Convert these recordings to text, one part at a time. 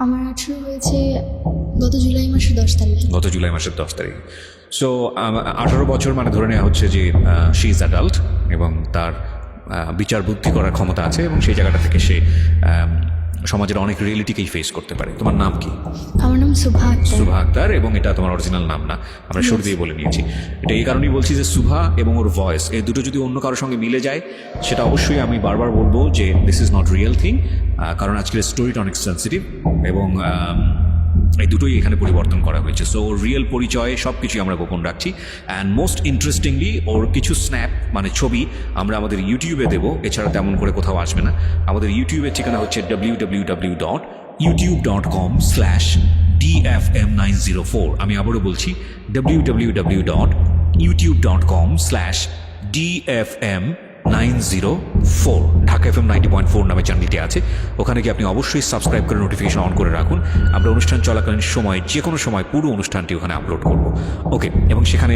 আমার 18 হয়েছে গত জুলাই মাসের 10 তারিখ। গত জুলাই মাসের 10 তারিখ। সো 18 বছর মানে ধরে নেওয়া হচ্ছে যে শি ইজ অ্যাডাল্ট এবং তার বিচার বুদ্ধি করার ক্ষমতা আছে এবং সেই জায়গাটা থেকে সে সমাজের অনেক রিয়েলিটিকেই ফেস করতে পারে। তোমার নাম কি? আমার নাম সুভা আক্তার। সুভা আক্তার, এবং এটা তোমার অরিজিনাল নাম না, আমরা শুরু দিয়ে বলে নিয়েছি। এটা এই কারণেই বলছি যে সুভা এবং ওর ভয়েস এই দুটো যদি অন্য কারোর সঙ্গে মিলে যায় সেটা অবশ্যই আমি বারবার বলবো যে this is not real thing, কারণ আজকের স্টোরিটা অনেক সেন্সিটিভ এবং এই দুটোই এখানে পরিবর্তন করা হয়েছে। সো ওর রিয়েল পরিচয় সব কিছুই আমরা গোপন রাখছি। অ্যান্ড মোস্ট ইন্টারেস্টিংলি ওর কিছু স্ন্যাপ মানে ছবি আমরা আমাদের ইউটিউবে দেবো, এছাড়া তেমন করে কোথাও আসবে না। আমাদের ইউটিউবের ঠিকানা হচ্ছে www.youtube.com/dfm904। আমি আবারও বলছি www.youtube.com/dfm904। ঢাকা FM 90.4 নামে চ্যানেলটি আছে, ওখানে গিয়ে আপনি অবশ্যই সাবস্ক্রাইব করে নোটিফিকেশন অন করে রাখুন। আমরা অনুষ্ঠান চলাকালীন সময় যে কোনো সময় পুরো অনুষ্ঠানটি ওখানে আপলোড করব। ওকে, এবং সেখানে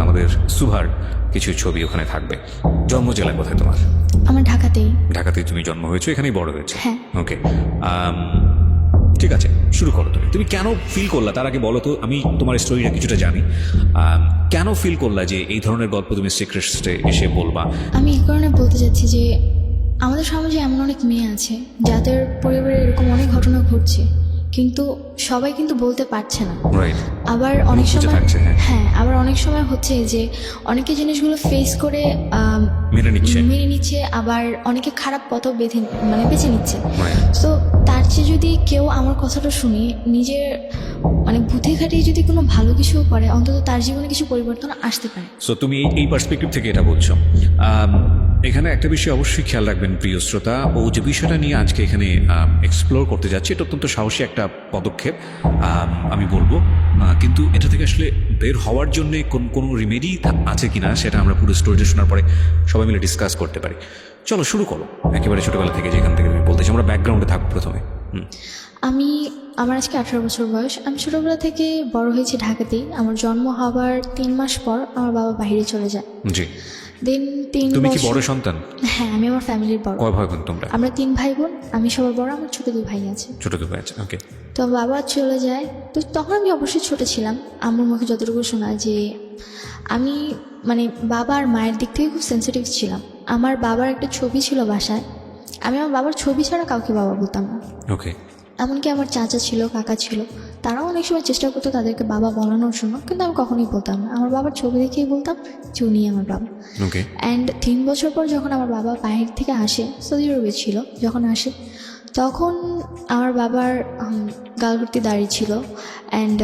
আমাদের সুভার কিছু ছবি ওখানে থাকবে। জন্ম জেলা কোথায় তোমার? আমার ঢাকাতেই। ঢাকাতেই তুমি জন্ম হয়েছো, এখানেই বড় হয়েছে? হ্যাঁ। ওকে, ঠিক আছে, শুরু করো। তুমি কেন ফিল করলা, তার আগে বলো তো, আমি তোমার স্টোরিটা কিছুটা জানি। কেন ফিল করলা যে এই ধরনের গল্প তুমি সিক্রেটসে এসে বলবা? আমি এই কারণে বলতে চাচ্ছি যে আমাদের সমাজে এমন অনেক মেয়ে আছে যাদের পরিবারে এরকম অনেক ঘটনা ঘটছে, কিন্তু সবাই কিন্তু বলতে পারছে না। রাইট। আবার অনেক সময় হ্যাঁ, আবার অনেক সময় হচ্ছে যে অনেকে জিনিসগুলো ফেস করে মেনে নিচ্ছে, আবার অনেকে খারাপ পথও বেছে নিচ্ছে। তো তার চেয়ে যদি কেউ আমার কথাটা শুনে নিজের বুদ্ধি খাটিয়ে যদি কোনো ভালো কিছু করে, অন্তত তার জীবনে কিছু পরিবর্তন আসতে পারে। সো তুমি এই পার্সপেক্টিভ থেকে এটা বলছো। এখানে একটা বিষয় অবশ্যই খেয়াল রাখবেন প্রিয় শ্রোতা, ও যে বিষয়টা নিয়ে আজকে এখানে এক্সপ্লোর করতে যাচ্ছে এটা অত্যন্ত সাহসী একটা পদক্ষেপ আমি বলবো, কিন্তু এটা থেকে আসলে বের হওয়ার জন্য কোনো রিমেডি আছে কিনা সেটা আমরা পুরো স্টোরিটা শোনার পরে সবাই মিলে ডিসকাস করতে পারি। চলো শুরু করো একেবারে ছোটবেলা থেকে, যেখান থেকে তুমি বলতেছি। আমরা ব্যাকগ্রাউন্ডে থাকবো প্রথমে। আমার আজকে 18 বছর বয়স। আমি ছোটবেলা থেকে বড় হয়েছি ঢাকাতেই। আমার জন্ম হওয়ার 3 মাস পর আমার বাবা বাইরে চলে যায়। জি। দেন 3 তুমি কি বড় সন্তান? হ্যাঁ, আমি আমার ফ্যামিলির বড়। কয় ভাই বোন তোমরা? আমরা 3 ভাই বোন, আমি সবার বড়, আমার ছোট 2 ভাই আছে। ছোট 2 ভাই আছে, ওকে। তো বাবা চলে যায়, তো তখন আমি অবশ্যই ছোট ছিলাম। আমার মুখে যতটুকু শোনা যে আমি বাবা আর মায়ের দিক থেকে খুব সেন্সিটিভ ছিলাম। আমার বাবার একটা ছবি ছিল বাসায়, আমি আমার বাবার ছবি ছাড়া কাউকে বাবা বলতাম না। ওকে। এমনকি আমার চাচা ছিল, কাকা ছিল, তারাও অনেক সময় চেষ্টা করতো তাদেরকে বাবা বলানোর জন্য, কিন্তু আমি কখনোই বলতাম না। আমার বাবার ছবি দেখেই বলতাম যে উনি আমার বাবা। ওকে। অ্যান্ড 3 বছর পর যখন আমার বাবা বাইরে থেকে আসে, সৌদি আরবে ছিল যখন আসে, তখন আমার বাবার গাল ভর্তি দাঁড়িয়ে ছিল। অ্যান্ড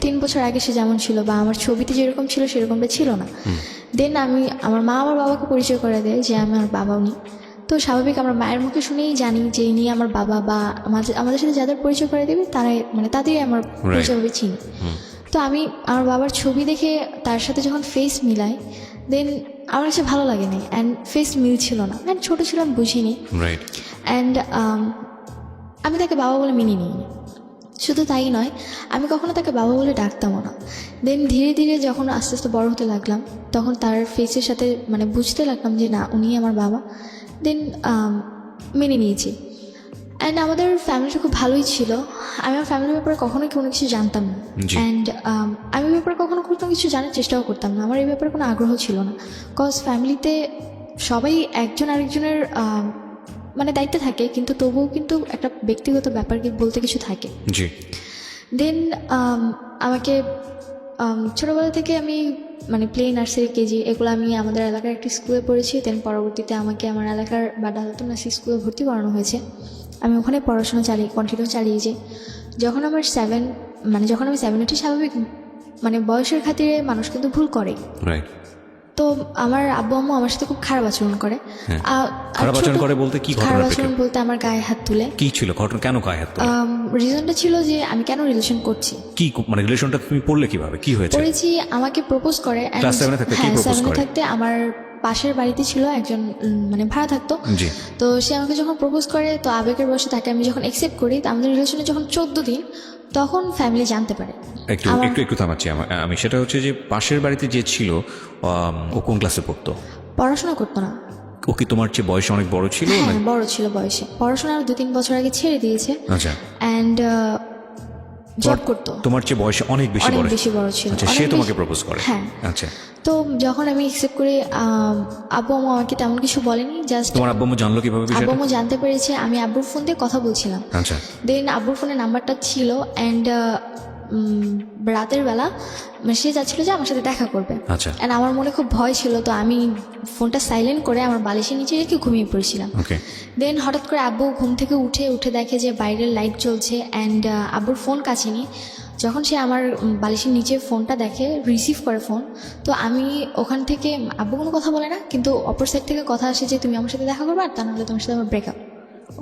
3 বছর আগে সে যেমন ছিল বা আমার ছবিতে যেরকম ছিল সেরকমটা ছিল না। দেন আমার মা আমার বাবাকে পরিচয় করে দেয় যে আমি আমার বাবা উনি। তো স্বাভাবিক আমরা মায়ের মুখে শুনেই জানি যে ইনি আমার বাবা, বা আমাদের সাথে যাদের পরিচয় করে দেবে তারাই তাদেরই আমার পরিচয়ভাবে চিনি। তো আমি আমার বাবার ছবি দেখে তার সাথে যখন ফেস মিলাই, দেন আমার কাছে ভালো লাগে না। অ্যান্ড ফেস মিলছিল না, অ্যান্ড ছোটো ছিলাম, বুঝিনি। অ্যান্ড আমি তাকে বাবা বলে মেনে নিইনি। শুধু তাই নয়, আমি কখনো তাকে বাবা বলে ডাকতামও না। দেন ধীরে ধীরে যখন আস্তে আস্তে বড় হতে লাগলাম, তখন তার ফেসের সাথে বুঝতে লাগলাম যে না, উনি আমার বাবা। দেন মেনে নিয়েছি। অ্যান্ড আমাদের ফ্যামিলিটা খুব ভালোই ছিল। আমি আমার ফ্যামিলির ব্যাপারে কখনোই কোনো কিছু জানতাম না। অ্যান্ড আমি এই ব্যাপারে কখনো কোনো কিছু জানার চেষ্টাও করতাম না। আমার এই ব্যাপারে কোনো আগ্রহ ছিল না, কজ ফ্যামিলিতে সবাই একজন আরেকজনের দায়িত্বে থাকে, কিন্তু তবুও কিন্তু একটা ব্যক্তিগত ব্যাপার বলতে কিছু থাকে। দেন আমাকে ছোটোবেলা থেকে আমি প্লে, নার্সারি, কেজি এগুলো আমি আমাদের এলাকার একটি স্কুলে পড়েছি। দেন পরবর্তীতে আমাকে আমার এলাকার বা ডালতন নার্সারি স্কুলে ভর্তি করানো হয়েছে। আমি ওখানে পড়াশোনা কন্টিনিউ চালিয়েছি। যখন আমার যখন আমি 7 উঠি, স্বাভাবিক বয়সের খাতিরে মানুষ কিন্তু ভুল করে। তো আমার আব্বু আম্মু আমার সাথে খুব খারাপ আচরণ করে। খারাপ আচরণ করে বলতে কি? খারাপ আচরণ বলতে আমার গায়ে হাত তুলে। কি ছিল ঘটনা? কেন গায়ে হাত তুলে? রিজনটা ছিল যে আমি কেন রিলেশন করছি। কি রিলেশনটা তুমি পড়লে কিভাবে? কি হয়েছে? পড়েছি, আমাকে প্রপোজ করে। ক্লাস 7 থাকতে কি প্রপোজ করে? 7 থাকতে আমার পাশের বাড়িতে ছিল একজন, ভাড়া থাকতো। তো সে আমাকে যখন প্রপোজ করে, তো আবেগের বশে তাকে আমি যখন অ্যাকসেপ্ট করি, তো আমাদের রিলেশনে যখন 14 দিন, তখন ফ্যামিলি জানতে পারে। একটু থামাচ্ছি আমি। সেটা হচ্ছে যে পাশের বাড়িতে যে ছিল, ও কোন ক্লাসে পড়তো? পড়াশোনা করতো না। ও কি তোমার চেয়ে বয়সে অনেক বড় ছিল? হ্যাঁ বড় ছিল বয়সে, পড়াশোনা 2-3 বছর আগে ছেড়ে দিয়েছে আচ্ছা, অ্যান্ড জব করতো। তোমার চেয়ে বয়সে অনেক বেশি অনেক বড়? বেশি বড় ছিল। আচ্ছা, অনেক সে বেশি- তোমাকে প্রপোজ করে? হ্যাঁ। আচ্ছা, তো যখন আমি অ্যাকসেপ্ট করি আব্বু আম্মু আমাকে তেমন কিছু বলেনি, জাস্ট তোমার আব্বু আম্মু জানলো কিভাবে আব্বু বিষয়টা? আম্মু জানতে পেরেছে আমি আব্বুর ফোন দিয়ে কথা বলছিলাম। আচ্ছা, দেন আব্বুর ফোনে নাম্বারটা ছিল অ্যান্ড রাতের বেলা সে চাচ্ছিল যে আমার সাথে দেখা করবে। আচ্ছা, অ্যান্ড আমার মনে খুব ভয় ছিল, তো আমি ফোনটা সাইলেন্ট করে আমার বালিশের নিচে রেখে ঘুমিয়ে পড়েছিলাম। ওকে, দেন হঠাৎ করে আব্বু ঘুম থেকে উঠে দেখে যে বাইরের লাইট জ্বলছে অ্যান্ড আব্বুর ফোন কাছে নি। যখন সে আমার বালিশের নিচে ফোনটা দেখে, রিসিভ করে ফোন, তো আমি ওখান থেকে, আব্বু কোনো কথা বলে না, কিন্তু অপর সাইড থেকে কথা আসে যে তুমি আমার সাথে দেখা করবে আর তা নাহলে তোমার সাথে আমার ব্রেকআপ।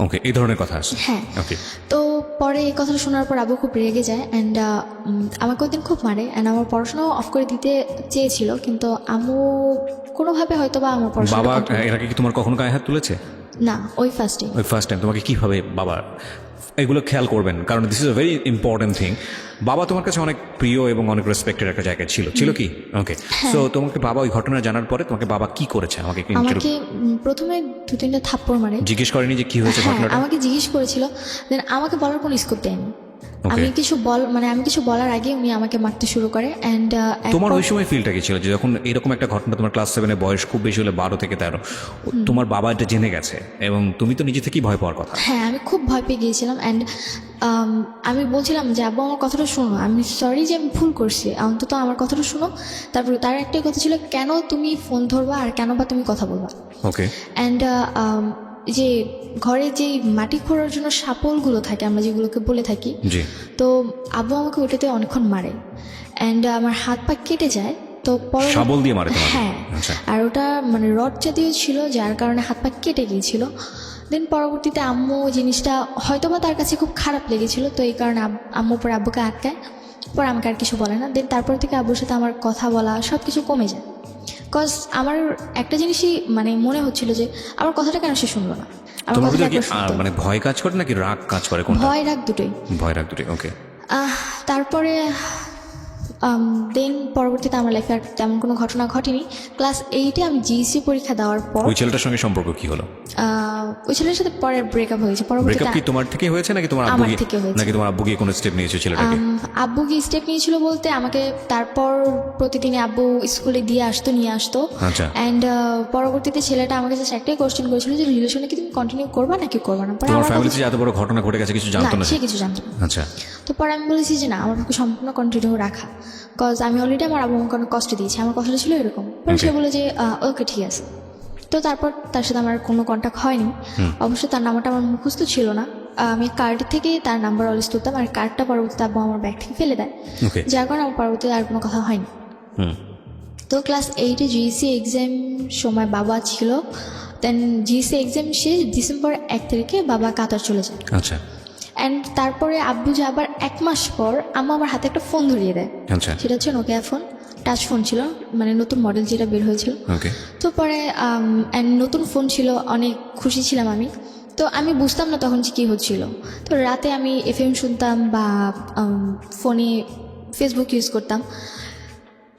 ওকে, এই ধরনের কথা আছে? হ্যাঁ। ওকে, তো পরে এই কথাটা শোনার পর আব্বু খুব রেগে যায় অ্যান্ড আমাকে ওই দিন খুব মারে অ্যান্ড আমার পড়াশোনাও অফ করে দিতে চেয়েছিল, কিন্তু আম্মু কোনোভাবে হয়তো বা আমার পড়াশোনা বাবা এর আগে কি তোমার কখনো গায়ে হাত তুলেছে? না, ওই ফার্স্টে। ওই ফার্স্ট টাইম তোমাকে কিভাবে বাবা এগুলো খেয়াল করবেন, কারণ this is a very important thing. বাবা তোমার কাছে অনেক প্রিয় এবং অনেক রেসপেক্টেড একটা জায়গায় ছিল কি? ওকে, সো তোমাকে বাবা ওই ঘটনা জানার পরে তোমাকে বাবা কি করেছে আমাকে একটু আমাকে প্রথমে 2-3টা থাপ্পড় মারে। জিজ্ঞেস করেনি যে কি হয়েছে হ্যাঁ, ঘটনাটা? আমাকে জিজ্ঞেস করেছিল, দেন আমাকে বলার কোনো স্কোপ দেয়নি। আমি কিছু বলার আগে উনি আমাকে মারতে শুরু করে অ্যান্ড তোমার ওই সময় ফিলটা কি ছিল যে যখন এরকম একটা ঘটনা, তোমার ক্লাস 7-এ বয়স খুব বেশি হলে 12 থেকে 13, তোমার বাবা এটা জেনে গেছে এবং তুমি তো নিজে থেকেই ভয় পাওয়ার কথা? হ্যাঁ, আমি খুব ভয় পেয়ে গিয়েছিলাম অ্যান্ড আমি বলছিলাম যে আব্বু আমার কথাটা শোনো, আমি সরি যে আমি ভুল করছি, অন্তত আমার কথাটা শোনো। তারপরে তার একটাই কথা ছিল, কেন তুমি ফোন ধরবা আর কেন বা তুমি কথা বলবা। ওকে, অ্যান্ড যে ঘরে যে মাটি খোঁড়ার জন্য শাপলগুলো থাকে, আমরা যেগুলোকে বলে থাকি, জি, তো আব্বু আমাকে ওটাতে অনেকক্ষণ মারে অ্যান্ড আমার হাত পা কেটে যায়। তো শাবল দিয়ে মারে তোমাকে? হ্যাঁ, আচ্ছা, আর ওটা মানে রড জাতীয় ছিল, যার কারণে হাত পা কেটে গিয়েছিল। দেন পরবর্তীতে আম্মু জিনিসটা হয়তোবা তার কাছে খুব খারাপ লেগেছিল, তো এই কারণে আম্মু পরে আব্বুকে আটকায়, পরে আমাকে আর কিছু বলে না। দেন তারপর থেকে আব্বুর সাথে আমার কথা বলা সব কিছু কমে যায়, কজ আমার একটা জিনিসই মানে মনে হচ্ছিল যে আমার কথাটা কেন সে শুনলো না, আমার তোমার কথাটা ভিতরে কি একবার শুনতো। মানে ভয় কাজ করে নাকি রাগ কাজ করে? কোনটা? ভয় রাগ দুটোই। ভয় রাগ দুটোই, ওকে। তারপরে দেন পরবর্তীতে আমার লাইফে আর তেমন কোনো ঘটনা ঘটেনি। ক্লাস 8-এ আমি জিএসসি পরীক্ষা দেওয়ার পর ওই ছেলেটার সঙ্গে সম্পর্ক কি হলো? ওই ছেলের সাথে পরে ব্রেকআপ হয়েছে। ব্রেকআপ পরবর্তীতে কি তোমার থেকে হয়েছে নাকি তোমার আব্বু আমার থেকে হয়েছে। নাকি তোমার আব্বু গিয়ে কোনো স্টেপ নিয়েছে ছেলেটাকে? আব্বু কি স্টেপ নিয়েছিল বলতে, আমাকে তারপর প্রতিদিনে আব্বু স্কুলে দিয়ে আসতো, নিয়ে আসতো আচ্ছা, অ্যান্ড পরবর্তীতে ছেলেটা আমাকে জাস্ট একটাই কোশ্চেন করেছিল যে রিলেশনে কি তুমি কন্টিনিউ করবা নাকি করবা না। পরে তোমার আমার ফ্যামিলিতে যে এত বড় ঘটনা ঘটে গেছে কিছু জানতো না, না? সে কিছু জানতো না। আচ্ছা, তো পরে আমি বলেছি যে না, আমার পক্ষে সম্পূর্ণ কন্টিনিউ রাখা, কজ আমি অলরেডি আমার আব্বু আমাকে অনেক কষ্ট দিয়েছি, আমার কথাটা ছিল এরকম। পরে সে বলে যে ওকে ঠিক আছে। তো তারপর তার সাথে আমার কোনো কন্ট্যাক্ট হয়নি। অবশ্য তার নাম্বারটা আমার মুখস্থ ছিল না, আমি কার্ড থেকে তার নাম্বার অলওয়েজ তুলতাম, আর কার্ডটা পরবর্তীতে আব্বু আমার ব্যাগ থেকে ফেলে দেয়, ওকে, যার কারণে আমার পরবর্তীতে আর কোনো কথা হয়নি। তো ক্লাস 8-এ জিএসসি এক্সাম সময় বাবা ছিল, দেন জিএসসি এক্সাম শেষ ডিসেম্বর 1 তারিখে বাবা কাতার চলে যায়। আচ্ছা, অ্যান্ড তারপরে আব্বু যে আবার 1 মাস পর আম্মা আমার হাতে একটা ফোন ধরিয়ে দেয়। আচ্ছা, সেটা হচ্ছে নোকিয়া ফোন, টাচ ফোন ছিল, মানে নতুন মডেল যেটা বের হয়েছিল। ওকে, তো পরে নতুন ফোন ছিল, অনেক খুশি ছিলাম আমি। তো আমি বুঝতাম না তখন যে কী হচ্ছিল। তো রাতে আমি এফএম শুনতাম বা ফোনে ফেসবুক ইউজ করতাম,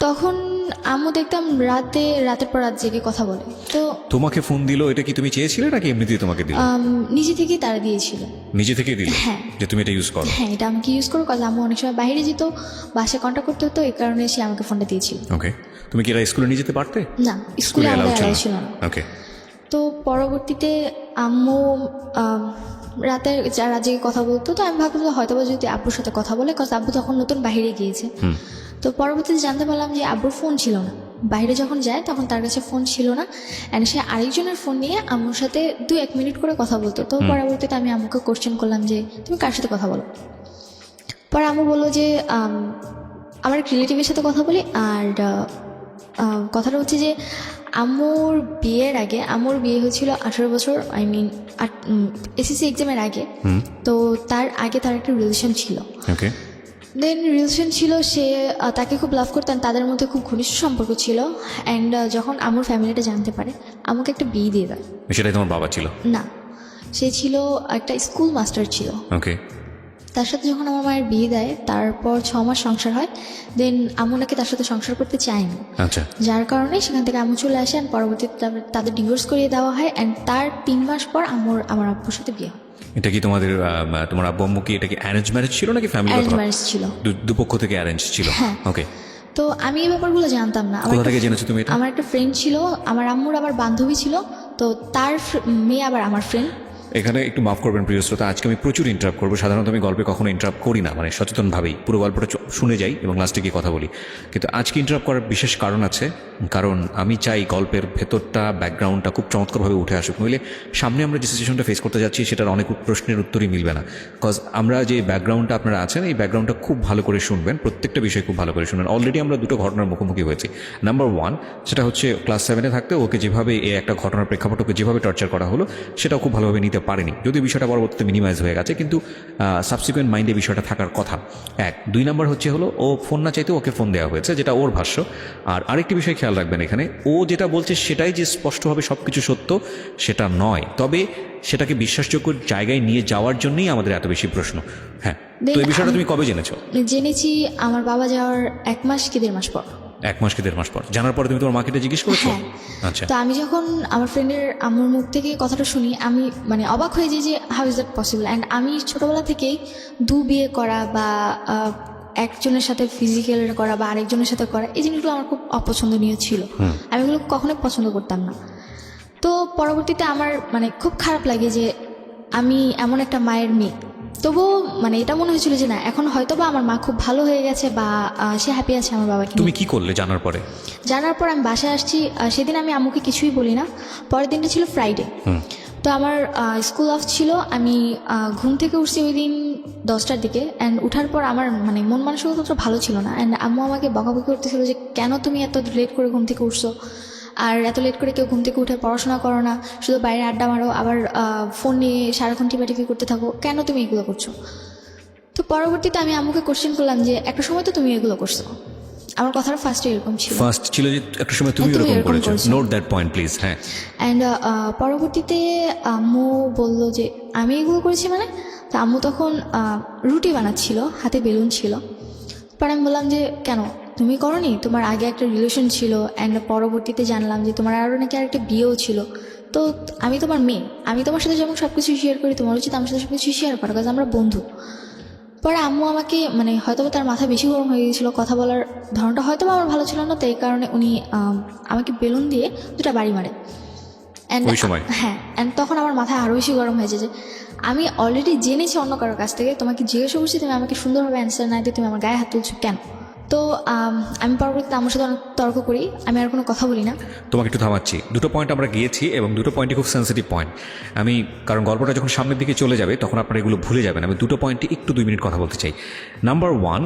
তখন আম্মু দেখতাম রাতের পর রাত জেগে কথা বলে। তো তোমাকে ফোন দিল, এটা কি তুমি চেয়েছিলে নাকি এমনিতেই তোমাকে দিল? নিজে থেকেই তারা দিয়েছিল। নিজে থেকেই দিল? হ্যাঁ। যে তুমি এটা ইউজ করো? হ্যাঁ, এটা আমাকে ইউজ করো, কাজ আম্মু অনেক সময় বাইরে যেত, বাসায় কন্ট্যাক্ট করতে হতো, এই কারণে সে আমাকে ফোনটা দিয়েছিল। ওকে, তুমি কি এটা স্কুলে নিয়ে যেতে পারতে? না, স্কুলে allow আমাদের ছিল অ্যালাউ না? ছিল না। ওকে, তো পরবর্তীতে আম্মু রাতে যারা জেগে কথা বলতো, তো আমি ভাবলাম যে হয়তো যদি আব্বুর সাথে কথা বলে, কজ আব্বু তখন নতুন বাইরে গিয়েছে। তো পরবর্তীতে জানতে পারলাম যে আব্বুর ফোন ছিল না, বাইরে যখন যায় তখন তার কাছে ফোন ছিল না, অ্যান্ড সে আরেকজনের ফোন নিয়ে আম্মুর সাথে 2-1 মিনিট করে কথা বলতো। তো পরবর্তীতে আমি আম্মুকে কোশ্চেন করলাম যে তুমি কার সাথে কথা বলো। পরে আম্মু বললো যে আমার এক রিলেটিভের সাথে কথা বলি, আর কথাটা হচ্ছে যে আম্মুর বিয়ের আগে, আম্মুর বিয়ে হয়েছিল 18 বছর, আই মিন এসএসসি এক্সামের আগে। তো তার আগে তার একটা রিলেশন ছিল। ওকে, দেন রিলেশন ছিল, সে তাকে খুব লাভ করতেন, তাদের মধ্যে খুব ঘনিষ্ঠ সম্পর্ক ছিল। অ্যান্ড যখন আম্মুর ফ্যামিলিটা জানতে পারে, আমাকে একটা বিয়ে দিয়ে দেয়। সেটাই তোমার বাবা ছিল? না, সে ছিল একটা স্কুল মাস্টার ছিল। ওকে, তার সাথে যখন আমার মায়ের বিয়ে দেয় তারপর 6 মাস সংসার হয়, দেন আম্মু নাকি তার সাথে সংসার করতে চায়নি, আচ্ছা, যার কারণে সেখান থেকে আম্মু চলে আসে অ্যান্ড পরবর্তীতে তাদের ডিভোর্স করিয়ে দেওয়া হয় অ্যান্ড তার 3 মাস পর আমার আব্বুর সাথে বিয়ে হয়। এটা কি তোমার আব্বু আম্মু কি এটা কি অ্যারেঞ্জ ম্যারেজ ছিল নাকি ফ্যামিলি অ্যারেঞ্জ ম্যারেজ ছিল, দুপক্ষ থেকে অ্যারেঞ্জ ছিল? হ্যাঁ। ওকে, তো আমি এই ব্যাপারগুলো জানতাম না। কোথা থেকে জেনেছো তুমি এটা? আমার একটা ফ্রেন্ড ছিল, আমার আম্মুর আবার বান্ধবী ছিল, তো তার মেয়ে আবার আমার ফ্রেন্ড। এখানে একটু মাফ করবেন প্রিয় শ্রোতা, আজকে আমি প্রচুর ইন্টারাপ্ট করবো। সাধারণত আমি গল্পে কখনো ইন্টারাপ্ট করি না, মানে সচেতনভাবেই পুরো গল্পটা শুনে যাই এবং লাস্টে গিয়ে কথা বলি। কিন্তু আজকে ইন্টারাপ্ট করার বিশেষ কারণ আছে, কারণ আমি চাই গল্পের ভেতরটা, ব্যাকগ্রাউন্ডটা খুব চমৎকারভাবে উঠে আসুক। নইলে সামনে আমরা যে সিচুয়েশনটা ফেস করতে যাচ্ছি সেটার অনেক প্রশ্নের উত্তরই মিলবে না। কজ আমরা যে ব্যাকগ্রাউন্ডটা আপনারা আছেন, এই ব্যাকগ্রাউন্ডটা খুব ভালো করে শুনবেন, প্রত্যেকটা বিষয় খুব ভালো করে শুনবেন। অলরেডি আমরা দুটো ঘটনার মুখোমুখি হয়েছি। নাম্বার 1, সেটা হচ্ছে ক্লাস 7-এ থাকতে ওকে যেভাবে এই একটা ঘটনার প্রেক্ষাপট ওকে যেভাবে টর্চার করা হলো সেটাও খুব ভালোভাবে নিতে পারেনি, যদিও বিষয়টা পরবর্তীতে মিনিমাইজ হয়ে গেছে, কিন্তু সাবসিকুয়েন্ট মাইন্ডে বিষয়টা থাকার কথা। 2 নাম্বার হলো ও ফোন না চাইতে ওকে ফোন দেওয়া হয়েছে, যেটা ওর ভাষ্য। আর আরেকটি বিষয় খেয়াল রাখবেন, এখানে ও যেটা বলছে সেটাই যে স্পষ্টভাবে সব কিছু সত্য সেটা নয়, তবে সেটাকে বিশ্বাসযোগ্য জায়গায় নিয়ে যাওয়ার জন্যই আমাদের এত বেশি প্রশ্ন। হ্যাঁ, তো এই বিষয়টা তুমি কবে জেনেছো? জেনেছি আমার বাবা যাওয়ার 1 মাস কি 1.5 মাস পর। 1 মাস কি 1.5 মাস পর জানার পরে তুমি তোমার মাকে এটা জিজ্ঞেস করেছো? হ্যাঁ। আচ্ছা, তো আমি যখন আমার ফ্রেন্ডের আম্মুর মুখ থেকে কথাটা শুনি, আমি মানে অবাক হয়ে যাই যে how is that possible. And আমি ছোটোবেলা থেকেই বিয়ে করা বা একজনের সাথে ফিজিক্যাল করা বা আরেকজনের সাথে করা, এই জিনিসগুলো আমার খুব অপছন্দনীয় ছিল। আমি এগুলো কখনোই পছন্দ করতাম না। তো পরবর্তীতে আমার মানে খুব খারাপ লাগে যে আমি এমন একটা মায়ের মেয়ে। তবুও মানে এটা মনে হয়েছিল যে না, এখন হয়তো বা আমার মা খুব ভালো হয়ে গেছে বা সে হ্যাপি আছে আমার বাবাকে নিয়ে। তুমি কি করলে জানার পরে? জানার পর আমি বাসায় আসছি, সেদিন আমি আম্মুকে কিছুই বলি না। পরের দিনটা ছিল ফ্রাইডে, তো আমার স্কুল অফ ছিল। আমি ঘুম থেকে উঠছি ওই দিন 10টার দিকে, অ্যান্ড উঠার পর আমার মানে মন মানসিকতা ভালো ছিল না। অ্যান্ড আম্মু আমাকে বকাবকি করতেছিল যে কেন তুমি এত লেট করে ঘুম থেকে উঠছো, আর এত লেট করে কেউ ঘুম থেকে উঠে পড়াশোনা করো না, শুধু বাইরে আড্ডা মারো, আবার ফোন নিয়ে সারাক্ষণ টিপাটিপি করতে থাকো, কেন তুমি এগুলো করছো? তো পরবর্তীতে আমি আম্মুকে কোশ্চেন করলাম যে একটা সময় তো তুমি এগুলো করছো। আমার কথাটা ফার্স্টে এরকম ছিল, ফার্স্ট ছিল যে একটা সময় তুমি এরকম করেছো। Note that point please. হ্যাঁ, অ্যান্ড পরবর্তীতে আম্মু বলল যে আমি এগুলো করেছি মানে। তো আম্মু তখন রুটি বানাচ্ছিল, হাতে বেলুন ছিল। পরে আমি বললাম যে কেন তুমি করোনি, তোমার আগে একটা রিলেশন ছিল, অ্যান্ড পরবর্তীতে জানলাম যে তোমার আরও নাকি আরেকটা বিয়েও ছিল। তো আমি তোমার মেয়ে, আমি তোমার সাথে যেমন সব কিছু শেয়ার করি, তোমার উচিত আমার সাথে সব কিছু শেয়ার করা, কাজ আমরা বন্ধু। পরে আম্মু আমাকে মানে হয়তো তার মাথা বেশি গরম হয়ে গিয়েছিলো, কথা বলার ধরনটা হয়তো আমার ভালো ছিল না, তো এই কারণে উনি আমাকে বেলুন দিয়ে 2টা বাড়ি মারে। হ্যাঁ, অ্যান্ড তখন আমার মাথায় আরও বেশি গরম হয়েছে যে আমি অলরেডি জেনেছি অন্য কারোর কাছ থেকে, তোমাকে জিজ্ঞাসা করছি, তুমি আমাকে সুন্দরভাবে অ্যান্সার না দিয়ে তুমি আমার গায়ে হাত তুলছো কেন? তো আমি পরবর্তীতে আমার সাথে অনেক তর্ক করি, আমি আর কোনো কথা বলি না। তোমাকে একটু থামাচ্ছি, 2টো পয়েন্ট আমরা গিয়েছি এবং 2টো পয়েন্টই খুব সেন্সিটিভ পয়েন্ট। আমি কারণ গল্পটা যখন সামনের দিকে চলে যাবে তখন আপনারা এগুলো ভুলে যাবেন। আমি 2টো পয়েন্টে একটু 2 মিনিট কথা বলতে চাই। নাম্বার 1,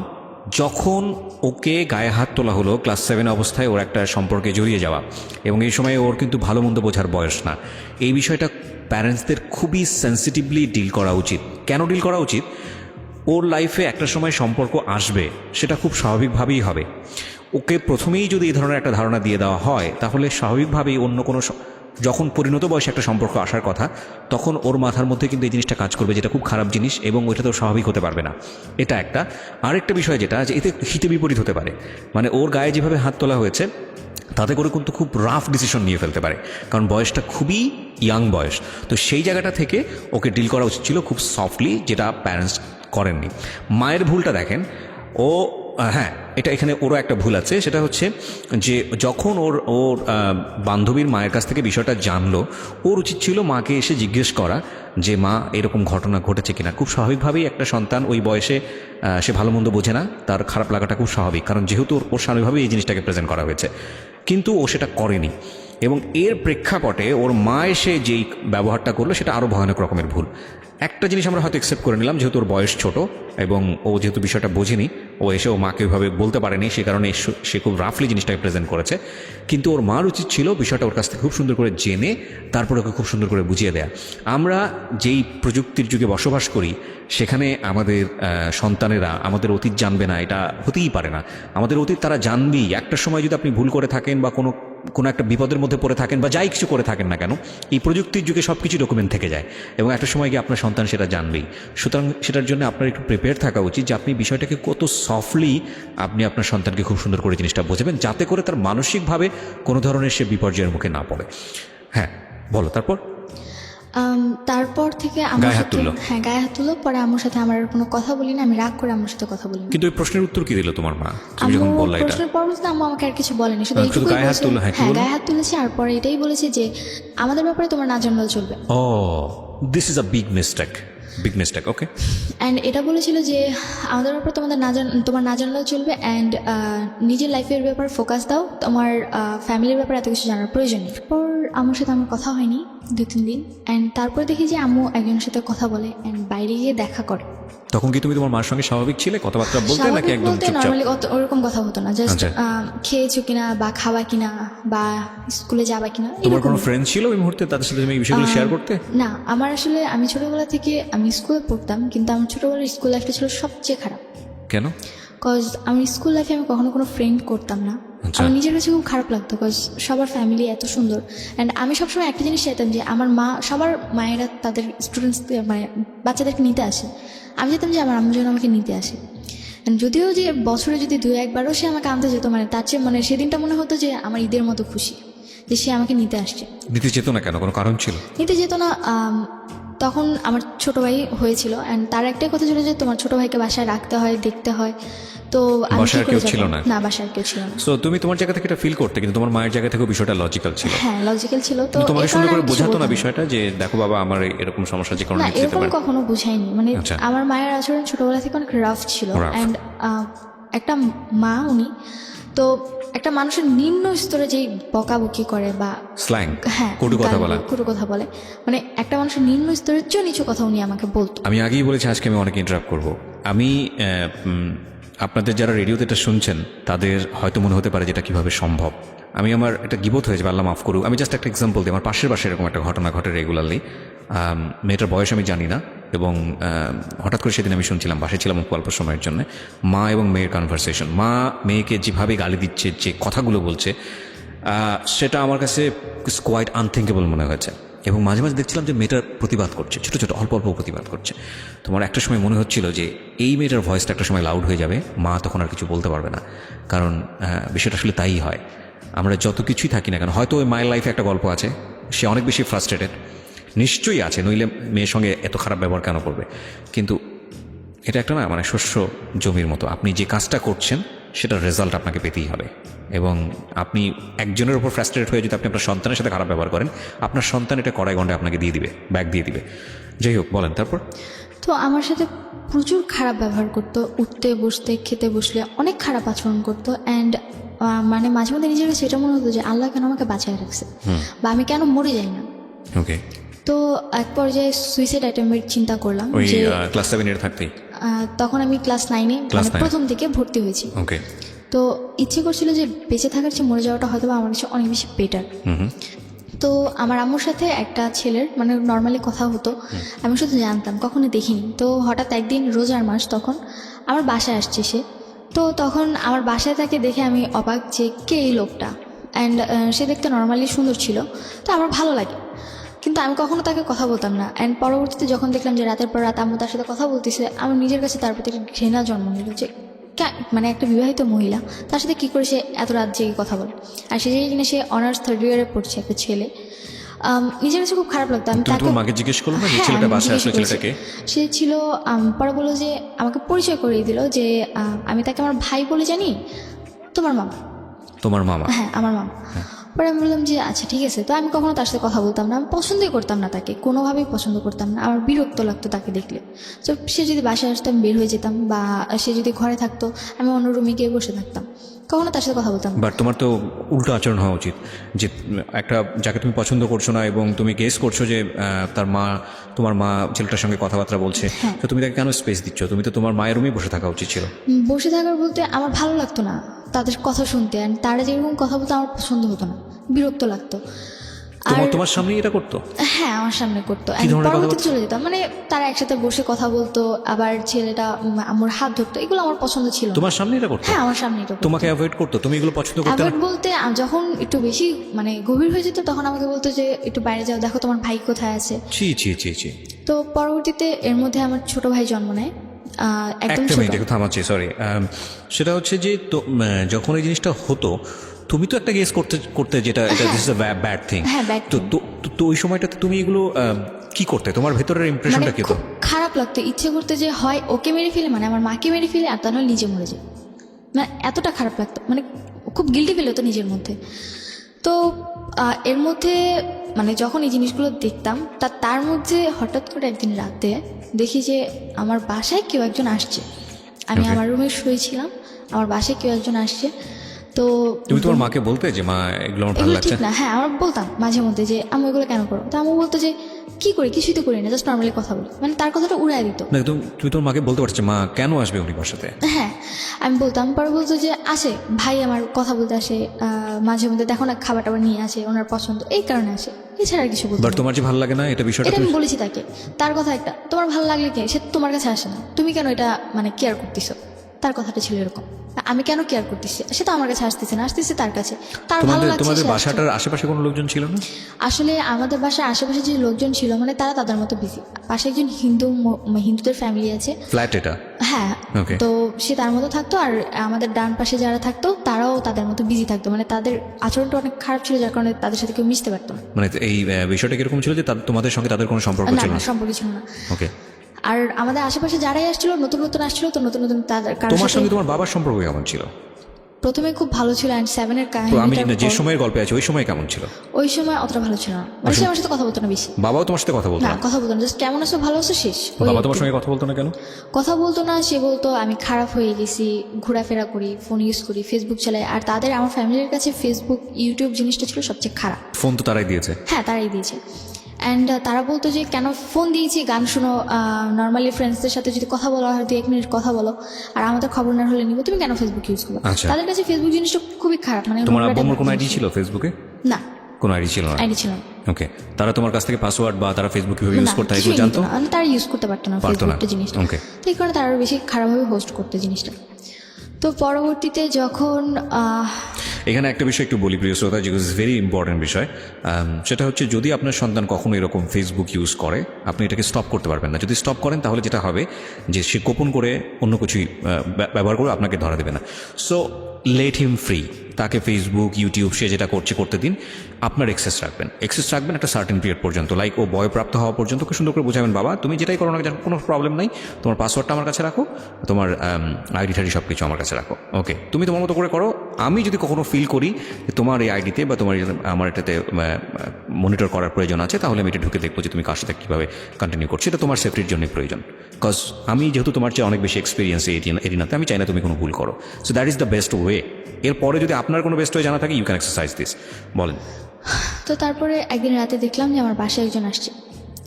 যখন ওকে গায়ে হাত তোলা হলো ক্লাস 7 অবস্থায়, ওর একটা সম্পর্কে জড়িয়ে যাওয়া, এবং এই সময় ওর কিন্তু ভালো মন্দ বোঝার বয়স না। এই বিষয়টা প্যারেন্টসদের খুবই সেন্সিটিভলি ডিল করা উচিত। কেন ডিল করা উচিত? ওর লাইফে একটা সময় সম্পর্ক আসবে, সেটা খুব স্বাভাবিকভাবেই হবে। ওকে প্রথমেই যদি এই ধরনের একটা ধারণা দিয়ে দেওয়া হয়, তাহলে স্বাভাবিকভাবেই অন্য কোনো যখন পরিণত বয়সে একটা সম্পর্ক আসার কথা, তখন ওর মাথার মধ্যে কিন্তু এই জিনিসটা কাজ করবে, যেটা খুব খারাপ জিনিস, এবং ওইটা তো স্বাভাবিক হতে পারবে না। এটা একটা। আরেকটা বিষয় যেটা যে এতে হিতে বিপরীত হতে পারে, মানে ওর গায়ে যেভাবে হাত তোলা হয়েছে তাতে করে কিন্তু খুব রাফ ডিসিশন নিয়ে ফেলতে পারে, কারণ বয়সটা খুবই ইয়াং বয়স। তো সেই জায়গাটা থেকে ওকে ডিল করা উচিত ছিল খুব সফটলি, যেটা প্যারেন্টস করেননি। মায়ের ভুলটা দেখেন, ও হ্যাঁ, এটা এখানে ওরও একটা ভুল আছে, সেটা হচ্ছে যে যখন ওর বান্ধবীর মায়ের কাছ থেকে বিষয়টা জানলো, ওর উচিত ছিল মাকে এসে জিজ্ঞেস করা যে মা এরকম ঘটনা ঘটেছে কিনা। খুব স্বাভাবিকভাবেই একটা সন্তান ওই বয়সে সে ভালো মন্দ বোঝে না, তার খারাপ লাগাটা খুব স্বাভাবিক, কারণ যেহেতু ওর স্বাভাবিকভাবেই এই জিনিসটাকে প্রেজেন্ট করা হয়েছে, কিন্তু ও সেটা করেনি। এবং এর প্রেক্ষাপটে ওর মা এসে যেই ব্যবহারটা করলো সেটা আরও ভয়ানক রকমের ভুল। একটা জিনিস আমরা হয়তো অ্যাকসেপ্ট করে নিলাম, যেহেতু ওর বয়স ছোট এবং ও যেহেতু বিষয়টা বোঝেনি, ও এসে ও মাকে ওইভাবে বলতে পারেনি, সে কারণে সে খুব রাফলি জিনিসটাকে প্রেজেন্ট করেছে। কিন্তু ওর মার উচিত ছিল বিষয়টা ওর কাছ থেকে খুব সুন্দর করে জেনে তারপর ওকে খুব সুন্দর করে বুঝিয়ে দেয়া। আমরা যেই প্রযুক্তির যুগে বসবাস করি, সেখানে আমাদের সন্তানেরা আমাদের অতীত জানবে না, এটা হতেই পারে না। আমাদের অতীত তারা জানবেই। একটা সময় যদি আপনি ভুল করে থাকেন বা কোনো কোনো একটা বিপদের মধ্যে পড়ে থাকেন বা যাই কিছু করে থাকেন না কেন, এই প্রযুক্তির যুগে সব কিছু ডকুমেন্ট থেকে যায় এবং একটা সময় গিয়ে আপনার সন্তান সেটা জানবেই। সুতরাং সেটার জন্য আপনার একটু প্রিপেয়ার থাকা উচিত যে আপনি বিষয়টাকে কত সফটলি আপনি আপনার সন্তানকে খুব সুন্দর করে জিনিসটা বোঝাবেন, যাতে করে তার মানসিকভাবে কোনো ধরনের সে বিপর্যয়ের মুখে না পড়ে। হ্যাঁ বলো তারপর। তারপর থেকে আমার গায়ে হাত সাথে, তুললো? হ্যাঁ গায়ে হাত তুললো। পরে আমার সাথে আমার আর কোনো কথা বলি না, আমি রাগ করে আমার সাথে কথা বলি না। কিন্তু ওই প্রশ্নের উত্তর কি দিল তোমার মা, তুমি যখন আম্মু বললা এটা? প্রশ্নের পরবর্তীতে আম্মু আমাকে আর কিছু বলেনি, শুধু শুধু এইটুকুই গায়ে হাত বলেছে, তুললো, হ্যাঁ, কি হ্যাঁ বললো? গায়ে হাত তুলেছে। আর পরে এটাই বলেছে যে আমাদের ব্যাপারে তোমার না জানলেও চলবে। Oh this is a big mistake, big mistake. Okay. And এটা বলেছিল যে আমাদের ব্যাপারে তোমার না জানলেও চলবে, অ্যান্ড নিজের লাইফের ব্যাপারে ফোকাস দাও, তোমার ফ্যামিলির ব্যাপারে এত কিছু জানার প্রয়োজন নেই। তারপর আম্মুর সাথে আমার কথা হয়নি 2-3 দিন, অ্যান্ড তারপরে দেখি যে আম্মু একজনের সাথে কথা বলে অ্যান্ড বাইরে গিয়ে দেখা করে। তখন কি তুমি তোমার মার সঙ্গে স্বাভাবিক ছিলে, কথাবার্তা বলতে, নাকি স্বাভাবিক একদম বলতে চুপচাপ? নর্মালি ওরকম কথা হতো না, জাস্ট আচ্ছা। খেয়েছো কিনা বা খাওয়া কিনা বা স্কুলে যাবা কিনা। তোমার এরকম। কোনো ফ্রেন্ড ছিল ওই মুহূর্তে তাদের সাথে তুমি এই বিষয়গুলো শেয়ার করতে? না, আমার আসলে আমি ছোটবেলা থেকে আমি স্কুলে পড়তাম, কিন্তু আমার ছোটবেলার স্কুল লাইফটা ছিল সবচেয়ে খারাপ। কেন? কজ আমি স্কুল লাইফে আমি কখনো কোনো ফ্রেন্ড করতাম না। আচ্ছা। আমার নিজের কাছে খুব খারাপ লাগতো, কজ সবার ফ্যামিলি এত সুন্দর, অ্যান্ড আমি সবসময় একটা জিনিস চাইতাম যে আমার মা, সবার মায়েরা তাদের স্টুডেন্টসকে মানে বাচ্চাদেরকে নিতে আসে, আমি চাইতাম যে আমার আম্মু যেন আমাকে নিতে আসে। And যদিও যে বছরে যদি 2-1বারও সে আমাকে আনতে যেত, মানে তার চেয়ে মানে সেদিনটা মনে হতো যে আমার ঈদের মতো খুশি যে সে আমাকে নিতে আসছে। নিতে যেত না কেন, কোনো কারণ ছিল? নিতে যেত না, তখন আমার ছোট ভাই হয়েছিল, অ্যান্ড তার একটাই কথা ছিল যে তোমার ছোট ভাইকে বাসায় রাখতে হয়, দেখতে হয়। তো আমি বাসায় কি করে কেউ যাবো? ছিল না? না, বাসায় কেউ ছিল না। সো তুমি তোমার জায়গা থেকে এটা ফিল করতে, কিন্তু তোমার মায়ের জায়গা থেকেও বিষয়টা লজিক্যাল ছিল। হ্যাঁ লজিক্যাল ছিল। তো কিন্তু তোমাকে এই সুন্দর কারণে করে আমি কিছু বোঝাতো না বলতাম বিষয়টা যে দেখো বাবা আমার এরকম সমস্যা, যে কারণে না, নিতে যেতে এরকম পারে? কখনো বুঝাইনি। মানে আচ্ছা। আমার মায়ের আচরণ ছোটবেলা থেকে অনেক রাফ ছিল, Rough। অ্যান্ড একটা মা উনি তো একটা মানুষের নিম্ন স্তরে যেই বকাবকি করে বা স্ল্যাং, হ্যাঁ কটু কথা বলা। কটু কথা বলে, মানে একটা মানুষের নিম্ন স্তরের চেয়ে নিচু কথা উনি আমাকে বলতো। আমি আগেই বলেছি আজকে আমি অনেক ইন্টারাপ্ট করব। আমি আপনাদের যারা রেডিওতে এটা শুনছেন তাদের হয়তো মনে হতে পারে যে এটা কীভাবে সম্ভব। আমি আমার একটা গিবত হয়েছে, আল্লাহ মাফ করুক। আমি জাস্ট একটা এক্সাম্পল দিই। আমার পাশের বাসায় এরকম একটা ঘটনা ঘটে রেগুলারলি। মেয়েটার বয়স আমি জানি না, এবং হঠাৎ করে সেদিন আমি শুনছিলাম, বাসায় ছিলাম অল্প সময়ের জন্য, মা এবং মেয়ের কনভারসেশন। মা মেয়েকে যেভাবে গালি দিচ্ছে, যে কথাগুলো বলছে, সেটা আমার কাছে কোয়াইট আনথিঙ্কেবল মনে হয়েছে। এবং মাঝে মাঝে দেখছিলাম যে মেয়েটার প্রতিবাদ করছে, ছোটো ছোটো অল্প অল্প প্রতিবাদ করছে। তোমার একটা সময় মনে হচ্ছিল যে এই মেয়েটার ভয়েসটা একটা সময় লাউড হয়ে যাবে, মা তখন আর কিছু বলতে পারবে না। কারণ বিষয়টা আসলে তাই হয়, আমরা যত কিছুই থাকি না কেন, হয়তো ওই মায়ের লাইফে একটা গল্প আছে, সে অনেক বেশি ফ্রাস্ট্রেটেড, নিশ্চয়ই আছে, নইলে মেয়ের সঙ্গে এত খারাপ ব্যবহার কেন করবে। কিন্তু এটা একটা না মানে শস্য জমির মতো, আপনি যে কাজটা করছেন সেটার রেজাল্ট আপনাকে পেতেই হবে। এবং আপনি একজনের উপর ফ্রাস্ট্রেটেড হয়ে যদি আপনি আপনার সন্তানের সাথে খারাপ ব্যবহার করেন, আপনার সন্তান এটা কড়াই গন্ডে আপনাকে দিয়ে দিবে, ব্যাগ দিয়ে দিবে। যাই হোক, বলেন তারপর। তো আমার সাথে প্রচুর খারাপ ব্যবহার করতো, উঠতে বসতে খেতে বসলে অনেক খারাপ আচরণ করতো। অ্যান্ড মানে মাঝে মধ্যে নিজের কাছে এটা মনে হতো যে আল্লাহ কেন আমাকে বাঁচায় রাখছে, বা আমি কেন মরে যাই না। ওকে। তো এক পর্যায়ে সুইসাইড অ্যাটেম্পের চিন্তা করলাম ওই যে ক্লাস 7 থাকতেই? তখন আমি ক্লাস 9-এ Class মানে 9 প্রথম দিকে ভর্তি হয়েছি। ওকে। তো ইচ্ছে করছিল যে বেঁচে থাকার চেয়ে মরে যাওয়াটা হয়তো আমার কাছে অনেক বেশি বেটার। তো আমার আম্মুর সাথে একটা ছেলের মানে নর্মালি কথা হতো, আমি শুধু জানতাম, কখনো দেখিনি। তো হঠাৎ একদিন রোজার মাস, তখন আমার বাসায় আসছে সে। তো তখন আমার বাসায় তাকে দেখে আমি অবাক যে কে এই লোকটা। অ্যান্ড সে দেখতে নর্মালি সুন্দর ছিল, তো আমার ভালো লাগে, কিন্তু আমি কখনো তাকে কথা বলতাম না। অ্যান্ড পরবর্তীতে যখন দেখলাম যে রাতের পর রাত আম্মু তার সাথে কথা বলতেছে, আমার নিজের কাছে তার প্রতি একটা ঘৃণা জন্ম নিল যে মানে একটা বিবাহিত মহিলা তার সাথে কী করে সে এত রাত জেগে কথা বলে। আর সে যে কিনা সে অনার্স 3rd ইয়ারে পড়ছে, একটা ছেলে। নিজের কাছে খুব খারাপ লাগতো। আমি তুমি তোমার মাকে জিজ্ঞেস করলো না যে হ্যাঁ, ছেলেটা আমি বাসায় জিজ্ঞেস আসলে করেছি। ছেলেটাকে? সে ছিল পরে বললো যে আমাকে পরিচয় করিয়ে দিল যে আমি তাকে আমার ভাই বলে জানি, তোমার মামা। তোমার মামা? হ্যাঁ, আমার মামা। পরে আমি বললাম যে আচ্ছা ঠিক আছে। তো আমি কখনো তার সাথে কথা বলতাম না, আমি পছন্দই করতাম না তাকে, কোনোভাবেই পছন্দ করতাম না, আমার বিরক্ত লাগতো তাকে দেখলে। তো সে যদি বাসায় আসতো আমি বের হয়ে যেতাম, বা সে যদি ঘরে থাকতো আমি অন্য রুমে গিয়ে বসে থাকতাম, কখনো তার সাথে কথা বলতাম না। বাট তোমার তো উল্টো আচরণ হওয়া উচিত, যে একটা যাকে তুমি পছন্দ করছো না এবং তুমি গেস করছো যে তার মা, তোমার মা ছেলেটার সঙ্গে কথাবার্তা বলছে, তো তুমি তাকে কেন স্পেস দিচ্ছ? তুমি তো তোমার মায়ের রুমেই বসে থাকা উচিত ছিল। বসে থাকার বলতে আমার ভালো লাগতো না তাদের কথা শুনতে, আর তারা যেরকম কথা বলতো আমার পছন্দ হতো না, বিরক্ত লাগতো। তোমার সামনেই এটা করতো? হ্যাঁ, আমার সামনে করতো। কি ধরনের কথা পরবর্তীতে চলে যেতাম, মানে তারা একসাথে বসে কথা বলতো, আবার ছেলেটা আমার হাত ধরতো, এগুলো আমার পছন্দ ছিল না। তোমার সামনে এটা করতো? হ্যাঁ, আমার সামনে এটা করতো। তোমাকে অ্যাভয়েড করতো? তুমি এগুলো পছন্দ করতে না? অ্যাভয়েড বলতে যখন একটু বেশি মানে গভীর হয়ে যেত তখন আমাকে বলতো যে একটু বাইরে যাও, দেখো তোমার ভাই কোথায় আছে। ছি ছি ছি ছি। তো পরবর্তীতে এর মধ্যে আমার ছোট ভাই জন্ম নেয়, একদম একটা ছোট। মিনিট একটু থামাচ্ছি, সরি। সেটা হচ্ছে যে যখন এই জিনিসটা হতো তুমি তো একটা গেস করতে যেটা এটা this is a bad thing. হ্যাঁ, bad তো thing। তো তো ওই সময়টাতে তুমি এগুলো কি করতে? তোমার ভেতরের মানে ইমপ্রেশনটা কি হতো? খুব খারাপ লাগতো, ইচ্ছে করতে যে হয় ওকে মেরে ফেলে, মানে আমার মাকে মেরে ফেলে, আর তাহলে নিজে মরে যায়। মানে এতটা খারাপ লাগতো, মানে খুব গিল্টি ফিল হতো নিজের মধ্যে। তো এর মধ্যে মানে যখন এই জিনিসগুলো দেখতাম তার মধ্যে হঠাৎ করে একদিন রাতে দেখি যে আমার বাসায় কেউ একজন আসছে। আমি Okay. আমার রুমে শুয়েছিলাম, আমার বাসায় কেউ একজন আসছে। তো তুমি তোমার মাকে বলতে যে মা এগুলো আমার ভালো এগুলো লাগছে? ঠিক না। হ্যাঁ, আমার বলতাম মাঝে মধ্যে যে আমি এগুলো কেন করো, তো আমি বলতো যে কি করি, কিছুই তো করি না, জাস্ট নর্মালি কথা বলি, মানে তার কথাটা উড়াই দিত। না, তুমি তোমার মাকে বলতে পারছো মা কেন আসবে উনি বাসাতে? হ্যাঁ, আমি বলতাম। পরে বলতো যে আসে ভাই আমার কথা বলতে আসে, মাঝে মধ্যে দেখো না খাবার টাবার নিয়ে আসে, ওনার পছন্দ, এই কারণে আসে, এছাড়া আর কিছু বলতো বাট না। তোমার যে ভালো লাগে না এটা বিষয়টা এটা আমি তুমি বলেছি তাকে, তার কথা একটা, তোমার ভালো লাগলে কে, সে তোমার কাছে আসে না, তুমি কেন এটা মানে কেয়ার করতেছো, তার কথাটা ছিল এরকম। আমি কেন কেয়ার করতেছি, সে তো আমার কাছে আসতেছে না, আসতেছে তার কাছে, তার ভালো লাগছে তোমাদের সে আসছে। বাসাটার আশেপাশে কোনো লোকজন ছিল না? আসলে আমাদের বাসার আশেপাশে যে লোকজন ছিল মানে তারা তাদের মতো বিজি। পাশে একজন হিন্দুদের ফ্যামিলি আছে, ফ্ল্যাট এটা? হ্যাঁ। Okay. তো সে তার মতো থাকতো, আর আমাদের ডান পাশে যারা থাকতো তারাও তাদের মতো বিজি থাকতো, মানে তাদের আচরণটা অনেক খারাপ ছিল, যার কারণে তাদের সাথে কেউ মিশতে পারতো না। মানে এই বিষয়টা কিরকম ছিল যে তোমাদের সঙ্গে তাদের কোনো সম্পর্ক না ছিল না, না? সম্পর্ক ছিল না। ওকে। আর আমাদের আশেপাশে যারাই আসছিল নতুন নতুন আসছিল, তো নতুন নতুন তাদের কারোর তোমার সাথে সঙ্গে তোমার বাবার সম্পর্ক কেমন ছিল? প্রথমে খুব ভালো ছিল, অ্যান্ড 7 এর তো আমি জানি না যে কাহিনীটার পর সময়ের গল্পে আছে ওই সময় কেমন ছিল? ওই সময় অতটা ভালো ছিল না, মানে সে আমার সাথে কথা বলতো না বেশি। বাবাও তোমার সাথে কথা বলতো না, না? কথা বলতো না, জাস্ট কেমন আছো, ভালো আছো, শেষ। ওই বাবা তোমার একটু। সঙ্গে কথা বলতো না কেন? কথা বলতো না, সে বলতো আমি খারাপ হয়ে গেছি, ঘোরাফেরা করি, ফোন ইউজ করি, ফেসবুক চালাই, আর তাদের আমার ফ্যামিলির কাছে ফেসবুক ইউটিউব জিনিসটা ছিল সবচেয়ে খারাপ। ফোন তো তারাই দিয়েছে। হ্যাঁ, তারাই দিয়েছে। অ্যান্ড তারা বলতো যে কেন ফোন দিয়েছি, গান শুনো, নর্মালি ফ্রেন্ডসদের সাথে যদি কথা বলো হয় 2-1 মিনিট কথা বলো, আর আমাদের খবর না হলে নিব, তুমি কেন ফেসবুক ইউজ করো? আচ্ছা। তাদের কাছে ফেসবুক জিনিসটা খুবই খারাপ, মানে তোমার নোংরা আব্বু type-এর কোনো জিনিস আইডি ছিল ফেসবুকে? না, কোনো আইডি ছিল না? আইডি ছিল না। ওকে। তারা তোমার কাছ থেকে পাসওয়ার্ড বা তারা ফেসবুক কিভাবে ইউজ না, করতে হয় কিছুই এগুলো জানতো? নিত না, মানে তারা ইউজ করতে পারতো না পারতো না। ফেসবুকটা জিনিসটা। Okay. তো এই কারণে তারা আরো বেশি খারাপভাবে হোস্ট করতে জিনিসটা। তো পরবর্তীতে যখন এখানে একটা বিষয় একটু বলি প্রিয় শ্রোতা, যেগুলো ভেরি ইম্পর্টেন্ট বিষয়। সেটা হচ্ছে যদি আপনার সন্তান কখনো এরকম ফেসবুক ইউজ করে আপনি এটাকে স্টপ করতে পারবেন না। যদি স্টপ করেন তাহলে যেটা হবে যে সে গোপন করে অন্য কিছুই ব্যবহার করে আপনাকে ধরা দেবে না। সো লেট হিম ফ্রি, তাকে ফেসবুক ইউটিউব সে যেটা করতে দিন। আপনার এক্সেস রাখবেন একটা সার্টেন পিরিয়ড পর্যন্ত, লাইক ও বয়প্রাপ্ত হওয়া পর্যন্ত ওকে সুন্দর করে বোঝাবেন বাবা তুমি যেটাই করো না কেন কোনো প্রবলেম নাই, তোমার পাসওয়ার্ডটা আমার কাছে রাখো, তোমার আইডি টাইডি সব কিছু আমার কাছে রাখো, ওকে তুমি তোমার মতো করে করো। আমি যদি কখনো ফিল করি যে তোমার এই আইডিতে বা তোমার আমার এটাতে মনিটর করার প্রয়োজন আছে তাহলে আমি এটা ঢুকে দেখবো যে তুমি কার সাথে কীভাবে কন্টিনিউ করছো, এটা তোমার সেফটির জন্য প্রয়োজন। বিকজ আমি যেহেতু তোমার চেয়ে অনেক বেশি এক্সপিরিয়েন্স এরিনাতে, আমি চাই না তুমি কোনো ভুল করো। So that is the best way. এরপরে যদি আপনার কোনো বেস্ট ওয়ে জানা থাকে ইউ ক্যান এক্সারসাইজ দিস। বলেন। তো তারপরে একদিন রাতে দেখলাম যে আমার বাসায় একজন আসছে।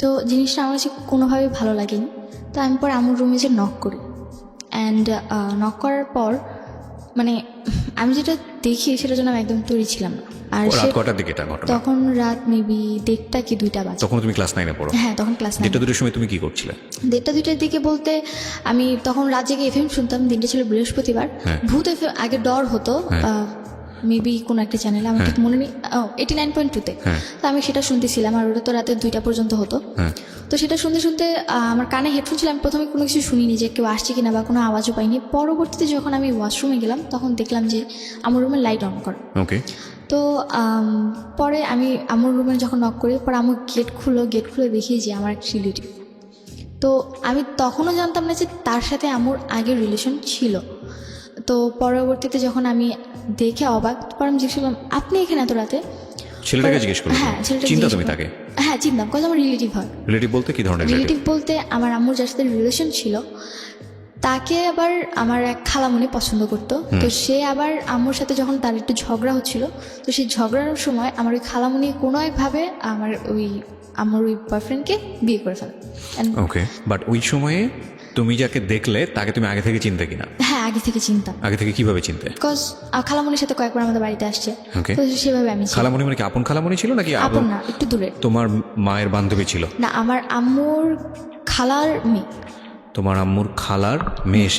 তো জিনিসটা আমার কাছে কোনোভাবেই ভালো লাগেনি। তো আমি পরে আমার রুমে যে নক করি, অ্যান্ড নক করার পর মানে আমি যেটা দেখি সেটার জন্য আমি একদম তৈরি ছিলাম না। আর রাত কটার দিকে এটা ঘটনা? তখন রাত মেবি 1:30 কি 2টা বাজে। তখন তুমি ক্লাস 9-এ পড়ো? হ্যাঁ, তখন ক্লাস 9। 1:30-2টার সময় তুমি কি করছিলে? 1:30-2টার দিকে বলতে আমি তখন রাত জেগে এফএম শুনতাম। দিনটা ছিল বৃহস্পতিবার। ভূত এফএম আগে ডর হতো মেবি কোনো একটা চ্যানেলে, আমার ঠিক মনে নেই, 89.2-তে। তো আমি সেটা শুনতেছিলাম, আর ওটা তো রাতে 2টা পর্যন্ত হতো। তো সেটা শুনতে শুনতে আমার কানে হেডফোন ছিল, আমি প্রথমে কোনো কিছু শুনিনি যে কেউ আসছে কিনা বা কোনো আওয়াজও পাইনি। পরবর্তীতে যখন আমি ওয়াশরুমে গেলাম তখন দেখলাম যে আমার রুমের লাইট অন করা। ওকে। তো পরে আমি আমার রুমে যখন নক করি, পরে আমার গেট খুলে দেখি যে আমার এক রিলেটিভ। তো আমি তখনও জানতাম না যে তার সাথে আমার আগের রিলেশন ছিল। তো পরবর্তীতে যখন আমি দেখে অবাক, পর আমি জিজ্ঞেস করলাম আপনি এখানে এত রাতে? ছেলেটাকে জিজ্ঞেস করো? হ্যাঁ, ছেলেটাকে চিন্তা জিজ্ঞেস তুমি করলাম। তাকে? হ্যাঁ, চিনতাম, কজ আমার রিলেটিভ হয়। রিলেটিভ বলতে কি ধরনের রিলেটিভ? রিলেটিভ বলতে আমার আম্মুর যার সাথে রিলেশন ছিল তাকে আবার আমার এক খালামণি পছন্দ করতো। তো সে আবার আম্মুর সাথে যখন তার একটু ঝগড়া হচ্ছিল, তো সেই ঝগড়ার সময় আমার ওই খালামণি কোনো একভাবে আমার ওই বয়ফ্রেন্ডকে বিয়ে করে ফেলে। ওকে। বাট ওই সময়ে তুমি যাকে দেখলে তাকে তুমি আগে থেকে চিনতে কিনা? হ্যাঁ, আগে থেকে চিন্তাম। আগে থেকে কিভাবে চিনতে? বিকজ খালামণির সাথে কয়েকবার আমাদের বাড়িতে আসছে, Okay. তো সেভাবে আমি চিনি। খালামণি মানে কি আপন খালামণি ছিল নাকি আপন না, একটু দূরে। তোমার মায়ের বান্ধবী ছিল? না, আমার আম্মুর খালার মেয়ে। তোমার আম্মুর খালার মেয়ে,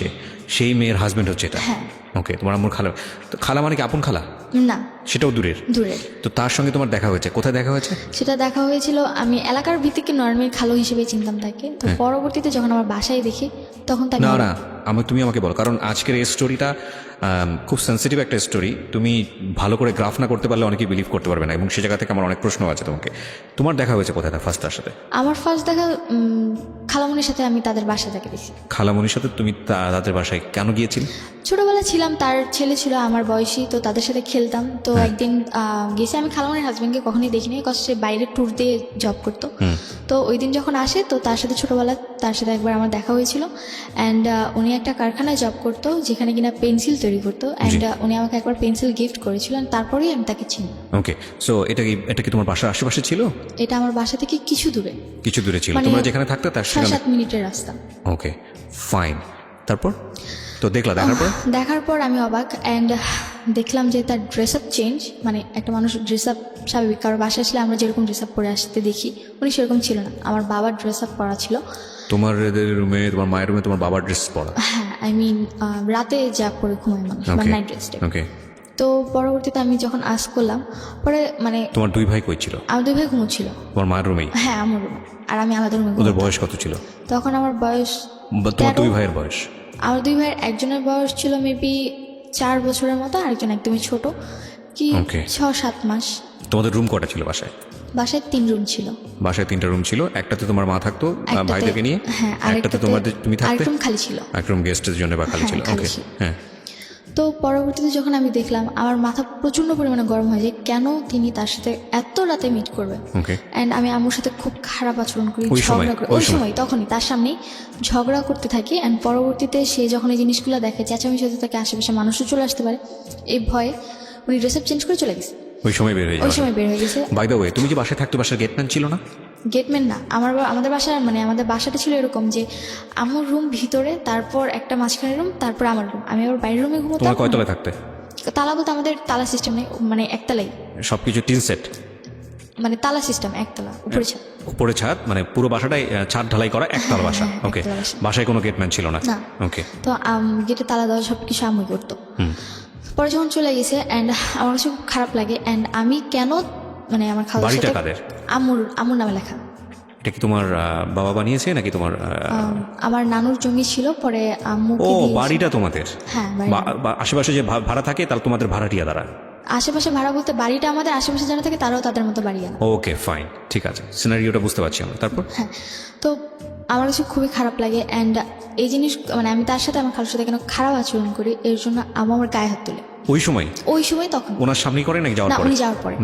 সেই মেয়ের হাজবেন্ড হচ্ছে এটা? হ্যাঁ। ওকে, তোমার আম্মুর খালা। তো খালা মানে কি আপন খালা? না, সেটাও দূরের? দূরের। তো তার সঙ্গে তোমার দেখা হয়েছে, কোথায় দেখা হয়েছে? সেটা দেখা হয়েছিল, আমি এলাকার ভিত্তিকে নর্মাল খালো হিসেবে চিনতাম তাকে। তো পরবর্তীতে যখন আমার বাসায় দেখি তখন তাকে না না, তুমি আমাকে বলো, কারণ আজকের এই স্টোরিটা খুব সেন্সিটিভ একটা স্টোরি। তুমি ভালো করে গ্রাফ না করতে পারলে অনেকেই বিলিভ করতে পারবে না, এবং সে জায়গা থেকে আমার অনেক প্রশ্ন আছে তোমাকে। তোমার দেখা হয়েছে কোথায় ফার্স্ট তার সাথে? আমার ফার্স্ট দেখা খালামণির সাথে, আমি তাদের বাসা থেকে দেখি। খালামণির সাথে তুমি তাদের বাসায় কেন গিয়েছিলে? ছোটবেলা ছিলাম, তার ছেলে ছিল আমার বয়সী, তো তাদের সাথে খেলতাম। তো একদিন গেছি, আমি খালামণির হাজব্যান্ডকে কখনোই দেখিনি, বিকজ সে বাইরে ট্যুর দিয়ে জব করতো। তো ওই দিন যখন আসে, তো তার সাথে ছোটবেলা তার সাথে একবার আমার দেখা হয়েছিল। অ্যান্ড উনি একটা কারখানায় জব করতো যেখানে কিনা পেন্সিল তৈরি করতো। অ্যান্ড উনি আমাকে একবার পেন্সিল গিফট করেছিল, তারপরেই আমি তাকে চিনি। ওকে, সো এটা কি তোমার বাসার আশেপাশে ছিল? এটা আমার বাসা থেকে কিছু দূরে। কিছু দূরে ছিল, মানে তোমরা যেখানে থাকতে তার সেখানে? 7 মিনিটের রাস্তা। ওকে, ফাইন। তারপর তো দেখার পর আমি অবাক। অ্যান্ড দেখলাম যে তার ড্রেস আপ চেঞ্জ, মানে একটা মানুষ ড্রেস আপ স্বাভাবিক, কারো বাসায় আসলে আমরা যেরকম ড্রেস আপ পরে আসতে দেখি, উনি সেরকম ছিল না। আমার বাবার ড্রেস আপ পরা ছিল। তোমার রুমে, তোমার মায়ের রুমে তোমার বাবার ড্রেস পরা? হ্যাঁ, আই মিন রাতে যা পরে ঘুমায় মানুষ, মানে নাইট ড্রেসটা। ওকে। তো পরবর্তীতে আমি যখন আস্ক করলাম, পরে মানে তোমার 2 ভাই কই ছিল? আমার 2 ভাই ঘুমোচ্ছিল তোমার মায়ের রুমেই? হ্যাঁ, আমার রুমে, আর আমি আলাদা রুমে। ওদের বয়স কত ছিল তখন? আমার বয়স, তোমার 2 ভাইয়ের বয়স? আমার 2 ভাইয়ের একজনের বয়স ছিল মেবি 4 বছরের মতো, আরেকজন একদমই ছোট, কি 6-7 মাস। তোমাদের রুম কটা ছিল বাসায়? বাসায় 3 রুম ছিল। বাসায় 3টা রুম ছিল, একটাতে তোমার মা থাকতো ভাইদেরকে নিয়ে, হ্যাঁ, একটাতে তুমি থাকতে, আরেক রুম খালি ছিল, এক রুম গেস্টের জন্য বা খালি ছিল। ওকে, হ্যাঁ। তো পরবর্তীতে যখন আমি দেখলাম, আমার মাথা প্রচণ্ড পরিমাণে গরম হয়ে যায়, কেন তিনি তার সাথে এত রাতে মিট করবে। ওকে। অ্যান্ড আমি আম্মুর সাথে খুব খারাপ আচরণ করি, ওই সময় তখনই তার সামনেই ঝগড়া করতে থাকি। অ্যান্ড পরবর্তীতে সে যখন এই জিনিসগুলো দেখে, চেঁচামেচি হতে থাকে, আশেপাশে মানুষও চলে আসতে পারে, এই ভয়ে উনি ড্রেস আপ চেঞ্জ করে চলে গেছে। ওই সময় বের হয়ে গেছে। বাই দ্য ওয়ে, তুমি যে বাসায় থাকতো, বাসার গেটম্যান ছিল না? গেটম্যান না, আমাদের বাসার, মানে আমাদের বাসাটা ছিল এরকম যে আমার রুম ভিতরে, তারপর একটা মাঝখানে রুম, তারপর আমার রুম, আমি আবার বাইরের রুমে ঘুমোতাম। তোমার কয়তলায় থাকতে? তালা বলতে আমাদের তালা সিস্টেম নেই, মানে একতলাই সবকিছু টিন সেট, মানে তালা সিস্টেম, একতলা, উপরে ছাদ। উপরে ছাদ, মানে পুরো বাসাটাই ছাদ ঢালাই করা একতলা বাসা। ওকে, বাসায় কোনো গেটম্যান ছিল না? ওকে। তো গেটে তালা দেওয়া সবকিছু আমি করতো। পরে যখন চলে গেছে, অ্যান্ড আমার কাছে খুব খারাপ লাগে। অ্যান্ড আমি কেন, মানে আমার খাওয়া আম্মুর নামে লেখা। এটা কি তোমার বাবা বানিয়েছে নাকি তোমার? আমার নানুর জমি ছিল, পরে আম্মুকে দিয়েছে। বাড়িটা তোমাদের? হ্যাঁ, আশেপাশে যে ভাড়া থাকে তাহলে তোমাদের ভাড়াটিয়া দ্বারা? আশেপাশে ভাড়া বলতে বাড়িটা আমাদের, আশেপাশে যারা থাকে তারাও তাদের মতো বাড়ি আনা। ওকে, ফাইন, ঠিক আছে, সিনারিওটা বুঝতে পারছি আমরা। তারপর? হ্যাঁ, তো আমার কাছে খুবই খারাপ লাগে। অ্যান্ড এই জিনিস, মানে আমি তার সাথে, আমার খালুর সাথে কেন খারাপ আচরণ করি, এর জন্য আমার গায়ে হাত তুলে। ওই সময় তখন ওনার সামনে করে নাকি যাওয়ার পরে? উনি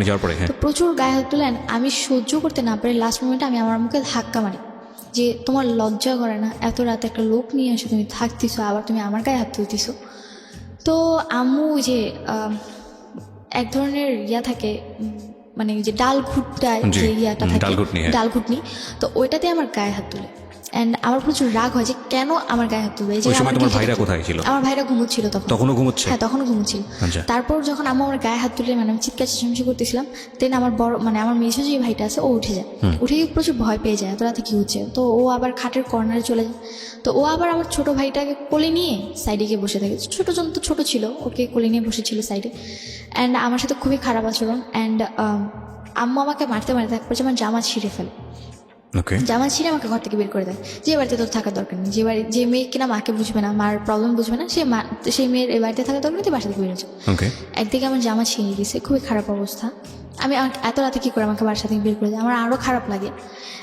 যাওয়ার পরে, হ্যাঁ। তো প্রচুর গায়ে হাত তুলেন, আমি সহ্য করতে না পারি, লাস্ট মোমেন্টে আমি আমার মুখে ধাক্কা মারি যে তোমার লজ্জা করে না, এত রাতে একটা লোক নিয়ে এসে তুমি থাকতেছো, আবার তুমি আমার গায়ে হাত তুলতেছো। তো আম্মু যে এক ধরনের থাকে, মানে যে ডাল ঘুটটায় যে ইয়াটা থাকে, ডালঘুটনি, তো ওইটাতে আমার গায়ে হাত তুলে। অ্যান্ড আমার প্রচুর রাগ হয় যে কেন আমার গায়ে হাত তুলবে। তোমার ভাইরা কোথায় ছিল? আমার ভাইরা ঘুমোচ্ছিল তখনও ঘুমোচ্ছে? হ্যাঁ, তখনও ঘুমোচ্ছিল। তারপর যখন আমার গায়ে হাত তুলে, মানে আমি চিৎকার চেঁচামেচি করতেছিলাম, দেন আমার বড়, মানে আমার মেজো যে ভাইটা আছে, ও উঠে যায়। উঠে গিয়ে প্রচুর ভয় পেয়ে যায়, এত রাতে কি হচ্ছে। তো ও আবার খাটের কর্নারে চলে যায়। তো ও আবার আমার ছোট ভাইটাকে কোলে নিয়ে সাইডে গিয়ে বসে থাকে। ছোটজন তো ছোট ছিল, ওকে কোলে নিয়ে বসেছিল সাইডে। অ্যান্ড আমার সাথে খুবই খারাপ আচরণ। অ্যান্ড আম্মু আমাকে মারতে এক পর্যায়ে আমার জামা ছিঁড়ে ফেলে। জামা ছিঁড়ে আমাকে ঘর থেকে বের করে দেয়, যে বাড়িতে তোর থাকার দরকার নেই, যে মেয়ে কিনা মাকে বুঝবে না, মার প্রবলেম বুঝবে না, সেই মেয়ের এই বাড়িতে থাকার দরকার নেই, তুই বাসা থেকে বেরোচ্ছে। একদিকে আমার জামা ছিঁড়ে গেছে, খুবই খারাপ অবস্থা। আমি এত রাতে কী করে আমাকে বাসা থেকে বের করে দেয়, আমার আরও খারাপ লাগে।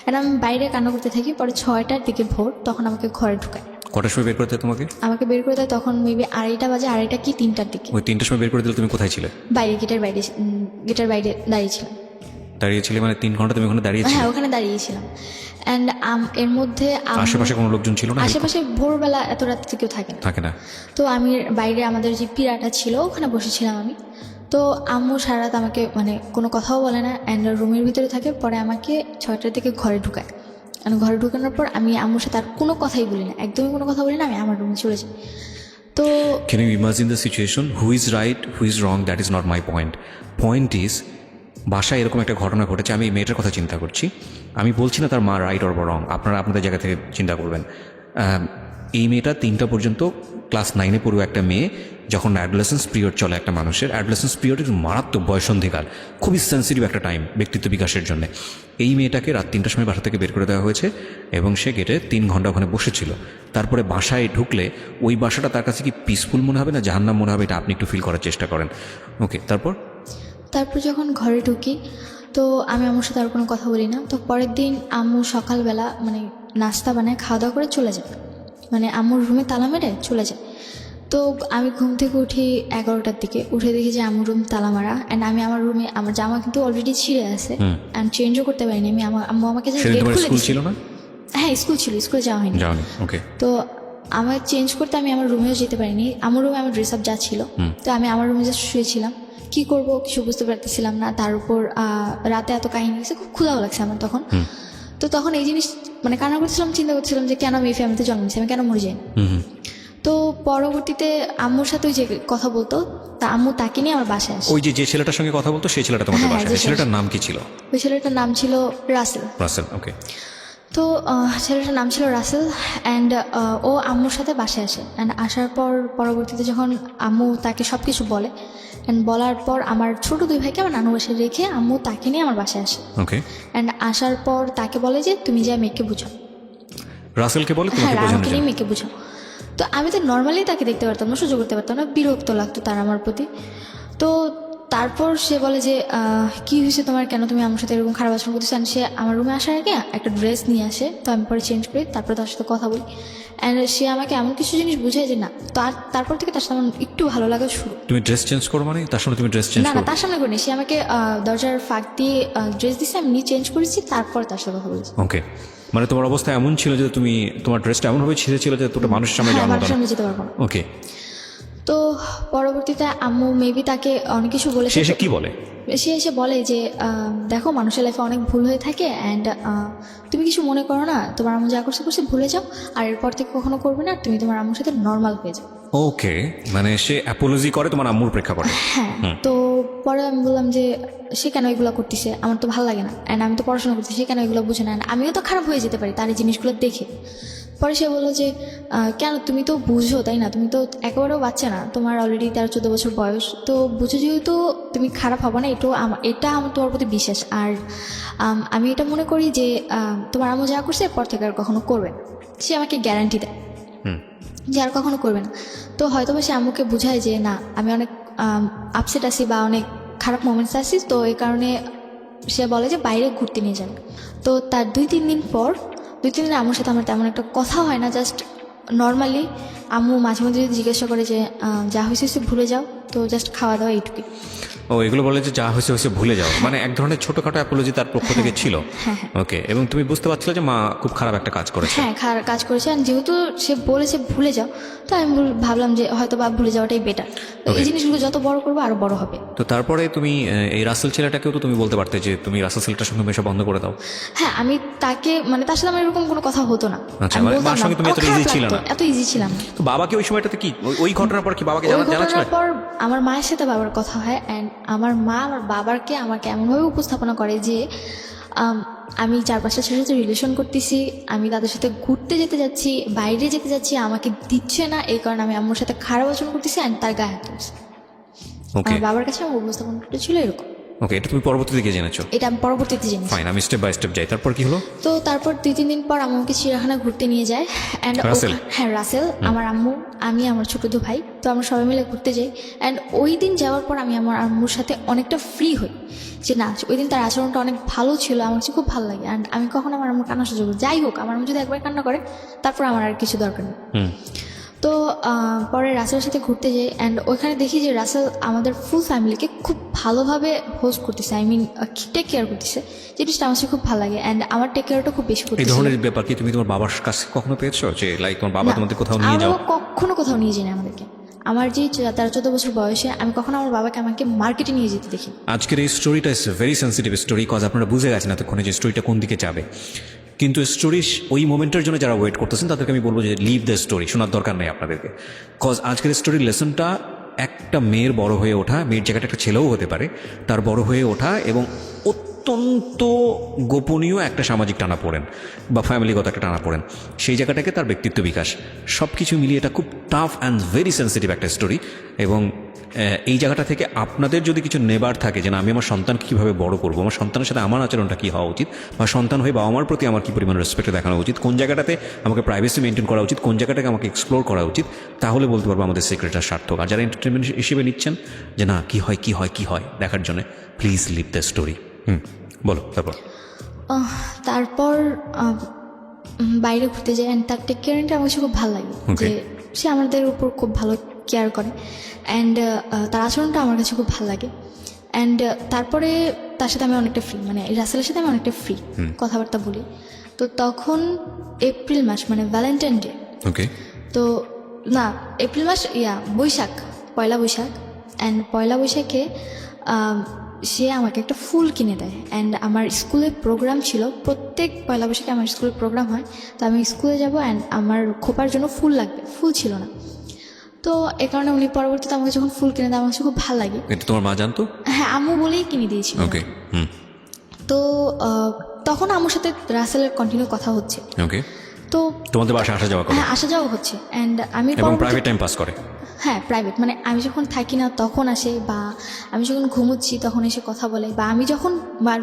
আর আমি বাইরে কান্না করতে থাকি। পরে 6টার দিকে ভোর, তখন আমাকে ঘরে ঢুকায়। কটার সময় বের করতে তোমাকে? আমাকে বের করে দেয় তখন মেবি 2:30 বাজে, 2:30 কি 3টার দিকে। ওই 3টার সময় বের করে দিলে তুমি কোথায় ছিলে? বাইরে, গেটের বাইরে দাঁড়িয়েছিলাম। দাঁড়িয়েছিলে মানে 3 ঘন্টা তুমি ওখানে দাঁড়িয়েছিলে? হ্যাঁ, ওখানে দাঁড়িয়েছিলাম। অ্যান্ড এর মধ্যে আশেপাশে কোনো লোকজন ছিল না? আশেপাশে ভোরবেলা এত রাত্রে কেউ থাকে না। তো আমি বাইরে আমাদের যে পিড়াটা ছিল ওখানে বসেছিলাম আমি। তো আম্মু সারা রাত আমাকে, মানে কোনো কথাও বলে না, অ্যান্ড রুমের ভিতরে থাকে। পরে আমাকে 6টার দিকে ঘরে ঢুকায়। ঘরে ঢুকানোর পর আমি আম্মুর সাথে আর কোনো কথাই বলি না, একদমই কোনো কথা বলি না, আমি আমার রুমে চলে যাই। তো Can you imagine the situation? Who is right, who is wrong? That is not my point. Point is, বাসায় এরকম একটা ঘটনা ঘটেছে, আমি এই মেয়েটার কথা চিন্তা করছি, আমি বলছি না তার মা রাইট অর রং, আপনারা আপনাদের জায়গা থেকে চিন্তা করবেন। এই মেয়েটা 3টা পর্যন্ত ক্লাস 9-এ পড়ুয়া একটা মেয়ে, যখন অ্যাডোলেসেন্স পিরিয়ড চলে একটা মানুষের, অ্যাডোলেসেন্স পিরিয়ড একটু মারাত্মক বয়সন্ধিকাল, খুবই সেন্সিটিভ একটা টাইম ব্যক্তিত্ব বিকাশের জন্য। এই মেয়েটাকে রাত 3টার সময় বাসা থেকে বের করে দেওয়া হয়েছে এবং সে গেটে 3 ঘন্টা ওখানে বসেছিল। তারপরে বাসায় ঢুকলে ওই বাসাটা তার কাছে কি পিসফুল মনে হবে না জাহান্নাম মনে হবে, এটা আপনি একটু ফিল করার চেষ্টা করেন। ওকে, তারপর যখন ঘরে ঢুকি তো আমি আম্মুর সাথে আর কোনো কথা বলি না। তো পরের দিন আম্মু সকালবেলা মানে নাস্তা বানায় খাওয়া দাওয়া করে চলে যায়, মানে আম্মুর রুমে তালা মেরে চলে যায়। তো আমি ঘুম থেকে উঠি 11টার দিকে, উঠে দেখি যে আম্মুর রুম তালা মারা। অ্যান্ড আমি আমার রুমে, আমার জামা কিন্তু অলরেডি ছিঁড়ে আছে অ্যান্ড চেঞ্জও করতে পারিনি আমি। আম্মু আমাকে যে গেট খুলে দিয়েছিল। হ্যাঁ, স্কুল ছিল, স্কুলে যাওয়া হয়নি। তো আমার চেঞ্জ করতে আমি আমার রুমেও যেতে পারিনি। আমার রুমে আমার ড্রেস আপ যা ছিল, তো আমি আমার রুমে জাস্ট শুয়েছিলাম। কি করবো কিছু বুঝতে পারতেছিলাম না। তার উপর রাতে এত কাহিনী গেছে, খুব ক্ষুধাও লাগছে আমার তখন। তো তখন এই জিনিস মানে কান্না করছিলাম, চিন্তা করছিলাম যে কেন আমি এই ফ্যামিলিতে জন্ম নিয়েছি, আমি কেন মরে যাই। তো পরবর্তীতে আম্মুর সাথে ওই যে কথা বলতো, তা আম্মু তাকে নিয়ে আমার বাসায় আসে। ওই যে ছেলেটার সঙ্গে কথা বলতো সেই ছেলেটা তোমাদের বাসায়, সেই ছেলেটার নাম কি ছিল? ওই ছেলেটার নাম ছিল রাসেল। ওকে। তো ছেলেটার নাম ছিল রাসেল অ্যান্ড ও আম্মুর সাথে বাসায় আসে। অ্যান্ড আসার পর পরবর্তীতে যখন আম্মু তাকে সব কিছু বলে, অ্যান্ড বলার পর আমার ছোট 2 ভাইকে আমার নানু বাসায় রেখে আম্মু তাকে নিয়ে আমার বাসায় আসে। ওকে। অ্যান্ড আসার পর তাকে বলে যে তুমি যা মেয়েকে বুঝাও। রাসেলকে বলে হ্যাঁ, রাসেলকে নিয়ে মেয়েকে বুঝাও। তো আমি তো নর্মালি তাকে দেখতে পারতাম না, সহ্য করতে পারতাম না, বিরক্ত লাগতো তার আমার প্রতি। তো তারপর সে বলে যে কি হয়েছে তোমার, কেন তুমি আমার সাথে এরকম খারাপ আচরণ করতেছো। সে আমার রুমে আসার আগে একটা ড্রেস নিয়ে আসে, তো আমি পরে চেঞ্জ করি, তারপর তার সাথে কথা বলি। অ্যান্ড সে আমাকে এমন কিছু জিনিস বুঝায় যে না, তারপর থেকে তার সাথে আমার একটু ভালো লাগা শুরু। তুমি ড্রেস চেঞ্জ করো মানে তার সামনে তুমি ড্রেস চেঞ্জ করো? না, তার সামনে করিনি। সে আমাকে দরজার ফাঁক দিয়ে ড্রেস দিচ্ছে, আমি নিয়ে চেঞ্জ করেছি, তারপর তার সাথে কথা বলেছি। ওকে, মানে তোমার অবস্থা এমন ছিল যে তুমি তোমার ড্রেসটা এমনভাবে ছিঁড়েছিল যে তোটা মানুষের সামনে যেতে পারবো না। ওকে। তো পরবর্তীতে আম্মু মেবি তাকে অনেক কিছু বলে। সে কি বলে? সে এসে বলে যে দেখো মানুষের লাইফে অনেক ভুল হয়ে থাকে অ্যান্ড তুমি কিছু মনে করো না, তোমার আম্মু যা করছে ভুলে যাও, আর এরপর থেকে কখনো করবে না, তুমি তোমার আম্মুর সাথে নর্মাল হয়ে যাও। ওকে, মানে সে অ্যাপোলজি করে তোমার আম্মুর প্রেক্ষাপটে? হ্যাঁ। তো পরে আমি বললাম যে সে কেন এগুলো করতেছে, আমার তো ভালো লাগে না, অ্যান্ড আমি তো পড়াশোনা করতেছি, সে কেন এগুলো বুঝে না, আমিও তো খারাপ হয়ে যেতে পারি তার এই জিনিসগুলো দেখে। পরে সে বললো যে কেন, তুমি তো বুঝো তাই না, তুমি তো একেবারেও বাচ্চা না, তোমার অলরেডি 13-14 বছর বয়স, তো বুঝো যেহেতু তুমি খারাপ হবে না, এটা আমার তোমার প্রতি বিশ্বাস। আর আমি এটা মনে করি যে তোমার আম্মু যা করছে এরপর থেকে আর কখনো করবে না। সে আমাকে গ্যারান্টি দেয় যে আর কখনো করবে না। তো হয়তো বা সে আম্মুকে বুঝায় যে না, আমি অনেক আপসেট আছি বা অনেক খারাপ মোমেন্টস আছি, তো এই কারণে সে বলে যে বাইরে ঘুরতে নিয়ে যাবে। তো তার 2-3 দিন পর, 2-3 দিন আম্মুর সাথে আমার তেমন একটা কথা হয় না, জাস্ট নর্মালি আম্মু মাঝে মধ্যে যদি জিজ্ঞাসা করে যে যা হয়েছে ভুলে যাও, তো জাস্ট খাওয়া দাওয়া এইটুকুই। ও, এগুলো বলে যে যা হয়েছে ভুলে যাও, মানে এক ধরনের ছোটখাটো অ্যাপোলজি তার পক্ষ থেকে ছিল। ওকে, এবং তুমি বুঝতে পারছিলে যে মা খুব খারাপ একটা কাজ করেছে? হ্যাঁ, খারাপ কাজ করেছে, আর যেহেতু সে বলেছে ভুলে যাও, তো আমি ভাবলাম যে হয়তো বা ভুলে যাওয়াটাই বেটার। এই জিনিসগুলো যত বড় করবো আরো বড় হবে। তো তারপরে তুমি এই রাসেল ছেলেটাকেও তো তুমি বলতে পারতে যে তুমি রাসেল ছেলেটার সঙ্গে মেশা বন্ধ করে দাও। হ্যাঁ, আমি তাকে মানে তার সাথে আমার এরকম কোনো কথা হতো না। আচ্ছা, মানে মার সঙ্গে তুমি এত ইজি ছিল না? এত ইজি ছিলাম না। তো বাবাকে ওই সময়টাতে কি, ওই ঘটনার পর কি বাবাকে জানাচ্ছিল? পর আমার মায়ের সাথে বাবার কথা হয়, অ্যান্ড আমার মা আমার বাবাকে আমাকে এমনভাবে উপস্থাপনা করে যে আমি 4-5টা ছেলের সাথে রিলেশন করতেছি, আমি তাদের সাথে ঘুরতে যেতে যাচ্ছি, বাইরে যেতে যাচ্ছি, আমাকে দিচ্ছে না, এই কারণে আমি আম্মুর সাথে খারাপ আচরণ করতেছি, অ্যান্ড তার গায়ে হাত তুলছি। আমার বাবার কাছে আমার উপস্থাপনাটা ছিল এরকম। ওকে, এটা তুমি পরবর্তীতে গিয়ে জেনেছো? এটা আমি পরবর্তীতে জেনেছি। ফাইন, আমি স্টেপ বাই স্টেপ যাই। তারপর কি হলো? তো তারপর 2-3 দিন পর আমাকে চিড়িয়াখানা ঘুরতে নিয়ে যায়। হ্যাঁ, রাসেল, আমার আম্মু, আমি, আমার ছোট 2 ভাই, তো আমরা সবাই মিলে ঘুরতে যাই। অ্যান্ড ওই দিন যাওয়ার পর আমি আমার আম্মুর সাথে অনেকটা ফ্রি হই, যে না ওই দিন তার আচরণটা অনেক ভালো ছিল, আমার কাছে খুব ভালো লাগে। অ্যান্ড আমি কখনো আমার আম্মুর কান্না সহ্য করি, যাই হোক আমার আম্মু যদি একবার কান্না করে তারপর আমার আর কিছু দরকার নেই। তো পরে রাসেলের সাথে ঘুরতে যাই, অ্যান্ড ওইখানে দেখি যে রাসেল আমাদের ফুল ফ্যামিলিকে খুব ভালোভাবে হোস্ট করতেছে, আই মিন টেক কেয়ার করতেছে, জিনিসটা আমার খুব ভালো লাগে। অ্যান্ড আমার টেক কেয়ারটা খুব বেশি করতেছে। এই ধরনের ব্যাপার কি তুমি তোমার বাবার কাছে কখনো পেয়েছো, যে লাইক তোমার বাবা তোমাদের কোথাও নিয়ে যাও? কখনো কোথাও নিয়ে যাই না আমাদেরকে। আমার যে 13-14 বছর বয়সে আমি কখনো আমার বাবাকে আমাকে মার্কেটে নিয়ে যেতে দেখি। আজকের এই স্টোরিটা is very sensitive story, cause আপনারা বুঝে গেছেন এতক্ষণে যে স্টোরিটা কোন দিকে যাবে। কিন্তু স্টোরি ওই মোমেন্টের জন্য যারা ওয়েট করতেছেন তাদেরকে আমি বলবো যে লিভ দ্য স্টোরি, শোনার দরকার নেই আপনাদেরকে। কজ আজকের স্টোরির লেসনটা একটা মেয়ের বড় হয়ে ওঠা, মেয়ের জায়গাটা একটা ছেলেও হতে পারে, তার বড় হয়ে ওঠা এবং অত্যন্ত গোপনীয় একটা সামাজিক টানাপোড়েন বা ফ্যামিলিগত একটা টানাপোড়েন, সেই জায়গাটাকে তার ব্যক্তিত্ব বিকাশ, সব কিছু মিলিয়ে এটা খুব টাফ অ্যান্ড ভেরি সেন্সিটিভ একটা স্টোরি। এবং এই জায়গাটা থেকে আপনাদের যদি কিছু নেবার থাকে যে না আমি আমার সন্তানকে কীভাবে বড় করবো, আমার সন্তানের সাথে আমার আচরণটা কী হওয়া উচিত, বা সন্তান হয়ে বাবা মার প্রতি আমার কী পরিমাণ রেসপেক্ট দেখানো উচিত, কোন জায়গাটাতে আমাকে প্রাইভেসি মেনটেন করা উচিত, কোন জায়গাটাকে আমাকে এক্সপ্লোর করা উচিত, তাহলে বলতে পারবো আমাদের সিক্রেটটা সার্থক। আর যারা এন্টারটেনমেন্ট হিসেবে নিচ্ছেন যে না কী হয় কী হয় কী হয় দেখার জন্য, প্লিজ লিভ দ্য স্টোরি। বলো তারপর। তারপর বাইরে ঘুরতে যাই, অ্যান্ড তার টেক কেয়ারটা আমার কাছে খুব ভালো লাগে, যে সে আমাদের উপর খুব ভালো কেয়ার করে, অ্যান্ড তার আচরণটা আমার কাছে খুব ভালো লাগে। অ্যান্ড তারপরে তার সাথে আমি অনেকটা ফ্রি, মানে রাসেলের সাথে আমি অনেকটা ফ্রি কথাবার্তা বলি। তো তখন এপ্রিল মাস, মানে ভ্যালেন্টাইন ডে, ওকে, তো না এপ্রিল মাস, বৈশাখ, পয়লা বৈশাখ। অ্যান্ড পয়লা বৈশাখে সে আমাকে একটা ফুল কিনে দেয়। অ্যান্ড আমার স্কুলে প্রোগ্রাম ছিল, প্রত্যেক পয়লা বৈশাখে আমার স্কুলে প্রোগ্রাম হয়, তো আমি স্কুলে যাব অ্যান্ড আমার খোপার জন্য ফুল লাগবে, ফুল ছিল না। তো এ কারণে উনি পরবর্তীতে আমাকে যখন ফুল কিনে দেয় আমার কাছে খুব ভালো লাগে। এটা তোমার মা জানতো? হ্যাঁ, আম্মু বলেই কিনে দিয়েছিল। ওকে। তো তখন আম্মুর সাথে রাসেলের কন্টিনিউ কথা হচ্ছে। ওকে। তো তোমাদের বাসায় আসা যাওয়া করে? হ্যাঁ, আসা যাওয়া হচ্ছে। অ্যান্ড আমি এবং প্রাইভেট টাইম পাস করে? হ্যাঁ, প্রাইভেট, মানে আমি যখন থাকি না তখন আসে, বা আমি যখন ঘুমোচ্ছি তখন এসে কথা বলে, বা আমি যখন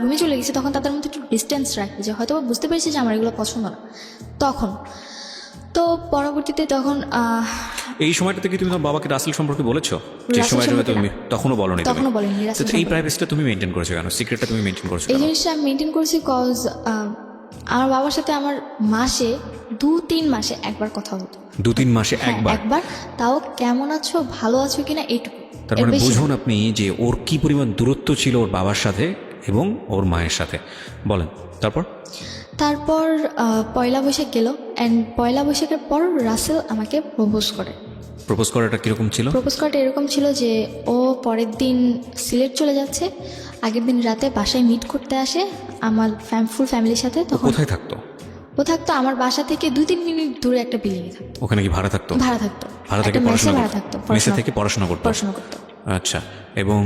রুমে চলে গেছি তখন তাদের মধ্যে একটু ডিস্টেন্স রাখি, যে হয়তো বুঝতে পেরেছি যে আমার এগুলো পছন্দ না তখন। তো পরবর্তীতে তখন এই সময়টা থেকে তুমি তোমার বাবাকে রাসেল সম্পর্কে বলেছো? যে সময়টা তুমি তখনও বলোনি? তখনও বলিনি। এই প্রাইভেসিটা তুমি মেনটেন করেছো কেন? সিক্রেটটা তুমি মেনটেন করেছো? এই জিনিসটা আমি মেনটেন করেছি কজ আমার বাবার সাথে আমার মাসে 2-3 মাসে একবার কথা হতো। 2-3 মাসে একবার? তাও কেমন আছো, ভালো আছো কিনা, এইটুকু। তার মানে বুঝুন আপনি যে ওর কি পরিমাণ দূরত্ব ছিল ওর বাবার সাথে এবং ওর মায়ের সাথে। বলেন তারপর পয়লা বৈশাখ গেল, অ্যান্ড পয়লা বৈশাখের পর রাসেল আমাকে প্রপোজ করে। প্রপোজ করাটা কিরকম ছিল? প্রপোজ করাটা এরকম ছিল যে ও পরের দিন সিলেট চলে যাচ্ছে, আগের দিন রাতে বাসায় মিট করতে আসে আমার ফুল ফ্যামিলির সাথে। তখন কোথায় থাকতো? ও থাকতো আমার বাসা থেকে 2-3 মিনিট দূরে একটা বিল্ডিংয়ে থাকতো। ওখানে কি ভাড়া থাকতো? ভাড়া থাকতো। ভাড়া থেকে পড়াশোনা থাকতো, মেসে থেকে পড়াশোনা করতো? আচ্ছা। এবং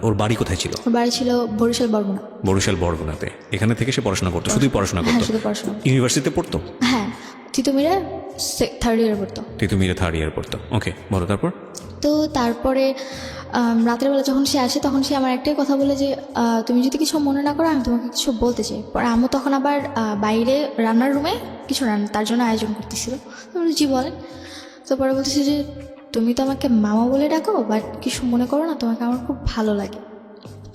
ওর বাড়ি কোথায় ছিল? ওর বাড়ি ছিল বরিশাল বরগুনা। বরিশাল বরগুনাতে। এখানে থেকে সে পড়াশোনা করতো? শুধুই পড়াশোনা করতো? হ্যাঁ, শুধু পড়াশোনা। ইউনিভার্সিটিতে পড়তো? হ্যাঁ, তিতুমিরে 3rd ইয়ারে পড়তো। তিতুমিরে 3rd ইয়ার পড়তো। ওকে, বলো তারপর। তো তারপরে রাতের বেলা যখন সে আসে তখন সে আমার একটাই কথা বলে যে তুমি যদি কিছু মনে না করো আমি তোমাকে কিছু বলতে চাই। পরে আম্মু তখন আবার বাইরে রান্নার রুমে কিছু তার জন্য আয়োজন করতেছিল। জি বলেন। তো পরে বলতেছে যে তুমি তো আমাকে মামা বলে ডাকো, বাট কিছু মনে করো না, তোমাকে আমার খুব ভালো লাগে।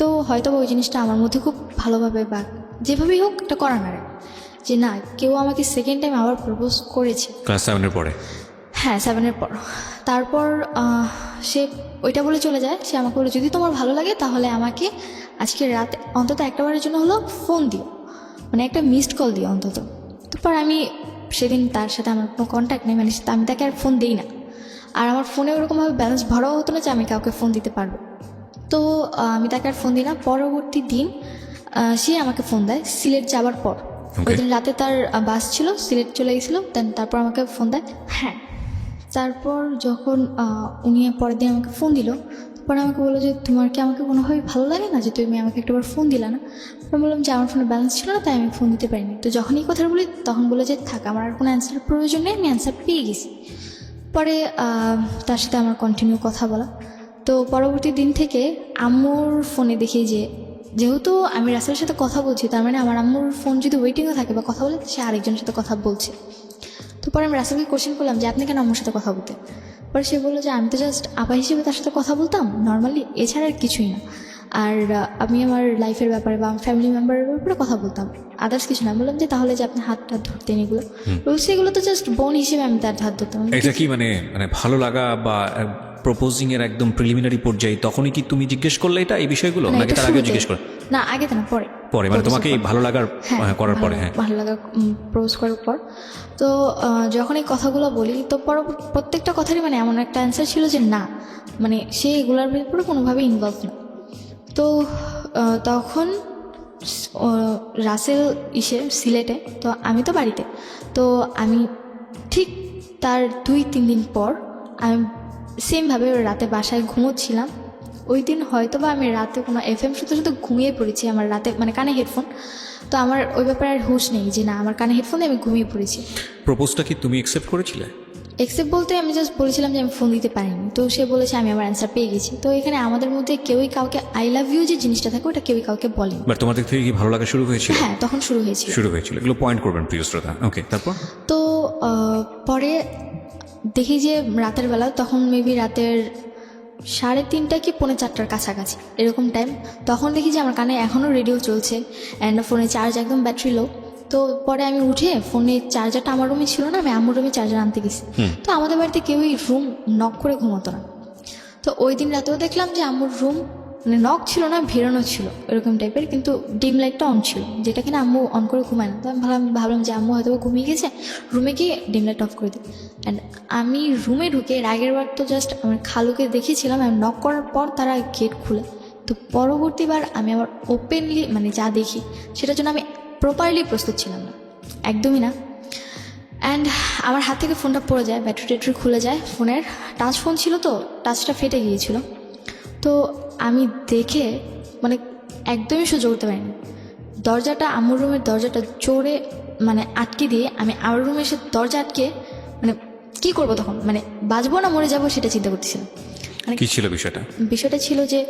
তো হয়তো ওই জিনিসটা আমার মধ্যে খুব ভালোভাবে বা যেভাবেই হোক এটা করা না, যে না কেউ আমাকে সেকেন্ড টাইম আবার প্রপোজ করেছে। ক্লাস 7-এর পরে? হ্যাঁ, 7-এর পর। তারপর সে ওইটা বলে চলে যায়। সে আমাকে বলে যদি তোমার ভালো লাগে তাহলে আমাকে আজকে রাতে অন্তত একটাবারের জন্য হলো ফোন দিও, মানে একটা মিসড কল দিও অন্তত। তারপর আমি সেদিন তার সাথে আমার কোনো কন্ট্যাক্ট নেই, মানে আমি তাকে আর ফোন দিই না। আর আমার ফোনে ওরকমভাবে ব্যালেন্স ভরাও হতো না যে আমি কাউকে ফোন দিতে পারবো। তো আমি তাকে আর ফোন দিই না। পরবর্তী দিন সে আমাকে ফোন দেয় সিলেট যাওয়ার পর। ওই দিন রাতে তার বাস ছিল, সিলেট চলে গেছিলো। দেন তারপর আমাকে ফোন দেয়। হ্যাঁ, তারপর যখন উনি পরের দিন আমাকে ফোন দিল, তারপরে আমাকে বললো যে তোমার কি আমাকে কোনোভাবেই ভালো লাগে না যে তুমি আমাকে একটাবার ফোন দিলা না? আমি বললাম যে আমার ফোনে ব্যালেন্স ছিল না, তাই আমি ফোন দিতে পারিনি। তো যখন এই কথা বলি তখন বলে যে থাক, আমার আর কোনো অ্যান্সারের প্রয়োজন নেই, আমি অ্যান্সার পেয়ে গেছি। পরে তার সাথে আমার কন্টিনিউ কথা বলা। তো পরবর্তী দিন থেকে আম্মুর ফোনে দেখি যে যেহেতু আমি রাসেলের সাথে কথা বলছি, তার মানে আমার আম্মুর ফোন যদি ওয়েটিংয়ে থাকে বা কথা বলে, সে আরেকজনের সাথে কথা বলছে। তো পরে আমি রাসেলকে কোশ্চেন করলাম যে আপনি কেন আম্মুর সাথে কথা বলতে? পরে সে বললো যে আমি তো জাস্ট আপা হিসেবে তার সাথে কথা বলতাম নর্মালি, এছাড়া আর কিছুই না। আর আমি আমার লাইফের ব্যাপারে বা আমার ফ্যামিলি মেম্বারের ব্যাপারে কথা বলতাম, আদার্স কিছু না। বললাম যে তাহলে যে আপনি হাতটা ধরতেন এগুলো, বলছে এগুলো তো জাস্ট বোন হিসেবে আমি তার হাত ধরতাম। এটা কি মানে ভালো লাগা বা প্রপোজিং এর একদম প্রিলিমিনারি পর্যায়ে তখনই কি তুমি জিজ্ঞেস করলে এটা এই বিষয়গুলো, নাকি তার আগে জিজ্ঞেস করে? না, আগে তো না, পরে মানে তোমাকে ভালো লাগার করার পরে? হ্যাঁ, ভালো লাগা প্রপোজ করার পর। তো যখন এই কথাগুলো বলি তো প্রত্যেকটা কথারই মানে এমন একটা অ্যান্সার ছিল যে না, মানে সে এগুলোর ব্যাপারে কোনোভাবেই ইনভলভ না। তো তখন রাসেল সিলেটে, তো আমি তো বাড়িতে। তো আমি ঠিক তার 2-3 দিন পর আমি সেমভাবে রাতে বাসায় ঘুমোচ্ছিলাম। ওই দিন হয়তো বা আমি রাতে কোনো FM শুধু শুধু ঘুমিয়ে পড়েছি, আমার রাতে মানে কানে হেডফোন, তো আমার ওই ব্যাপারে আর হুঁশ নেই যে না আমার কানে হেডফোন দিয়ে আমি ঘুমিয়ে পড়েছি। প্রপোজটা কি তুমি অ্যাকসেপ্ট করেছিলে? এক্সেপ্ট বলতে আমি জাস্ট বলেছিলাম যে আমি ফোন দিতে পারিনি, তো সে বলেছে আমি আমার অ্যান্সার পেয়ে গেছি। তো এখানে আমাদের মধ্যে কেউই কাউকে আই লাভ ইউ যে জিনিসটা থাকে ওটা কেউই কাউকে বলেনি। বাট তোমার দিক থেকে কি ভালো লাগা শুরু হয়েছিল? হ্যাঁ, তখন শুরু হয়েছিল। এগুলো পয়েন্ট করবেন প্রিয় শ্রোতা। ওকে, তারপর? তো পরে দেখি যে রাতের বেলা, তখন মেবি রাতের 3:30 কি 3:45 কাছাকাছি এরকম টাইম, তখন দেখি যে আমার কানে এখনও রেডিও চলছে অ্যান্ড ফোনে চার্জ একদম ব্যাটারি লো। তো পরে আমি উঠে ফোনের চার্জারটা আমার রুমে ছিল না, আমি আম্মুর রুমে চার্জার আনতে গেছি। তো আমাদের বাড়িতে কেউই রুম নক করে ঘুমোতো না। তো ওই দিন রাতেও দেখলাম যে আম্মুর রুম মানে নক ছিল না, ভেরানো ছিল এরকম টাইপের, কিন্তু ডিম লাইটটা অন ছিল, যেটা কিনা আম্মু অন করে ঘুমায় না। তো আমি ভাবলাম যে আম্মু হয়তো ঘুমিয়ে গেছে, রুমে গিয়ে ডিম লাইট অফ করে দিই। অ্যান্ড আমি রুমে ঢুকে আগের বার তো জাস্ট আমার খালুকে দেখেছিলাম, আমি নক করার পর তারা গেট খুলে। তো পরবর্তীবার আমি আবার ওপেনলি মানে যা দেখি সেটার জন্য আমি প্রপারলি প্রস্তুত ছিলাম না, একদমই না। অ্যান্ড আমার হাত থেকে ফোনটা পড়ে যায়, ব্যাটারি খুলে যায় ফোনের। টাচ ফোন ছিল তো, টাচটা ফেটে গিয়েছিল। তো আমি দেখে মানে একদমই সহ্য করতে পারিনি। দরজাটা আম্মুর রুমের দরজাটা জোরে মানে আটকে দিয়ে আমি আমার রুমে এসে দরজা আটকে মানে কী করবো তখন, মানে বাঁচবো না মরে যাবো সেটা চিন্তা করতেছিলাম। মানে কি ছিল বিষয়টা? বিষয়টা ছিল যে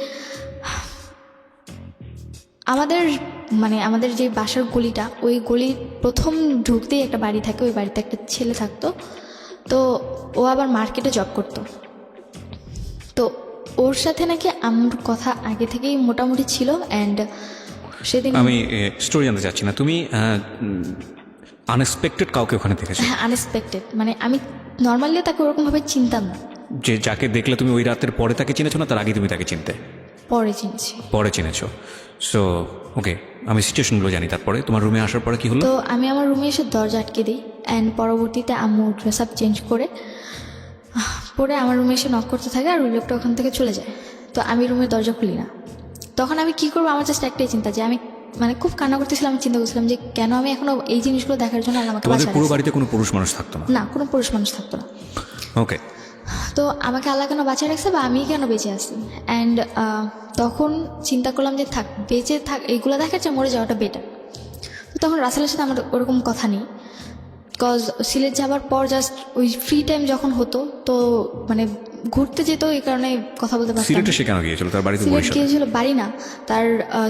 আমাদের যে বাসার গলিটা, ওই গলির প্রথম ঢুকতেই একটা বাড়ি থাকে, ওই বাড়িতে একটা ছেলে থাকতো। তো ও আবার মার্কেটে জব করতো। তো ওর সাথে নাকি আমার কথা আগে থেকেই মোটামুটি ছিল। অ্যান্ড সেদিন আমি স্টোরি জানতে চাচ্ছি না, তুমি আনএক্সপেক্টেড কাউকে ওখানে দেখেছো? হ্যাঁ, আনএক্সপেক্টেড, মানে আমি নর্মালি তাকে ওরকমভাবে চিনতাম না। যে যাকে দেখলে তুমি ওই রাতের পরে তাকে চিনেছো না তার আগে তুমি তাকে চিনতে? পরে চিনেছো। সো ওকে, আমি সিচুয়েশনগুলো জানি। তারপরে তোমার রুমে আসার পরে কি হলো? তো আমি আমার রুমে এসে দরজা আটকে দিই। অ্যান্ড পরবর্তীতে আম্মু ড্রেস আপ চেঞ্জ করে পরে আমার রুমে এসে নক করতে থাকে, আর ওই লোকটা ওখান থেকে চলে যায়। তো আমি রুমের দরজা খুলি না। তখন আমি কি করবো, আমার জাস্ট একটাই চিন্তা যে আমি মানে খুব কান্না করতেছিলাম। আমি চিন্তা করছিলাম যে কেন আমি এখনো এই জিনিসগুলো দেখার জন্য আমাকে তোমাদের পুরো বাড়িতে কোনো পুরুষ মানুষ থাকতো না? না, কোনো পুরুষ মানুষ থাকতো না। ওকে, তো আমাকে আল্লাহ কেন বাঁচিয়ে রাখছে বা আমি কেন বেঁচে আছি। অ্যান্ড তখন চিন্তা করলাম যে বেঁচে থাক এইগুলো দেখার চেয়ে মরে যাওয়াটা বেটার। তো তখন রাসেলের সাথে আমার ওরকম কথা নেই, বিকজ সিলেট যাবার পর জাস্ট ওই ফ্রি টাইম যখন হতো তো মানে ঘুরতে যেত, এই কারণে কথা বলতে পারতাম। সিলেটে সে কেন গিয়েছিল? তার বাড়িতে সিলেট গিয়েছিল, বাড়ি না তার,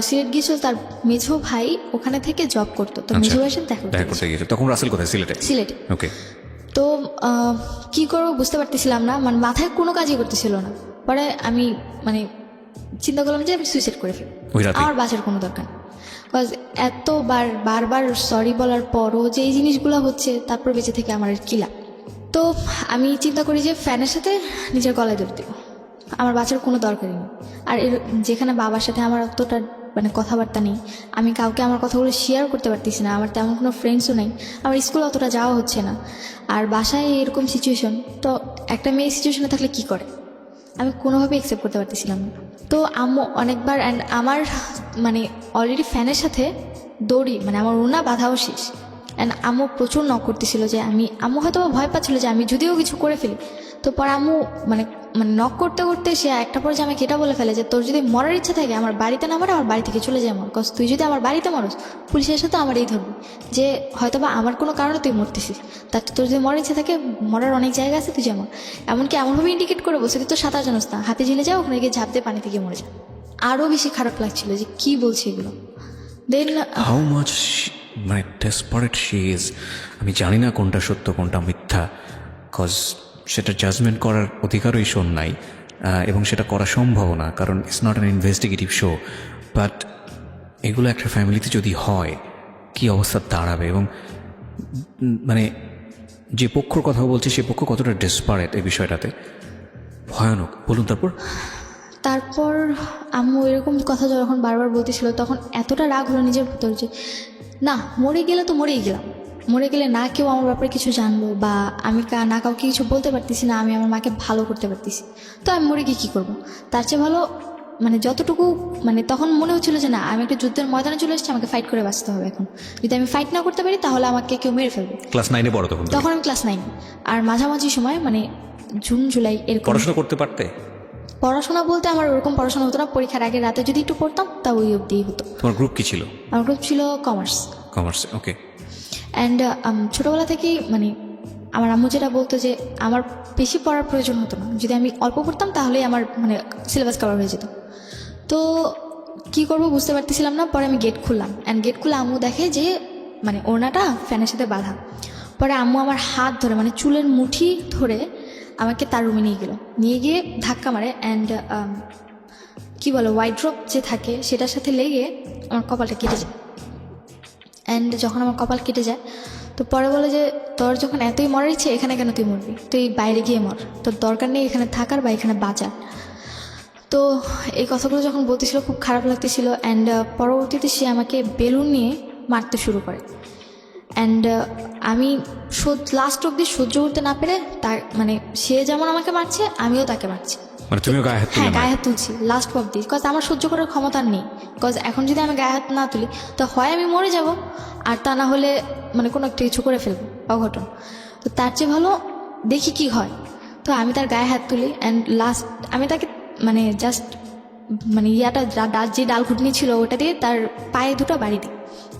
সিলেট গিয়েছিল তার মেঝো ভাই ওখানে থেকে জব করতো। তো মেঝো ভাইয়ের সাথে দেখা করতে গিয়েছিল। তখন রাসেল কোথায়? সিলেটে। ওকে। তো কি করবো বুঝতে পারতেছিলাম না, মানে মাথায় কোনো কাজই করতেছিল না। পরে আমি মানে চিন্তা করলাম যে আমি সুইসাইড করে ফেলি, আমার বাঁচার কোনো দরকার নেই। বিকজ বারবার সরি বলার পরও যে এই জিনিসগুলো হচ্ছে, তারপর বেঁচে থেকে আমার কি লাভ। তো আমি চিন্তা করি যে ফ্যানের সাথে নিজের গলায় ধরে দেবো, আমার বাঁচার কোনো দরকারই নেই। আর যেখানে বাবার সাথে আমার অতটা মানে কথাবার্তা নেই, আমি কাউকে আমার কথাগুলো শেয়ার করতে পারতেছি না, আমার তেমন কোনো ফ্রেন্ডসও নেই, আমার স্কুলে অতটা যাওয়া হচ্ছে না, আর বাসায় এরকম সিচুয়েশন। তো একটা মেয়ে সিচুয়েশনে থাকলে কি করে, আমি কোনোভাবে অ্যাকসেপ্ট করতে পারতেছিলাম না। তো আম্মু অনেকবার, অ্যান্ড আমার মানে অলরেডি ফ্যানের সাথে দড়ি মানে আমার ওনা বাঁধাও শেষ। অ্যান্ড আম্মু প্রচুর নক করতেছিল যে আম্মু হয়তো ভয় পাচ্ছিল যে আমি যদিও কিছু করে ফেলি। তো পরে আম্মু মানে নক করতে করতে সে একটা পর্যায়ে আমাকে এটা বলে ফেলে যে তোর যদি মরার ইচ্ছা থাকে আমার বাড়িতে না মরে আমার বাড়ি থেকে চলে যায় মর, কজ তুই যদি আমার বাড়িতে মরস পুলিশের সাথে আমার এই ধরবি যে হয়তো বা আমার কোনো কারণে তুই মরতেছিস, তার তোর যদি মরার ইচ্ছা থাকে মরার অনেক জায়গা আছে, তুই যেমন এমনকি এমনভাবে ইন্ডিকেট করে বলছে তুই তো সাঁতার জানোস না, হাতে ঝিলে যাও ওখানে গিয়ে ঝাঁপ দিয়ে পানি থেকে মরে যা। আরও বেশি খারাপ লাগছিল যে কি বলছে এগুলো। দেন হাউ মাচ মানে ডেসপারেট শি ইজ। আমি জানি না কোনটা সত্য কোনটা মিথ্যা, কজ সেটা জাজমেন্ট করার অধিকারই শোন নাই, এবং সেটা করা সম্ভব না, কারণ it's not an investigative show. But এগুলো একটা ফ্যামিলিতে যদি হয় কি অবস্থা দাঁড়াবে, এবং মানে যে পক্ষর কথা বলছি সে পক্ষ কতটা ডেসপারেট এই বিষয়টাতে, ভয়ানক। বলুন তারপর আম্মু এরকম কথা যখন বারবার বলতেছিল তখন এতটা রাগ হলো নিজের ভিতর যে না, মরে গেলে তো মরেই গেলাম, মরে গেলে না কেউ আমার ব্যাপারে কিছু জানলো বা আমি না কাউকে কিছু বলতে পারতেছি না, আমি আমার মাকে ভালো করতে পারতেছি, তো আমি মরে গিয়ে কী করবো, তার চেয়ে ভালো মানে যতটুকু মানে তখন মনে হচ্ছিল যে না আমি একটা যুদ্ধের ময়দানে চলে এসেছি, আমাকে ফাইট করে বাঁচতে হবে এখন। যদি আমি ফাইট না করতে পারি তাহলে আমাকে কেউ মেরে ফেলবে। ক্লাস 9-এ পড়ো তখন? তখন আমি ক্লাস 9। আর মাঝামাঝি সময় মানে জুন জুলাই এরকম। পড়াশোনা করতে পারতে? পড়াশোনা বলতে আমার ওরকম পড়াশোনা হতো না, পরীক্ষার আগে রাতে যদি একটু পড়তাম তা ওই অবধি হতো। তোমার গ্রুপ কি ছিল? আমার গ্রুপ ছিল কমার্স। Commerce, okay. অ্যান্ড ছোটোবেলা থেকেই মানে আমার আম্মু যেটা বলতো যে আমার বেশি পড়ার প্রয়োজন হতো না, যদি আমি অল্প পড়তাম তাহলেই আমার মানে সিলেবাস কভার হয়ে যেত। তো কী করবো বুঝতে পারতেছিলাম না। পরে আমি গেট খুললাম, অ্যান্ড গেট খুলে আম্মু দেখে যে মানে ওড়নাটা ফ্যানের সাথে বাঁধা। পরে আম্মু আমার হাত ধরে মানে চুলের মুঠি ধরে আমাকে তার রুমে নিয়ে গিয়ে ধাক্কা মারে। অ্যান্ড কী বলো ওয়াইড্রপ যে থাকে সেটার সাথে লেগে আমার কপালটা কেটে যায়। অ্যান্ড যখন আমার কপাল কেটে যায় তো পরে বলে যে তোর যখন এতই মরার ইচ্ছে এখানে কেন তুই মরবি, তুই বাইরে গিয়ে মর, তোর দরকার নেই এখানে থাকার বা এখানে বাঁচার। তো এই কথাগুলো যখন বলতেছিল খুব খারাপ লাগতেছিল। অ্যান্ড পরবর্তীতে সে আমাকে বেলুন নিয়ে মারতে শুরু করে। অ্যান্ড আমি লাস্ট অব্দি সহ্য করতে না পেরে তার মানে সে যেমন আমাকে মারছে আমিও তাকে মারছি। মানে তুমিও গায়ে হাত তুলে? হ্যাঁ, গায়ে হাত তুলছি লাস্ট অব্দি, বিকজ আমার সহ্য করার ক্ষমতা নেই। বিকজ এখন যদি আমি গায়ে হাত না তুলি তো হয় আমি মরে যাব, আর তা না হলে মানে কোনো একটা কিছু করে ফেলবো অঘটন। তো তার চেয়ে ভালো দেখি কি হয়। তো আমি তার গায়ে হাত তুলি। অ্যান্ড লাস্ট আমি তাকে মানে জাস্ট মানে যে ডাল ঘুটনি ছিল ওটা দিয়ে তার পায়ে দুটো বাড়ি দিই,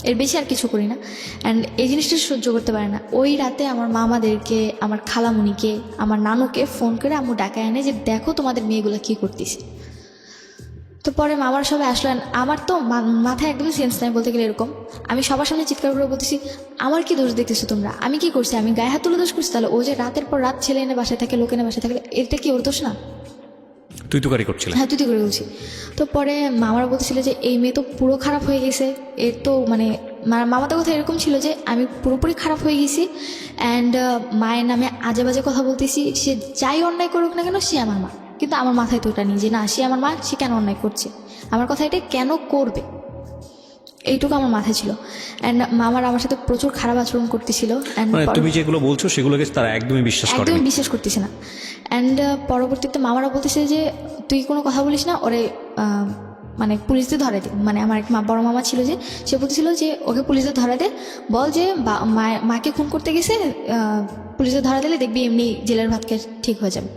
এর বেশি আর কিছু করি না। অ্যান্ড এই জিনিসটা সহ্য করতে পারে না। ওই রাতে আমার মামাদেরকে, আমার খালামুনিকে, আমার নানুকে ফোন করে আম্মু ডাকায় আনে যে দেখো তোমাদের মেয়েগুলো কী করতেছে। তো পরে মামার সবাই আসলেন। আমার তো মাথায় একদমই সেন্স নাই বলতে গেলে। এরকম আমি সবার সামনে চিৎকার করে বলতেছি আমার কি দোষ দেখতেছো তোমরা, আমি কি করছি, আমি গায়ে হাত তুলে দোষ করছি? তাহলে ও যে রাতের পর রাত ছেলে এনে বাসায় থাকে, লোক এনে বাসায় থাকলে এটা কি ওর দোষ না? তুই তো গাড়ি করছিলি? হ্যাঁ, তুই তো করে বলছি। তো পরে মামারা বলতেছিল যে এই মেয়ে তো পুরো খারাপ হয়ে গেছে, এর তো মানে মামাদের কথা এরকম ছিল যে আমি পুরোপুরি খারাপ হয়ে গেছি। অ্যান্ড মায়ের নামে আজে বাজে কথা বলতেছি, সে যাই অন্যায় করুক না কেন সে আমার মা। কিন্তু আমার মাথায় তো ওটা নেই যে না সে আমার মা, সে কেন অন্যায় করছে, আমার কথা এটা কেন করবে, এইটুকু আমার মাথায় ছিল। অ্যান্ড মামারা আমার সাথে প্রচুর খারাপ আচরণ করতেছিল। মানে তুমি যেগুলো বলছো সেগুলোকে তারা একদমই বিশ্বাস করতেছে না। অ্যান্ড পরবর্তীতে মামারা বলতেছে যে তুই কোনো কথা বলিস না, ওরে মানে পুলিশদের ধরে দে। মানে আমার এক বড় মামা ছিল যে সে বলতেছিল যে ওকে পুলিশদের ধরা দে, বল যে মাকে খুন করতে গেছে, পুলিশদের ধরা দিলে দেখবি এমনি জেলের ভাতকে ঠিক হয়ে যাবে।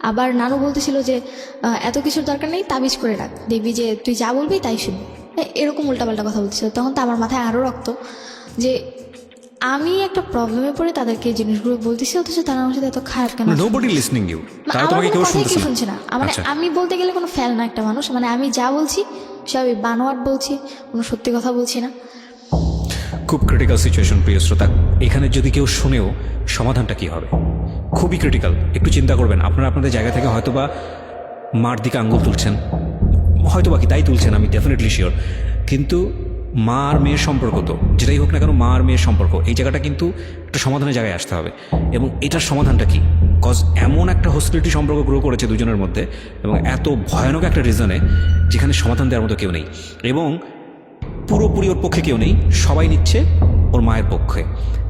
আবার নানু বলতেছিল যে এত কিছুর দরকার নেই, তাবিজ করে রাখ, দেখবি যে তুই যা বলবি তাই শুনবি। এরকম উল্টাপাল্টা কথা বলতেছিল। তখন তো আমার মাথায় আরও রক্ত যে আমি একটা প্রবলেমে পড়ে তাদেরকে এই জিনিসগুলো বলতেছি, অথচ তারা আমার সাথে এত খারাপ কেন? নোবডি লিসনিং ইউ, তারা তোমাকে কেউ শুনছে না। মানে আমি বলতে গেলে কোনো ফেল না একটা মানুষ, মানে আমি যা বলছি সবই বানোয়াট বলছি, কোনো সত্যি কথা বলছি না। খুব ক্রিটিক্যাল সিচুয়েশন প্রিয় শ্রোতা। এখানে যদি কেউ শুনেও সমাধানটা কি হবে খুবই ক্রিটিক্যাল। একটু চিন্তা করবেন, আপনারা আপনাদের জায়গা থেকে হয়তোবা মার দিকে আঙ্গুল তুলছেন, হয়তো বাকি তাই তুলছেন, আমি ডেফিনেটলি শিওর। কিন্তু মা আর মেয়ের সম্পর্ক তো যেটাই হোক না কেন, মা আর মেয়ের সম্পর্ক, এই জায়গাটা কিন্তু একটা সমাধানের জায়গায় আসতে হবে। এবং এটার সমাধানটা কি? কজ এমন একটা হস্টিলিটি সম্পর্ক গ্রো করেছে দুজনের মধ্যে, এবং এত ভয়ানক একটা রিজনে যেখানে সমাধান দেওয়ার মতো কেউ নেই, এবং পুরোপুরি ওর পক্ষে কেউ নেই, সবাই নিচ্ছে ওর মায়ের পক্ষে।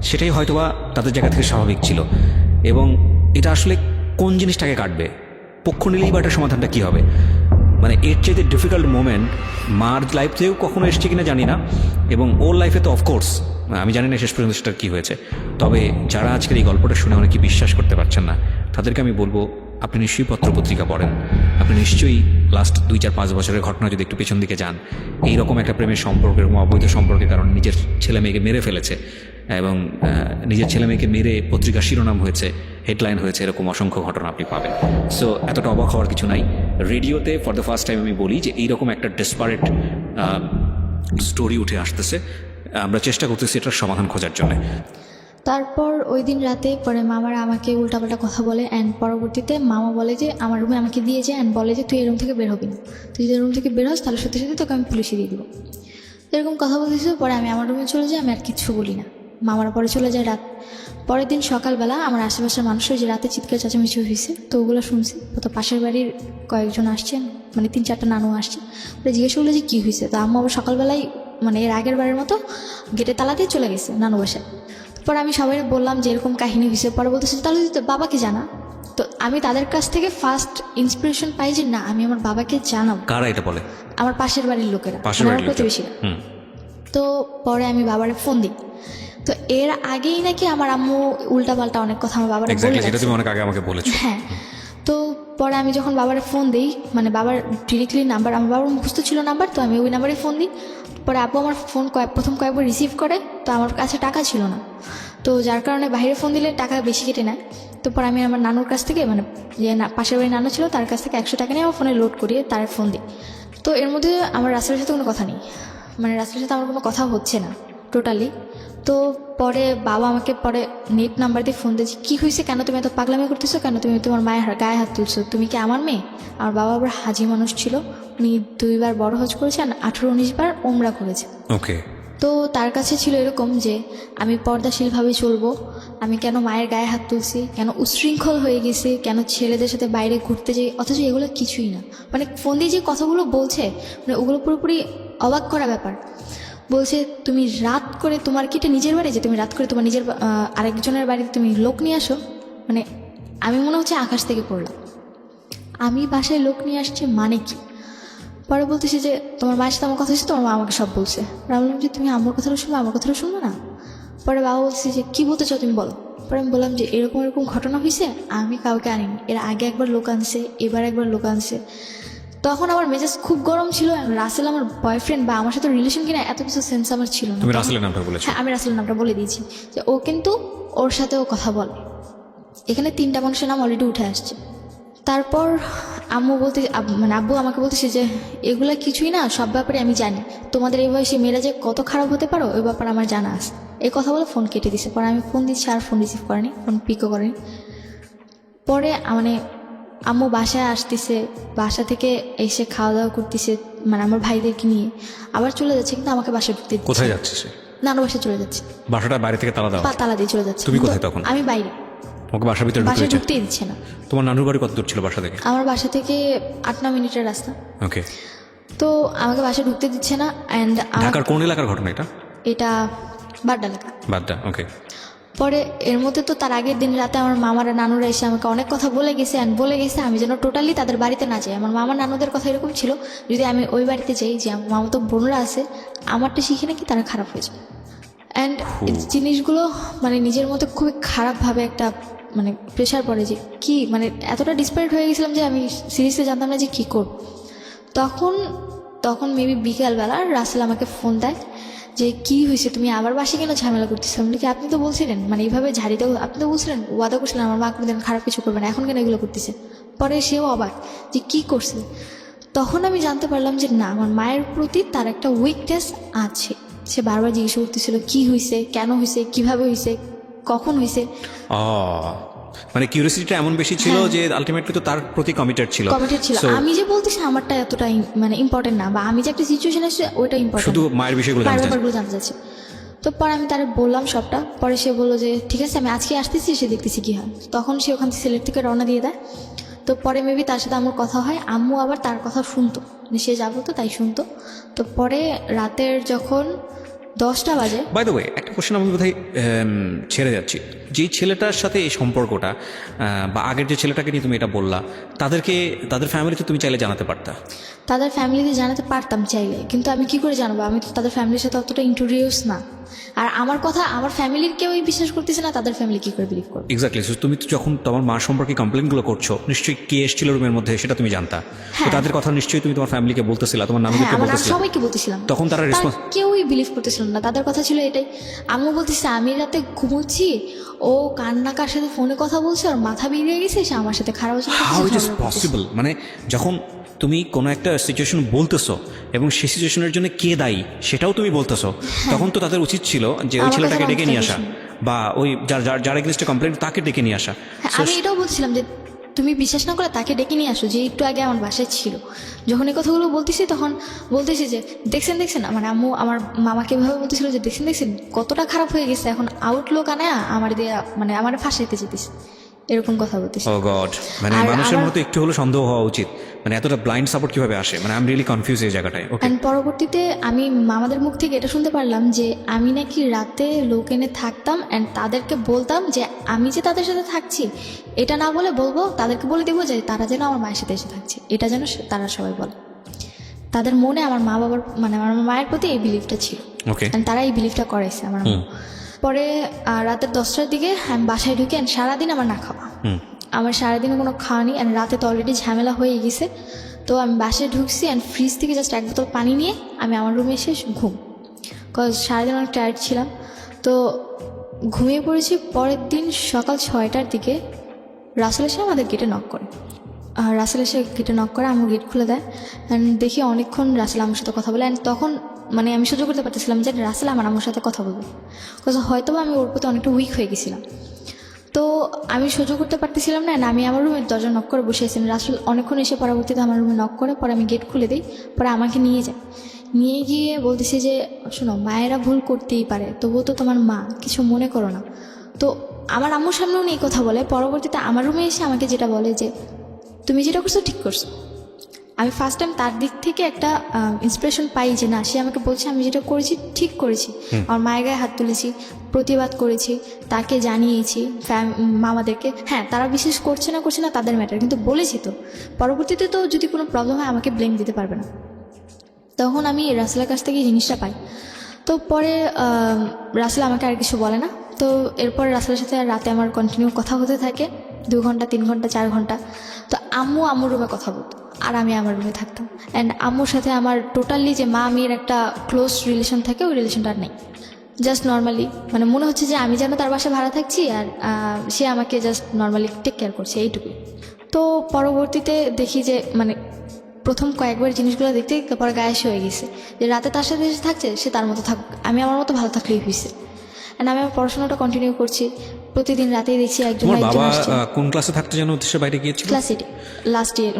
সেটাই হয়তোবা তাদের জায়গা থেকে স্বাভাবিক ছিল। এবং এটা আসলে কোন জিনিসটাকে কাটবে, পক্ষ নিলেই বা এটার সমাধানটা কী হবে? মানে এর চাইতে ডিফিকাল্ট মোমেন্ট মার লাইফেও কখনো এসছে কিনা জানি না, এবং ওর লাইফে তো অফকোর্স আমি জানি না শেষ পর্যন্ত সেটা কী হয়েছে। তবে যারা আজকের এই গল্পটা শুনে অনেকে বিশ্বাস করতে পারছেন না, তাদেরকে আমি বলবো আপনি নিশ্চয়ই পত্রপত্রিকা পড়েন, আপনি নিশ্চয়ই লাস্ট 2-4-5 বছরের ঘটনা যদি একটু পেছন দিকে যান, এইরকম একটা প্রেমের সম্পর্ক, এরকম অবৈধ সম্পর্কের কারণে নিজের ছেলে মেয়েকে মেরে ফেলেছে, এবং নিজের ছেলে মেয়েকে মেরে পত্রিকার শিরোনাম হয়েছে, হেডলাইন হয়েছে, এরকম অসংখ্য ঘটনা আপনি পাবেন। সো এতটা অবাক হওয়ার কিছু নাই। রেডিওতে ফর দ্য ফার্স্ট টাইম আমি বলি যে এইরকম একটা ডেসপারেট স্টোরি উঠে আসতেছে, আমরা চেষ্টা করতেছি এটার সমাধান খোঁজার জন্য। তারপর ওই দিন রাতে পরে মামারা আমাকে উল্টাপাল্টা কথা বলে। অ্যান্ড পরবর্তীতে মামা বলে যে আমার রুমে আমাকে দিয়ে যায়, অ্যান্ড বলে যে তুই এই রুম থেকে বের হবি না, তুই যদি রুম থেকে বের হস তাহলে সত্যি সত্যি তোকে আমি পুলিশে দিয়ে দেবো। এরকম কথা বলতেছিল। পরে আমি আমার রুমে চলে যাই, আমি আর কিচ্ছু বলি না। মামারা পরে চলে যায় রাত। পরের দিন সকালবেলা আমার আশেপাশের মানুষের যে রাতে চিৎকার চেঁচামেচি হয়েছে তো ওগুলো শুনছি। তো পাশের বাড়ির কয়েকজন আসছে, মানে 3-4টা নানু আসছে। ওরা জিজ্ঞেস করলো যে কী হয়েছে। তো আম্মু আবার সকালবেলায় মানে এর আগের বারের মতো গেটে তালা দিয়ে চলে গেছে নানু বাসায়। পরে আমি সবাই বললাম যে এরকম কাহিনী হয়েছে। পরে বলতেছে তাহলে তুই বাবাকে জানা। তো আমি তাদের কাছ থেকে ফার্স্ট ইন্সপিরেশন পাই যে না আমি আমার বাবাকে জানাবো। কারা এটা বলে? আমার পাশের বাড়ির লোকেরা, পাশের আমার বাড়ির লোকেরা। প্রতিবেশীরা। তো পরে আমি বাবারে ফোন দিই। তো এর আগেই নাকি আমার আম্মু উল্টাপাল্টা অনেক কথা আমার বাবারে বলে এক্স্যাক্টলি, যেটা রাখছে। তুমি অনেক আগে আমাকে বলেছো। হ্যাঁ, তো পরে আমি যখন বাবারে ফোন দিই, মানে বাবার ডিরেক্টলি নাম্বার, আমার বাবার মুখস্থ ছিল নাম্বার, তো আমি ওই নাম্বারে ফোন দিই। পরে আব্বু আমার ফোন প্রথম কয়েকবার রিসিভ করে, তো আমার কাছে টাকা ছিল না, তো যার কারণে বাইরে ফোন দিলে টাকা বেশি কেটে নেয়। তো পরে আমি আমার নানুর কাছ থেকে, মানে যে পাশের বাড়ির নানু ছিল তার কাছ থেকে 100 টাকা নিয়ে আমার ফোনে লোড করিয়ে তার ফোন দিই। তো এর মধ্যে আমার রাসেলের সাথে কোনো কথা নেই, মানে রাসেলের সাথে আমার কোনো কথা হচ্ছে না টোটালি। তো পরে বাবা আমাকে পরে নেট নাম্বার দিয়ে ফোন দিয়েছে, কী হয়েছে, কেন তুমি এত পাগলামি করতেছো, কেন তুমি তোমার মায়ের গায়ে হাত তুলছো, তুমি কি আমার মেয়ে? আমার বাবা আবার হাজি মানুষ ছিল, উনি 2 বার বড় হজ করেছে আর 18-19 বার ওমরা করেছে। ওকে। তো তার কাছে ছিল এরকম যে আমি পর্দাশীলভাবে চলবো, আমি কেন মায়ের গায়ে হাত তুলছি, কেন উশৃঙ্খল হয়ে গেছি, কেন ছেলেদের সাথে বাইরে ঘুরতে যাই, অথচ এগুলো কিছুই না। মানে ফোন দিয়ে যে কথাগুলো বলছে, মানে ওগুলো পুরোপুরি অবাক করা ব্যাপার। বলছে তুমি রাত করে, তোমার কি এটা নিজের বাড়ি যে তুমি রাত করে তোমার নিজের আরেকজনের বাড়িতে তুমি লোক নিয়ে আসো? মানে আমি মনে হচ্ছে আকাশ থেকে পড়লাম, আমি বাসায় লোক নিয়ে আসছি মানে কি? পরে বলতেছি যে তোমার মায়ের সাথে আমার কথা হচ্ছে, তোমার মা আমাকে সব বলছে। আমি বললাম যে তুমি আমার কথাটা শুনবে, আমার কথাটা শুনবে না? পরে বাবা বলছে যে কী বলতে চাও তুমি বলো। পরে আমি বললাম যে এরকম এরকম ঘটনা হয়েছে, আমি কাউকে আনিনি, এর আগে একবার লোক আনছে, এবার একবার লোক আনছে। তখন আমার মেজাজ খুব গরম ছিল। রাসেল আমার বয়ফ্রেন্ড বা আমার সাথে রিলেশন কিনা এত কিছু সেন্স আমার ছিল না। তুমি রাসেলের নামটা বলেছো? হ্যাঁ, আমি রাসেলের নামটা বলে দিয়েছি যে ও কিন্তু ওর সাথেও কথা বলে। এখানে 3টা মানুষের নাম অলরেডি উঠে আসছে। তারপর আম্মু বলতে, মানে আব্বু আমাকে বলতেছে যে এগুলা কিছুই না, সব ব্যাপারে আমি জানি, তোমাদের এই বয়সে মেয়েরা যে কত খারাপ হতে পারো ওই ব্যাপারে আমার জানা আছে। এই কথা বলে ফোন কেটে দিছে। পরে আমি ফোন দিচ্ছি আর ফোন রিসিভ করেনি, ফোন পিকও করেনি। পরে মানে আম্মু বাসায় আসতেছে, বাসা থেকে এসে খাওয়া দাওয়া করতেছে, মানে আমার ভাইদেরকে নিয়ে আবার চলে যাচ্ছে, কিন্তু আমাকে বাসায় ঢুকতে দিচ্ছে না। কোথায় যাচ্ছে সে? নানু বাসায় চলে যাচ্ছে, বাসাটা বাইরে থেকে তালা দাও? তালা দিয়ে চলে যাচ্ছে। তুমি কিন্তু কোথায় তখন? আমি বাইরে, তোমাকে বাসার ভিতরে ঢুকতে বাসায় দিচ্ছে? ঢুকতেই দিচ্ছে না। তোমার নানুর বাড়ি কত দূর ছিল বাসা থেকে? আমার বাসা থেকে 8-9 মিনিটের রাস্তা। ওকে। তো আমাকে বাসায় ঢুকতে দিচ্ছে না। অ্যান্ড ঢাকার কোন এলাকার ঘটনা এটা? এটা বাড্ডা এলাকা। বাড্ডা, ওকে। পরে এর মধ্যে তো তার আগের দিন রাতে আমার মামারা নানুরা এসে আমাকে অনেক কথা বলে গেছে, অ্যান্ড বলে গেছে আমি যেন টোটালি তাদের বাড়িতে না যাই। আমার মামা নানুদের কথা এরকম ছিল, যদি আমি ওই বাড়িতে যাই, যে আমার মামা তো বোনরা আছে, আমারটা শিখে নাকি তারা খারাপ হয়ে যায়। অ্যান্ড জিনিসগুলো মানে নিজের মধ্যে খুবই খারাপভাবে একটা মানে প্রেশার পড়ে যে কি, মানে এতটা ডিসপারেট হয়ে গেছিলাম যে আমি সিরিয়াসলি জানতাম না যে কী করব। তখন মেবি বিকালবেলা রাসেল আমাকে ফোন দেয় যে কি হয়েছে, তুমি আবার বাসে কেন ঝামেলা করতেছিলাম? কি আপনি তো বলছিলেন, মানে এইভাবে ঝাড়িতেও আপনি তো বলছিলেন, ওয়াদা করছিলেন আমার মা কোনোদিন খারাপ কিছু করবে না, এখন কেন এগুলো করতেছে? পরে সেও অবাক যে কি করছে। তখন আমি জানতে পারলাম যে না, আমার মায়ের প্রতি তার একটা উইকনেস আছে। সে বারবার জিজ্ঞেস করতেছিল কি হয়েছে, কেন হয়েছে, কিভাবে হয়েছে, কখন হয়েছে। মানে কিউরিয়াসিটিটা এমন বেশি ছিল যে আলটিমেটলি তো তার প্রতি কমিটেড ছিল। আমি যে বলতেছি আমারটা এতটা মানে ইম্পর্টেন্ট না, বা আমি যে একটা সিচুয়েশন আছে ওইটা ইম্পর্টেন্ট, শুধু মায়ের বিষয়গুলো জানতে চাচ্ছি। তো পরে আমি তারে বললাম সবটা। পরে সে বললো যে ঠিক আছে আমি আজকে আসতেছি, এসে দেখতেছি কী হয়। তখন সে ওখান থেকে সিলেট থেকে রওনা দিয়ে দেয়। তো পরে মেবি তার সাথে আমার কথা হয়, আম্মু আবার তার কথা শুনতো, সে যা বলতো তাই শুনতো। তো পরে রাতের যখন 10টা বাজে, বাই দ্য ওয়ে একটা কোশ্চেন আমি বোধহয় ছেড়ে যাচ্ছি, যেই ছেলেটার সাথে এই সম্পর্কটা বা আগের যে ছেলেটাকে নিয়ে তুমি এটা বললা, তাদের ফ্যামিলিতে তুমি চাইলে জানাতে পারতা? তাদের ফ্যামিলিতে জানাতে পারতাম চাইলে, কিন্তু আমি কি করে জানাবো? আমি তো তাদের ফ্যামিলির সাথে অতটা ইন্ট্রোডিউস না। আর আমার কথা আমার ফ্যামিলির কেউই বিশ্বাস করতেছে না, তাদের ফ্যামিলি কি করে বিলিভ করবে? এক্স্যাক্টলি। তুমি তো যখন তোমার মার সম্পর্কে কমপ্লেনগুলো করছো, নিশ্চয়ই কে এসেছিল রুমের মধ্যে সেটা তুমি জানতা। তো তাদের কথা নিশ্চয়ই তুমি তোমার ফ্যামিলিকে বলতেছিলা, তোমার নানুকে বলতেছিলা, সবাইকে বলতেছিলাম। তখন তারা রেসপন্স? কেউই বিলিভ করতেছিল না। তাদের কথা ছিল এটাই, আম্মু বলতেছে আমি রাতে ঘুমোচ্ছি, ও কার সাথে ফোনে কথা বলছে, ওর মাথা বেরিয়ে গেছে, সে আমার সাথে খারাপ হচ্ছে। How it is possible? মানে যখন তুমি কোনো একটা সিচুয়েশন বলতেছো এবং সেই সিচুয়েশনের জন্য কে দায়ী সেটাও তুমি বলতেছো, তখন তো তাদের উচিত ছিল যে ওই ছেলেটাকে ডেকে নিয়ে আসা, বা ওই যার এগেইনস্টে কমপ্লেন তাকে ডেকে নিয়ে আসা। আমি এটাও বলছিলাম যে তুমি বিশ্বাস না করে তাকে ডেকে নিয়ে আসো, যে একটু আগে আমার বাসায় ছিল। যখন এই কথাগুলো বলতেছি তখন বলতেছি যে দেখছেন মানে আম্মু আমার মামাকে এভাবে বলতেছিল যে দেখছেন কতটা খারাপ হয়ে গেছে, এখন আউটলুক আনে আমার দিয়ে মানে আমার ফাঁসাইতে যেতেছে, এরকম কথা বলতেছি। ও গড, মানে মানুষের মতো একটু হলো সন্দেহ হওয়া উচিত। মানে এতটা ব্লাইন্ড সাপোর্ট কিভাবে আসে, মানে আই এম রিয়েলি কনফিউজ এই জায়গাটায়। ওকে, অ্যান্ড পরবর্তীতে আমি মামাদের মুখ থেকে এটা শুনতে পারলাম যে আমি নাকি রাতে লোক এনে থাকতাম অ্যান্ড তাদেরকে বলতাম যে আমি যে তাদের সাথে থাকছি এটা না বলে বলবো, তাদেরকে বলে দেবো যে তারা যেন আমার মায়ের সাথে এসে থাকছে, এটা যেন তারা সবাই বলে। তাদের মনে আমার মা বাবার মানে আমার মায়ের প্রতি এই বিলিফটা ছিল, ওকে, তারা এই বিলিফটা করাইছে আমার মা। পরে রাতের 10টার দিকে আমি বাসায় ঢুকে and সারাদিন আমার না খাওয়া, আমার সারাদিন কোনো খাওয়া নেই অ্যান্ড রাতে তো অলরেডি ঝামেলা হয়ে গেছে। তো আমি বাসায় ঢুকছি অ্যান্ড ফ্রিজ থেকে জাস্ট এক বোতল পানি নিয়ে আমি আমার রুমে এসে ঘুম, কজ সারাদিন অনেক টায়ার্ড ছিলাম। তো ঘুমিয়ে পড়েছি। পরের দিন সকাল 6টার দিকে রাসেল এসে আমাদের গেটে নক করে, রাসেল এসে গেটে নক করে, আমার গেট খুলে দেয় অ্যান্ড দেখি অনেকক্ষণ রাসেল আমার সাথে কথা বলে। অ্যান্ড তখন মানে আমি সহ্য করতে পারতেছিলাম যে রাসেল আমার সাথে কথা বলবে, কজ হয়তো আমি ওর প্রতি অনেকটা উইক হয়ে গেছিলাম। তো আমি সহ্য করতে পারতেছিলাম না, আমি আমার রুমের দরজা নক করে বসে আছিলাম। রাসেল অনেকক্ষণ এসে পরবর্তীতে আমার রুমে নক করে, পরে আমি গেট খুলে দিই, পরে আমাকে নিয়ে যায়, নিয়ে গিয়ে বলতেছে যে শোনো মায়েরা ভুল করতেই পারে, তবুও তো তোমার মা, কিছু মনে করো না। তো আমার আম্মুর সামনেও এই কথা বলে। পরবর্তীতে আমার রুমে এসে আমাকে যেটা বলে যে তুমি যেটা করছো ঠিক করছো। আমি ফার্স্ট টাইম তার দিক থেকে একটা ইন্সপিরেশন পাই যে না, সে আমাকে বলছে আমি যেটা করেছি ঠিক করেছি। আমার মায়ের গায়ে হাত তুলেছি, প্রতিবাদ করেছি, তাকে জানিয়েছি মামাদেরকে। হ্যাঁ, তারা বিশ্বাস করছে না তাদের ম্যাটার, কিন্তু বলেছি তো। পরবর্তীতে তো যদি কোনো প্রবলেম হয় আমাকে ব্লেম দিতে পারবে না। তখন আমি রাসেলের কাছ থেকে জিনিসটা পাই। তো পরে রাসেল আমাকে আর কিছু বলে না। তো এরপর রাসেলের সাথে রাতে আমার কন্টিনিউ কথা হতে থাকে, 2 ঘন্টা 3 ঘন্টা 4 ঘন্টা। তো আম্মুর রুমে কথা বলতো আর আমি আমার রুমে থাকতাম। অ্যান্ড আম্মুর সাথে আমার টোটালি যে মা মেয়ের একটা ক্লোজ রিলেশন থাকে, ওই রিলেশনটা আর নেই। জাস্ট নর্মালি মানে মনে হচ্ছে যে আমি যেন তার বাসায় ভাড়া থাকছি আর সে আমাকে জাস্ট নর্মালি টেক কেয়ার করছে, এইটুকুই। তো পরবর্তীতে দেখি যে মানে প্রথম কয়েকবার জিনিসগুলো দেখতে পরে গায়ে এসে হয়ে গেছে যে রাতে তার সাথে এসে থাকছে, সে তার মতো থাকুক, আমি আমার মতো ভালো থাকলেই হয়েছে। অ্যান্ড আমি আমার পড়াশোনাটা কন্টিনিউ করছি, প্রতিদিন রাতেই দেখছি একজন তোমার একজন বাবা আসছে। কোন ক্লাসে থাকতে যেন উদ্দেশ্যে বাইরে গিয়েছিল? ক্লাস 8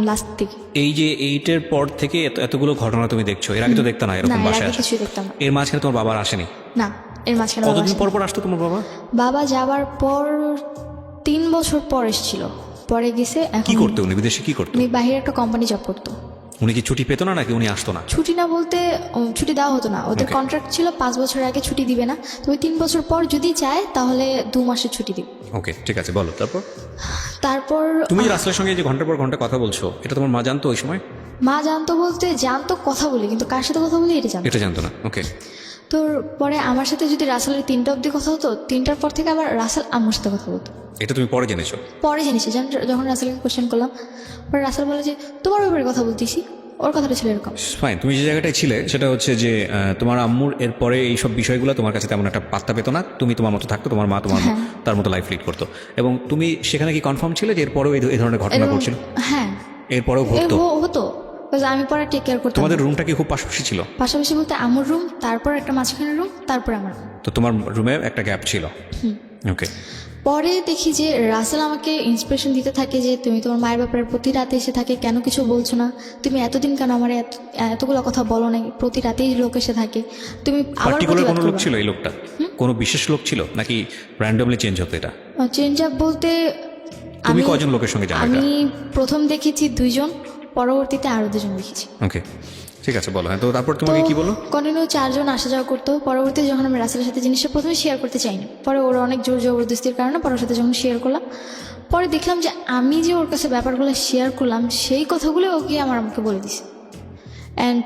লাস্ট থেকে। এই যে 8-এর পর থেকে এতগুলো ঘটনা তুমি দেখছো, এর আগে তো দেখতে না না, এরকম এর বাসায় আগে আসে? কিছুই দেখতাম না। এর মাঝখানে তোমার বাবা আসেনি? না, এর মাঝখানে বাবা কতদিন আসেনি। পর পর আসতো তোমার বাবা? বাবা যাওয়ার পর 3 বছর পর এসেছিল, পরে গেছে। কি এখন করতো উনি, বিদেশে কি করতো? উনি বাইরে একটা কোম্পানি জব করতো। উনি কি ছুটি পেতো না নাকি উনি আসতো না? ছুটি না বলতে ছুটি দেওয়া হতো না, ওদের Okay. কন্ট্রাক্ট ছিল 5 বছরের আগে ছুটি দিবে না। তো ওই 3 বছর পর যদি চায় তাহলে 2 মাসের ছুটি দিবে। ওকে, ঠিক আছে, বলো তারপর। তারপর তুমি যে রাসেলের সঙ্গে যে ঘন্টার পর ঘন্টা কথা বলছো, এটা তোমার মা জানতো ওই সময়? মা জানতো বলতে জানতো কথা বলি, কিন্তু কার সাথে কথা বলি এটা জানতো। এটা জানতো না। ওকে। তো পরে আমার সাথে যদি রাসেলের 3টা অবধি কথা হতো, 3টার পর থেকে আবার রাসেল আম্মুর সাথে কথা বলতো। এটা তুমি পরে জেনেছো? পরে জেনেছি, যখন রাসেলকে কোশ্চেন করলাম, পরে রাসেল বলে যে তোমার ব্যাপারে কথা বলতেছি, ওর কথাটা ছিল এরকম। ফাইন, তুমি যে জায়গাটায় ছিলে সেটা হচ্ছে যে তোমার আম্মুর এরপরে এইসব বিষয়গুলো তোমার কাছে তেমন একটা পাত্তা পেতো না, তুমি তোমার মতো থাকতো, তোমার মা তার মতো লাইফ লিড করতো। এবং তুমি সেখানে কি কনফার্ম ছিলে যে এরপরেও এই ধরনের ঘটনা ঘটছিল? হ্যাঁ, এরপরেও ঘটতো? হতো, আমি পরে টেক কেয়ার করতাম। তোমাদের রুমটা কি খুব পাশাপাশি ছিল? পাশাপাশি বলতে আমার রুম, তারপর একটা মাঝখানের রুম, তারপর আমার রুম। তো তোমার রুমে একটা গ্যাপ ছিল? ওকে। পরে দেখি যে রাসেল আমাকে ইন্সপিরেশন দিতে থাকে যে তুমি তোমার মায়ের ব্যাপারে প্রতি রাতে এসে থাকে, কেন কিছু বলছো না, তুমি এতদিন কেন আমার এতগুলো কথা বলো না, প্রতি রাতেই লোক এসে থাকে, তুমি আবার পার্টিকুলার কোনো লোক ছিল এই লোকটা? কোনো বিশেষ লোক ছিল নাকি র্যান্ডমলি চেঞ্জ হতো এটা? চেঞ্জ আপ বলতে তুমি কয়জন লোকের সঙ্গে জানো? আমি প্রথম দেখেছি 2 জন, পরবর্তীতে আরো 2 জন দেখেছি। ওকে, ঠিক আছে, বলো। হ্যাঁ, তো তারপর তোমাকে কি বলো? কন্টিনিউ 4 জন আসা যাওয়া করতো। পরবর্তীতে যখন আমি রাসেলের সাথে জিনিসটা প্রথমে শেয়ার করতে চাইনি, পরে ওরা অনেক জোর জবরদস্তির কারণে পরে ওর সাথে যখন শেয়ার করলাম, পরে দেখলাম যে আমি যে ওর কাছে ব্যাপারগুলো শেয়ার করলাম সেই কথাগুলো ওকে আমাকে বলে দিছে। অ্যান্ড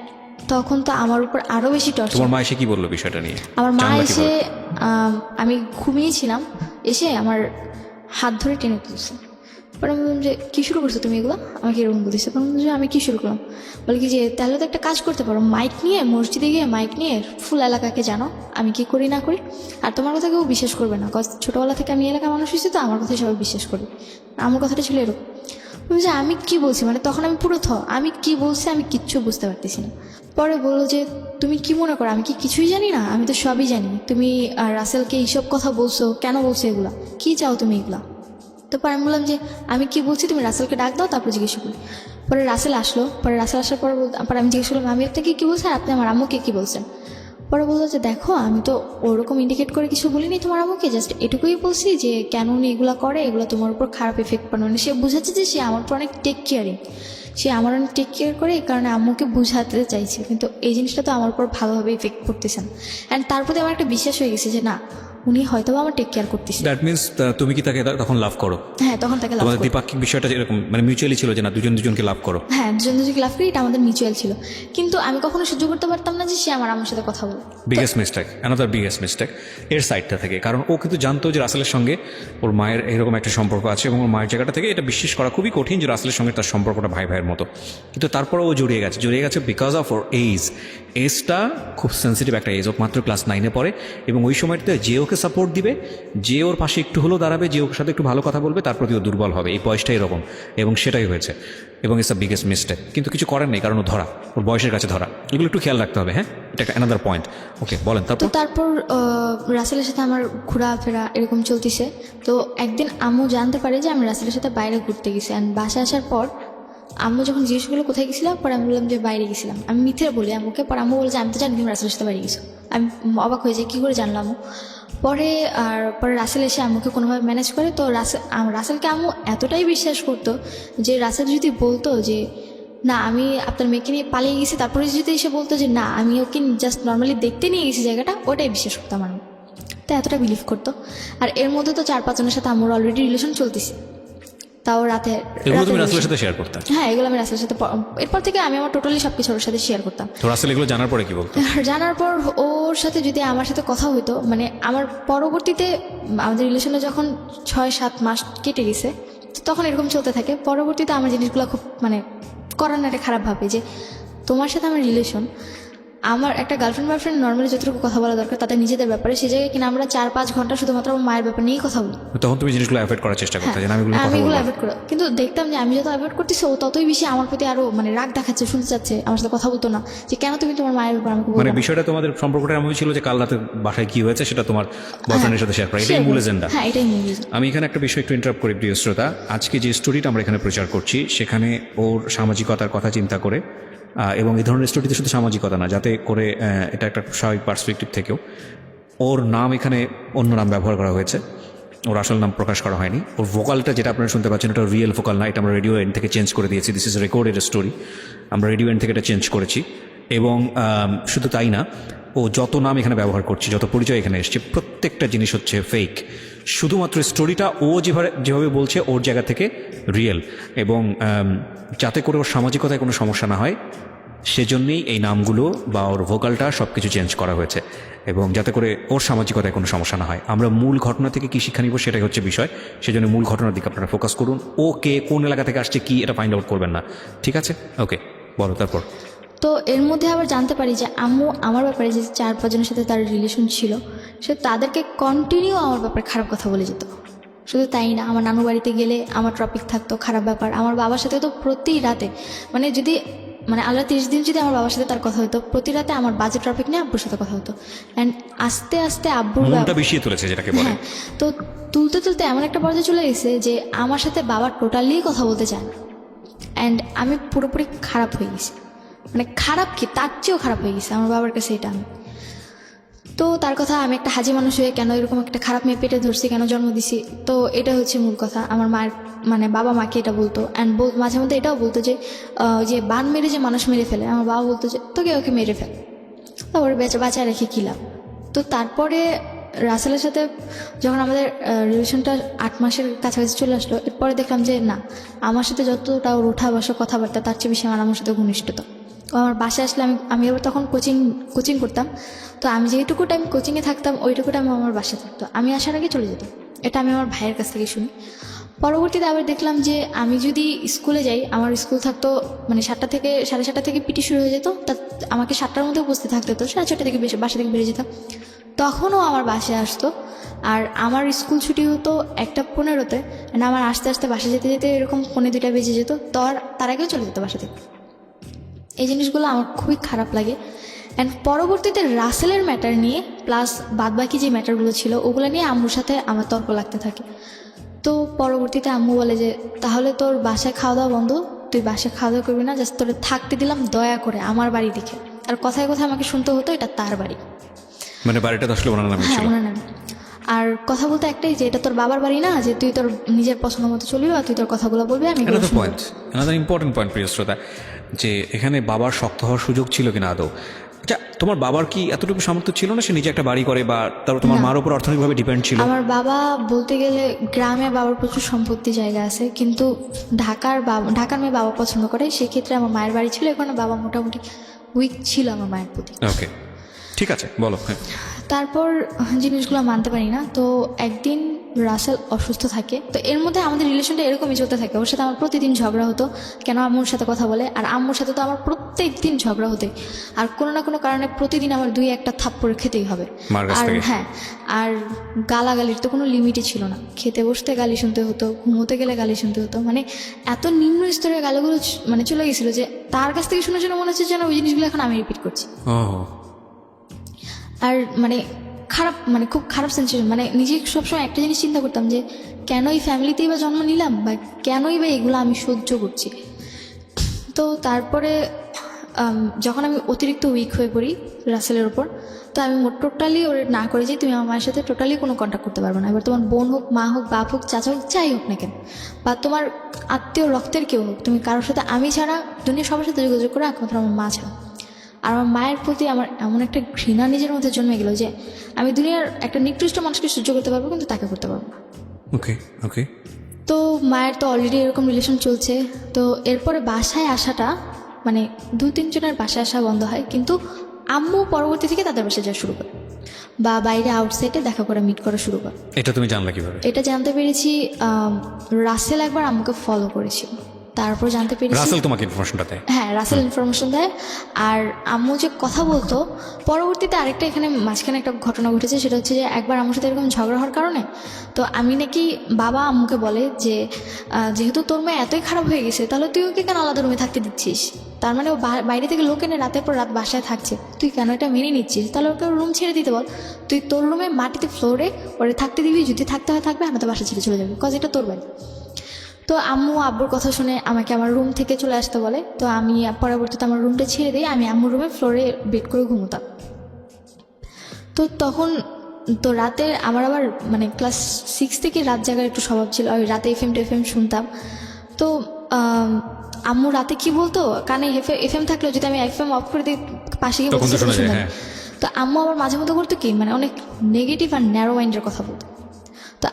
তখন তো আমার উপর আরও বেশি টর্চার। তোমার মা এসে কি বললো বিষয়টা নিয়ে? আমার মা এসে আমি ঘুমিয়েছিলাম, এসে আমার হাত ধরে টেনে তুলছে। পরে আমি বললাম যে কী শুরু করছো তুমি এগুলো, আমাকে এরকম বলতেছে। তখন যে আমি কী শুরু করলাম, বলে কি যে তাহলে তো একটা কাজ করতে পারো, মাইক নিয়ে মসজিদে গিয়ে মাইক নিয়ে ফুল এলাকাকে জানো আমি কি করি না করি, আর তোমার কথা কেউ বিশ্বাস করবে না, কজ ছোটোবেলা থেকে আমি এলাকার মানুষ হয়েছি, তো আমার কথাই সবাই বিশ্বাস করি। আমার কথাটা ছিল এরকম। যে আমি কি বলছি, মানে তখন আমি পুরো আমি কি বলছি আমি কিচ্ছু বুঝতে পারতেছি না। পরে বললো যে তুমি কি মনে করো আমি কি কিছুই জানি না, আমি তো সবই জানি, তুমি রাসেলকে এইসব কথা বলছো, কেন বলছো এগুলা, কি চাও তুমি এগুলা। তো পরে আমি বললাম যে আমি কি বলছি তুমি রাসেলকে ডাক দাও, তারপর জিজ্ঞেস করি। পরে রাসেল আসলো, পরে রাসেল আসার পর আমি জিজ্ঞেস করলাম আমি আপনাকে কী বলছি আর আপনি আমার আম্মুকে কী বলছেন। পরে বললো যে দেখো আমি তো ওরকম ইন্ডিকেট করে কিছু বলিনি তোমার আম্মুকে, জাস্ট এটুকুই বলছি যে কেন উনি এগুলো করে, এগুলো তোমার উপর খারাপ এফেক্ট পড়ে। মানে সে বুঝাচ্ছে যে সে আমার উপর অনেক টেক কেয়ারিং, সে আমার অনেক টেক কেয়ার করে, এই কারণে আম্মুকে বুঝাতে চাইছে, কিন্তু এই জিনিসটা তো আমার উপর ভালোভাবে ইফেক্ট পড়তেছে না। অ্যান্ড তার প্রতি আমার একটা বিশ্বাস হয়ে গেছে যে না, উনি হয়তো আমার টেক কেয়ার করতেছে। দ্যাট মিনস তুমি কি তাকে তখন লাভ করো? হ্যাঁ, তখন তাকে লাভ তোমাদের করি। দ্বিপাক্ষিক বিষয়টা যেরকম মানে মিউচুয়ালি ছিল যে না দুজন দুজনকে লাভ করো? হ্যাঁ, দুজন দুজনকে লাভ করি, এটা আমাদের মিউচুয়াল ছিল, কিন্তু আমি কখনো সহ্য করতে পারতাম না যে সে আমার আম্মুর সাথে কথা বলে। Biggest mistake, another biggest mistake এর সাইডটা থেকে, কারণ ও কিন্তু জানতো যে রাসেলের সঙ্গে ওর মায়ের এরকম একটা সম্পর্ক আছে, এবং ওর মায়ের জায়গাটা থেকে এটা বিশ্বাস করা খুবই কঠিন যে রাসেলের সঙ্গে তার সম্পর্কটা ভাই ভাইয়ের মতো। কিন্তু তারপরে ও জড়িয়ে গেছে বিকজ অফ ওর এজটা খুব সেন্সিটিভ একটা এজ। ও মাত্র ক্লাস 9-এ পড়ে, এবং ওই সময়টাতে যে ওকে সাপোর্ট দিবে, যে ওর পাশে একটু হলেও দাঁড়াবে, যে ওর সাথে একটু ভালো কথা বলবে, তার প্রতি ও দুর্বল হবে। এই বয়সটা এরকম, এবং সেটাই হয়েছে, এবং ইটস আ বিগেস্ট মিস্টেক। কিন্তু কিছু করার নেই, কারণ ও ধরা, ওর বয়সের কাছে ধরা, এগুলো একটু খেয়াল রাখতে হবে। হ্যাঁ, এটা একটা অ্যানাদার পয়েন্ট। ওকে, বলেন তো তারপর রাসেলের সাথে আমার ঘোরাফেরা এরকম চলতেছে। তো একদিন আম্মু জানতে পারে যে আমি রাসেলের সাথে বাইরে ঘুরতে গেছি, অ্যান্ড বাসায় আসার পর আম্মু যখন জিজ্ঞেস করলো কোথায় গেছিলাম, পরে আমি বললাম যে বাইরে গেছিলাম। আমি মিথ্যে বলি আম্মুকে, পরে আম্মু বলে যে আমি তো জানি তুমি রাসেলের সাথে বাইরে গেছো। আমি অবাক হয়ে যাই, কী করে জানলাম? পরে রাসেল এসে আম্মুকে কোনোভাবে ম্যানেজ করে। তো রাসেলকে আম্মু এতটাই বিশ্বাস করতো যে রাসেল যদি বলতো যে না আমি আপনার মেয়েকে নিয়ে পালিয়ে গেছি, তারপরে যদি এসে বলতো যে না আমি ওকে জাস্ট নর্মালি দেখতে নিয়ে গেছি জায়গাটা, ওটাই বিশ্বাস করতাম আমি। তো এতটা বিলিভ করতো। আর এর মধ্যে তো 4-5 জনের সাথে আমার অলরেডি রিলেশন চলতেছে, তাও রাতে। এগুলো তুমি রাসেলের সাথে শেয়ার করতে? হ্যাঁ, এগুলো আমি রাসেলের সাথে, এরপর থেকে আমি আমার টোটালি সব কিছু ওর সাথে শেয়ার করতাম। তো রাসেল এগুলো জানার পরে কি বলতো? জানার পর ওর সাথে যদি আমার সাথে কথা হইতো, মানে আমার পরবর্তীতে আমাদের রিলেশনে যখন 6-7 মাস কেটে গেছে, তখন এরকম চলতে থাকে। পরবর্তীতে আমার জিনিসগুলো খুব মানে করার না খারাপ ভাবে যে তোমার সাথে আমার রিলেশন, আমার একটা গার্লফ্রেন্ড বয়ফ্রেন্ড নর্মালি যতটুকু কথা বলা দরকার তাদের নিজেদের ব্যাপারে, সেই জায়গায় কিনা আমরা 4-5 ঘন্টা শুধুমাত্র আমার মায়ের ব্যাপার নিয়েই কথা বলি। তখন তুমি জিনিসগুলো অ্যাভয়েড করার চেষ্টা করতে, যে আমি এগুলো অ্যাভয়েড করি, কিন্তু দেখতাম যে আমি যত অ্যাভয়েড করতেছি ও ততই বেশি আমার প্রতি আরো মানে রাগ দেখাচ্ছে, শুনতে চাচ্ছে, আমার সাথে কথা বলতো না যে কেন তুমি তোমার মায়ের ব্যাপার আমাকে বলছো। মানে বিষয়টা তোমাদের সম্পর্কটা এমন ছিল যে কাল রাতে বাসায় কি হয়েছে সেটা তোমার বয়ফ্রেন্ডের সাথে শেয়ার করা, এটাই মূল এজেন্ডা। হ্যাঁ, এটাই মূল এজেন্ডা। আমি এখানে একটা বিষয় একটু ইন্টারাপ্ট করি প্রিয় শ্রোতা। আজকে যে স্টোরিটা আমরা এখানে প্রচার করছি সেখানে ওর সামাজিকতার কথা চিন্তা করে, এবং এই ধরনের স্টোরিতে শুধু সামাজিকতা না, যাতে করে এটা একটা স্বাভাবিক পার্সপেক্টিভ থেকেও ওর নাম এখানে অন্য নাম ব্যবহার করা হয়েছে, ওর আসল নাম প্রকাশ করা হয়নি। ওর ভোকালটা যেটা আপনারা শুনতে পাচ্ছেন এটা রিয়েল ভোকাল না, এটা আমরা রেডিও এন্ড থেকে চেঞ্জ করে দিয়েছি। দিস ইজ রেকর্ডেড স্টোরি, আমরা রেডিও এন্ড থেকে এটা চেঞ্জ করেছি। এবং শুধু তাই না, ও যত নাম এখানে ব্যবহার করছে, যত পরিচয় এখানে এসছে, প্রত্যেকটা জিনিস হচ্ছে ফেক। শুধুমাত্র স্টোরিটা ও যেভাবে বলছে ওর জায়গা থেকে রিয়েল, এবং যাতে করে ওর সামাজিকতায় কোনো সমস্যা না হয় সেজন্যই এই নামগুলো বা ওর ভোকালটা সব কিছু চেঞ্জ করা হয়েছে, এবং যাতে করে ওর সামাজিকতায় কোনো সমস্যা না হয়। আমরা মূল ঘটনা থেকে কী শিক্ষা নিব সেটাই হচ্ছে বিষয়, সেজন্য মূল ঘটনার দিকে আপনারা ফোকাস করুন। ও কে, কোন এলাকা থেকে আসছে, কি এটা ফাইন্ড আউট করবেন না, ঠিক আছে? ওকে, বলো তারপর। তো এর মধ্যে আবার জানতে পারি যে আম্মু আমার ব্যাপারে যে 4-5 জনের সাথে তার রিলেশন ছিল, সে তাদেরকে কন্টিনিউ আমার ব্যাপারে খারাপ কথা বলে যেত। শুধু তাই না, আমার নানু বাড়িতে গেলে আমার টপিক থাকতো খারাপ ব্যাপার। আমার বাবার সাথে তো প্রতি রাতে মানে যদি মানে আল্লাহ 30 দিন যদি আমার বাবার সাথে তার কথা হতো, প্রতি রাতে আমার বাজে টপিক নিয়ে আব্বুর সাথে কথা হতো। অ্যান্ড আস্তে আস্তে আব্বুর মনটা বিষিয়ে তুলেছে যেটাকে বলে। হ্যাঁ, তো তুলতে তুলতে এমন একটা পর্যায়ে চলে গেছে যে আমার সাথে বাবা টোটালি কথা বলতে চায় না। অ্যান্ড আমি পুরোপুরি খারাপ হয়ে গেছি, মানে খারাপ কি তার চেয়েও খারাপ হয়ে গেছে আমার বাবার কাছে এটা। আমি তো তার কথা, আমি একটা হাজি মানুষ হয়ে কেন এরকম একটা খারাপ মেয়ে পেটে ধরছি, কেন জন্ম দিছি, তো এটা হচ্ছে মূল কথা। আমার মায়ের মানে বাবা মাকে এটা বলতো, অ্যান্ড মাঝে মধ্যে এটাও বলতো যে বান মেরে যে মানুষ মেরে ফেলে, আমার বাবা বলতো যে তোকে ওকে মেরে ফেল, তারপরে বাঁচায় রেখে কী লাভ। তো তারপরে রাসেলের সাথে যখন আমাদের রিলেশনটা 8 মাসের কাছাকাছি চলে আসলো, এরপরে দেখলাম যে না, আমার সাথে যতটা ওর ওঠা বসা কথাবার্তা তার চেয়ে বেশি আমার সাথে ঘনিষ্ঠতা। আমার বাসায় আসলে আমি আবার তখন কোচিং করতাম, তো আমি যেটুকু টাইম কোচিংয়ে থাকতাম ওইটুকু টাইম আমার বাসায় থাকতো, আমি আসার আগে চলে যেতাম। এটা আমি আমার ভাইয়ের কাছ থেকে শুনি। পরবর্তীতে আবার দেখলাম যে আমি যদি স্কুলে যাই, আমার স্কুল থাকতো মানে 7টা থেকে 7:30 থেকে পিটি শুরু হয়ে যেত, তা আমাকে 7টার মধ্যে উপস্থিত থাকতে হতো। 6:30 থেকে বাসা থেকে বেরিয়ে যেতাম। তখনও আমার বাসায় আসতো, আর আমার স্কুল ছুটি হতো 1:15-তে, আমার আস্তে আস্তে বাসা যেতে যেতে এরকম 1:45 বেজে যেত। তার আগেও চলে যেত বাসা থেকে। এই জিনিসগুলো আমার খুবই খারাপ লাগে। অ্যান্ড পরবর্তীতে রাসেলের ম্যাটার নিয়ে প্লাস বাদবাকি যে ম্যাটারগুলো ছিল ওগুলো নিয়ে আম্মুর সাথে আমার তর্ক লাগতে থাকে। তো পরবর্তীতে আম্মু বলে যে তাহলে তোর বাসায় খাওয়া দাওয়া বন্ধ, তুই বাসায় খাওয়া দাওয়া করবি না, জাস্ট তোরে থাকতে দিলাম দয়া করে আমার বাড়ি দেখে, আর কথায় কথায় আমাকে শুনতে হতো এটা তার বাড়ি। মানে বাড়িটা তো আসলে ওনার নামে হ্যাঁ ছিল। ওনার নাম। আর কথা বলতে একটাই যে এটা তোর বাবার বাড়ি না, যে তুই তোর নিজের পছন্দ মতো চলবি আর তুই তোর কথাগুলো বলবি, আমি এগুলো অ্যানাদার শুনবো। পয়েন্ট, অ্যানাদার ইম্পর্টেন্ট পয়েন্ট প্রিয় শ্রোতা, যে এখানে বাবার শক্ত হওয়ার সুযোগ ছিল কিনা আদৌ? আচ্ছা, তোমার বাবার কি এতটুকু সামর্থ্য ছিল না সে নিজে একটা বাড়ি করে, বা তারপর তোমার না। মার উপর অর্থনৈতিকভাবে ডিপেন্ড ছিল? আমার বাবা বলতে গেলে গ্রামে বাবার প্রচুর সম্পত্তি জায়গা আছে, কিন্তু ঢাকার মেয়ে বাবা পছন্দ করে, সেক্ষেত্রে আমার মায়ের বাড়ি ছিল, এখানে বাবা মোটামুটি উইক ছিল আমার মায়ের প্রতি। ওকে, ঠিক আছে, বলো। হ্যাঁ, তারপর জিনিসগুলো মানতে পারি না। তো একদিন রাসেল অসুস্থ থাকে, তো এর মধ্যে আমাদের রিলেশনটা এরকমই চলতে থাকে। ওর সাথে আমার প্রতিদিন ঝগড়া হতো, কেন আম্মুর সাথে কথা বলে, আর আম্মুর সাথে তো আমার প্রত্যেক দিন ঝগড়া হতে, আর কোনো না কোনো কারণে প্রতিদিন আমার 2-1টা থাপ্পড় খেতেই হবে। মার কাছ আর থেকে? হ্যাঁ, আর গালাগালির তো কোনো লিমিটই ছিল না। খেতে বসতে গালি শুনতে হতো, ঘুমোতে গেলে গালি শুনতে হতো, মানে এত নিম্ন স্তরের গালিগুলো মানে চলে গেছিলো যে তার কাছ থেকে শুনে শুনে মনে হচ্ছে যেন ওই জিনিসগুলো এখন আমি রিপিট করছি। ও আর মানে খারাপ, মানে খুব খারাপ সেন্সেশন, মানে নিজে সবসময় একটা জিনিস চিন্তা করতাম যে কেন এই ফ্যামিলিতেই বা জন্ম নিলাম, বা কেনই বা এগুলো আমি সহ্য করছি। তো তারপরে যখন আমি অতিরিক্ত উইক হয়ে পড়ি রাসেলের ওপর, তো আমি টোটালি ওর না করে যাই, তুমি আমার মায়ের সাথে টোটালি কোনো কন্ট্যাক্ট করতে পারবে না। এবার তোমার বোন হোক, মা হোক, বাপ হোক, চাচা হোক, যাই হোক না কেন, বা তোমার আত্মীয় রক্তের কেউ হোক, তুমি কারোর সাথে আমি ছাড়া দুনিয়া সবার সাথে যোগাযোগ করে একমাত্র আমার মা ছাড়া। আর আমার মায়ের প্রতি আমার এমন একটা ঘৃণা নিজের মধ্যে জন্মে গেল যে আমি দুনিয়ার একটা নিকৃষ্ট মানুষকে সহ্য করতে পারবো, কিন্তু তাকে করতে পারবো না। ওকে ওকে। তো মায়ের তো অলরেডি এরকম রিলেশন চলছে। তো এরপরে বাসায় আসাটা, মানে 2-3 জনের বাসায় আসা বন্ধ হয়, কিন্তু আম্মু পরবর্তী থেকে তাদের বাসায় যাওয়া শুরু করে, বা বাইরে আউটসাইডে দেখা করে মিট করা শুরু করে। এটা তুমি জানলা কিভাবে? এটা জানতে পেরেছি রাসেল একবার আম্মুকে ফলো করেছিল, তারপর জানতে পেরেছি। রাসেল তোমাকে ইনফরমেশনটা দেয়? হ্যাঁ, রাসেল ইনফরমেশন দেয়। আর আম্মু যে কথা বলতো, পরবর্তীতে আরেকটা এখানে মাঝখানে একটা ঘটনা ঘটেছে, সেটা হচ্ছে যে একবার আম্মুর সাথে এরকম ঝগড়া হওয়ার কারণে তো আমি নাকি, বাবা আম্মুকে বলে যে যেহেতু তোর মেয়ে এতই খারাপ হয়ে গেছে, তাহলে তুই ওকে কেন আলাদা রুমে থাকতে দিচ্ছিস? তার মানে ও বাইরে থেকে লোক এনে রাতের পর রাত বাসায় থাকছে, তুই কেন এটা মেনে নিচ্ছিস? তাহলে ওকে রুম ছেড়ে দিতে বল, তুই তোর রুমে মাটিতে ফ্লোরে ওরে থাকতে দিবি, যদি থাকতে হয় থাকবে, আমি তো বাসা ছেড়ে চলে যাবি, কজ এটা তোর বাড়ি। তো আম্মু আব্বুর কথা শুনে আমাকে আমার রুম থেকে চলে আসতে বলে। তো আমি পরবর্তীতে আমার রুমটা ছেড়ে দিই, আমি আম্মুর রুমে ফ্লোরে বেড করে ঘুমোতাম। তো তখন তো রাতে আমার আবার মানে ক্লাস 6 থেকে রাত জাগার একটু স্বভাব ছিল, ওই রাতে এফএম শুনতাম। তো আম্মু রাতে কি বলতো, কানে এফএম থাকলেও যদি আমি এফএম অফ করে দিই, পাশে গিয়ে তখন তো শোনা যায়, হ্যাঁ। তো আম্মু আবার মাঝে মধ্যে করতো কি, মানে অনেক নেগেটিভ আর ন্যারো মাইন্ডের কথা বলতো। তো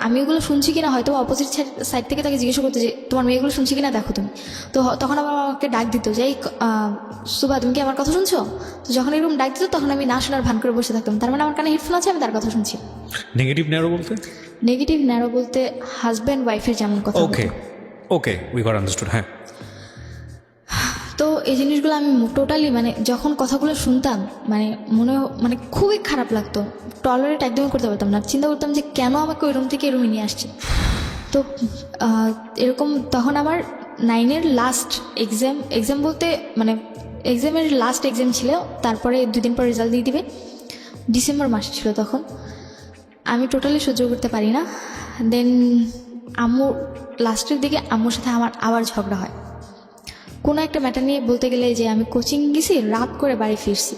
আমি ওগুলো শুনছি কিনা, হয়তো অপোজিট সাইড থেকে তাকে জিজ্ঞাসা করতে যে তোমার মেয়েগুলো শুনছি কিনা দেখো তুমি। তো তখন আবার আমাকে ডাক দিত যে সুবা তুমি কি আমার কথা শুনছো? তো যখন এরকম ডাক দিত তখন আমি না শোনার ভান করে বসে থাকতাম, তার মানে আমার কানে হেডফোন আছে, আমি তার কথা শুনছি। নেগেটিভ ন্যারো বলতে? নেগেটিভ ন্যারো বলতে হাজব্যান্ড ওয়াইফের যেমন কথা বলতো। ওকে ওকে, উই গট আন্ডারস্টুড। হ্যাঁ। তো এই জিনিসগুলো আমি টোটালি, মানে যখন কথাগুলো শুনতাম, মানে খুবই খারাপ লাগতো, টলারেট একদমই করতে পারতাম না। চিন্তা করতাম যে কেন আমাকে ওই রুম থেকে এই রুমে নিয়ে আসছে। তো এরকম তখন আমার 9-এর লাস্ট এক্সাম বলতে মানে এক্সামের লাস্ট এক্সাম ছিল, তারপরে 2 দিন পর রেজাল্ট দিয়ে দিবে, ডিসেম্বর মাস ছিল তখন। আমি টোটালি সহ্য করতে পারি না। দেন আম্মু লাস্টের দিকে আম্মুর সাথে আমার আবার ঝগড়া হয় কোনো একটা ম্যাটার নিয়ে, বলতে গেলে যে আমি কোচিং গেছি, রাত করে বাড়ি ফিরছি।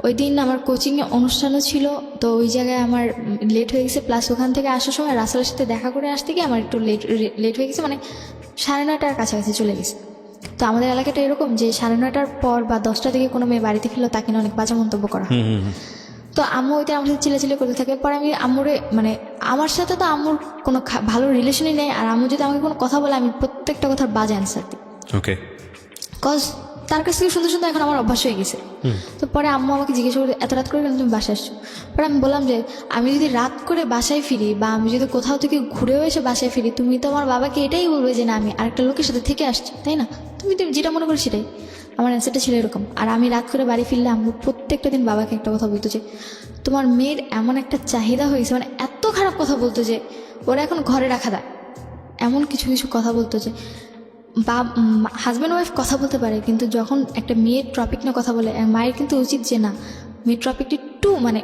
ওই দিন আমার কোচিংয়ে অনুষ্ঠানও ছিল, তো ওই জায়গায় আমার লেট হয়ে গেছে। প্লাস ওখান থেকে আসার সময় রাসেলের সাথে দেখা করে আসতে গিয়ে আমার একটু লেট হয়ে গেছে, মানে 9:30টার কাছাকাছি চলে গেছে। তো আমাদের এলাকাটা এরকম যে 9:30টার পর বা 10টা থেকে কোনো মেয়ে বাড়িতে ফিরলেও তাকে নিয়ে অনেক বাজে মন্তব্য করা হয়। তো আম্মু ওইটা আমার সাথে চিল্লাচিল্লি করতে থাকে। পরে আমি আম্মুরে, মানে আমার সাথে তো আম্মুর কোনো ভালো রিলেশনই নেই, আর আম্মু যদি আমাকে কোনো কথা বলে আমি প্রত্যেকটা কথার বাজে অ্যান্সার দিই। ওকে। কজ তার কাছ থেকে শুনতে শুনতে এখন আমার অভ্যাস হয়ে গেছে। তো পরে আম্মু আমাকে জিজ্ঞেস করে এত রাত করে কেন তুমি বাসায় আসছো? পরে আমি বললাম যে আমি যদি রাত করে বাসায় ফিরি, বা আমি যদি কোথাও থেকে ঘুরেও এসে বাসায় ফিরি, তুমি তো আমার বাবাকে এটাই বলবে যে না আমি আরেকটা লোকের সাথে থেকে আসছি, তাই না? তুমি যেটা মনে করো সেটাই। আমার অ্যান্সারটা ছিল এরকম। আর আমি রাত করে বাড়ি ফিরলে আম্মু প্রত্যেকটা দিন বাবাকে একটা কথা বলতো যে তোমার মেয়ের এমন একটা চাহিদা হয়েছে, মানে এত খারাপ কথা বলতো যে ওরা এখন ঘরে রাখা দেয়, এমন কিছু কিছু কথা বলতো যে হাজব্যান্ড ওয়াইফ কথা বলতে পারে, কিন্তু যখন একটা মেয়ের টপিক নিয়ে কথা বলে, মায়ের কিন্তু উচিত যে না মেয়ের টপিকটি একটু মানে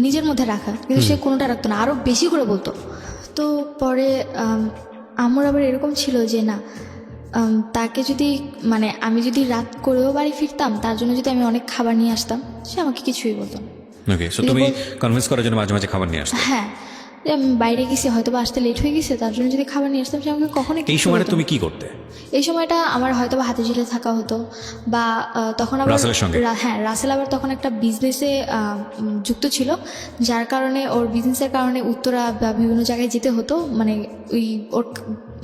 নিজের মধ্যে রাখা, কিন্তু সে কোনোটা রাখতো না, আরও বেশি করে বলতো। তো পরে আম্মুর আবার এরকম ছিল যে না তাকে যদি মানে আমি যদি রাত করেও বাড়ি ফিরতাম, তার জন্য যদি আমি অনেক খাবার নিয়ে আসতাম, সে আমাকে কিছুই বলতো না। ওকে, সো তুমি কনভিন্স করার জন্য মাঝে মাঝে খাবার নিয়ে আসতে? হ্যাঁ, যে আমি বাইরে গেছি, হয়তো বা আসতে লেট হয়ে গেছে, তার জন্য যদি খাবার নিয়ে আসতাম, সে আমাকে কখনোই এই কিছু সময়টা বলতো তুমি না। কি করতে? এই সময়টা আমার হয়তো বা হাতে ঝিলে থাকা হতো, বা তখন আবার রাসেলের সঙ্গে? হ্যাঁ, রাসেল আবার তখন একটা বিজনেসে যুক্ত ছিল, যার কারণে ওর বিজনেসের কারণে উত্তরা বা বিভিন্ন জায়গায় যেতে হতো, মানে ওই ওর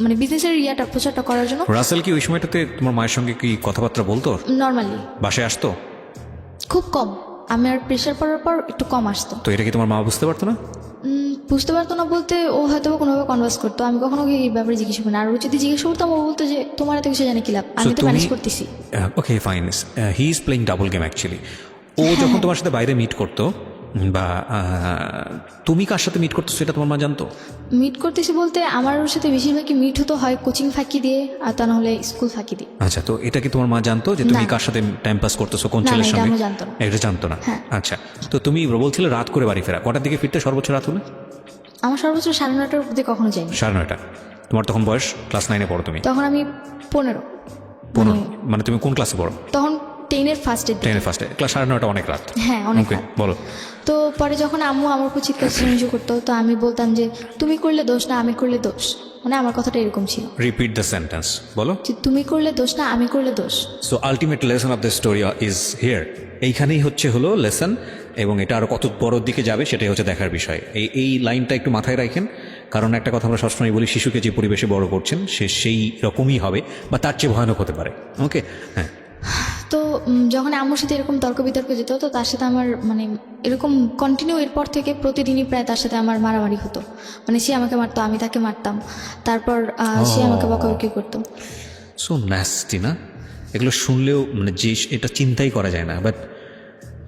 মানে বিজনেসের প্রচারটা করার জন্য। রাসেল কি ওই সময়টাতে তোমার মায়ের সঙ্গে কি কথাবার্তা বলতো? নর্মালি বাসায় আসতো? খুব কম, আমার প্রেশার পড়ার পর একটু কম আসতো। তো এটা কি তোমার মা বুঝতে পারতো না? বুঝতে পারতো না বলতে, ও হয়তো বা কোনোভাবে কনভার্স করতো, আমি কখনো ওকে এই ব্যাপারে জিজ্ঞেস করি না। আর ও যদি জিজ্ঞেস করতাম, ও বলতো যে তোমার এত কিছু জানে কি লাভ, আমি তো ম্যানেজ করতেছি। Okay fine, he is playing double game actually. ও যখন তোমার সাথে বাইরে মিট করতো, বা তুমি কার সাথে মিট করতো সেটা তোমার মা জানতো? মিট করতেছি বলতে, আমার ওর সাথে বেশিরভাগই মিট হতো হয় কোচিং ফাঁকি দিয়ে, আর তা না হলে স্কুল ফাঁকি দিয়ে। আচ্ছা, তো এটা কি তোমার মা জানতো যে তুমি না। কার সাথে টাইম পাস করতেছো, কোন না, ছেলের এটা সঙ্গে? আমরা জানতো না। এটা জানতো না। হ্যাঁ। আচ্ছা, তো তুমি বলছিলে রাত করে বাড়ি ফেরা, কটার দিকে ফিরতে সর্বোচ্চ রাত হলে? আমার সর্বোচ্চ 9:30টার অব্দি কখনো যাইনি। 9:30। তোমার তখন বয়স ক্লাস 9-এ পড়ো তুমি? তখন আমি 15। 15? মানে তুমি কোন ক্লাসে পড়ো? তখন 10-এর ফার্স্টের দিকে। 10-এর ফার্স্টে। ক্লাস 9:30 অনেক রাত। হ্যাঁ, অনেক ওকে, রাত। বলো। তো পরে যখন আম্মু আমার উপর চিৎকার চেঁচামেচি করতো, তো আমি বলতাম যে তুমি করলে দোষ না আমি করলে দোষ, মানে আমার কথাটা এরকম ছিল রিপিট দ্য সেন্টেন্স, বলো। যে তুমি করলে দোষ না আমি করলে দোষ। So ultimate lesson of the story is here. এইখানেই হলো লেসন, এবং এটা আরো কত বড় দিকে যাবে সেটাই হচ্ছে দেখার বিষয়। এই লাইনটা একটু মাথায় রাখেন, কারণ একটা কথা আমরা সবসময় বলি, শিশুকে যে পরিবেশে বড় করছেন সে সেই রকমই হবে, বা তার চেয়ে ভয়ানক হতে পারে। ওকে, হ্যাঁ। তো যখন আম্মুর সাথে এরকম তর্ক বিতর্ক যেত, তো তার সাথে আমার মানে এরকম কন্টিনিউ এরপর থেকে প্রতিদিনই প্রায় তার সাথে আমার মারামারি হতো। মানে সে আমাকে মারতো, আমি তাকে মারতাম, তারপর সে আমাকে বকাবকি করতো। সো ন্যাস্টি না? এগুলো শুনলেও মানে যে এটা চিন্তাই করা যায় না, বাট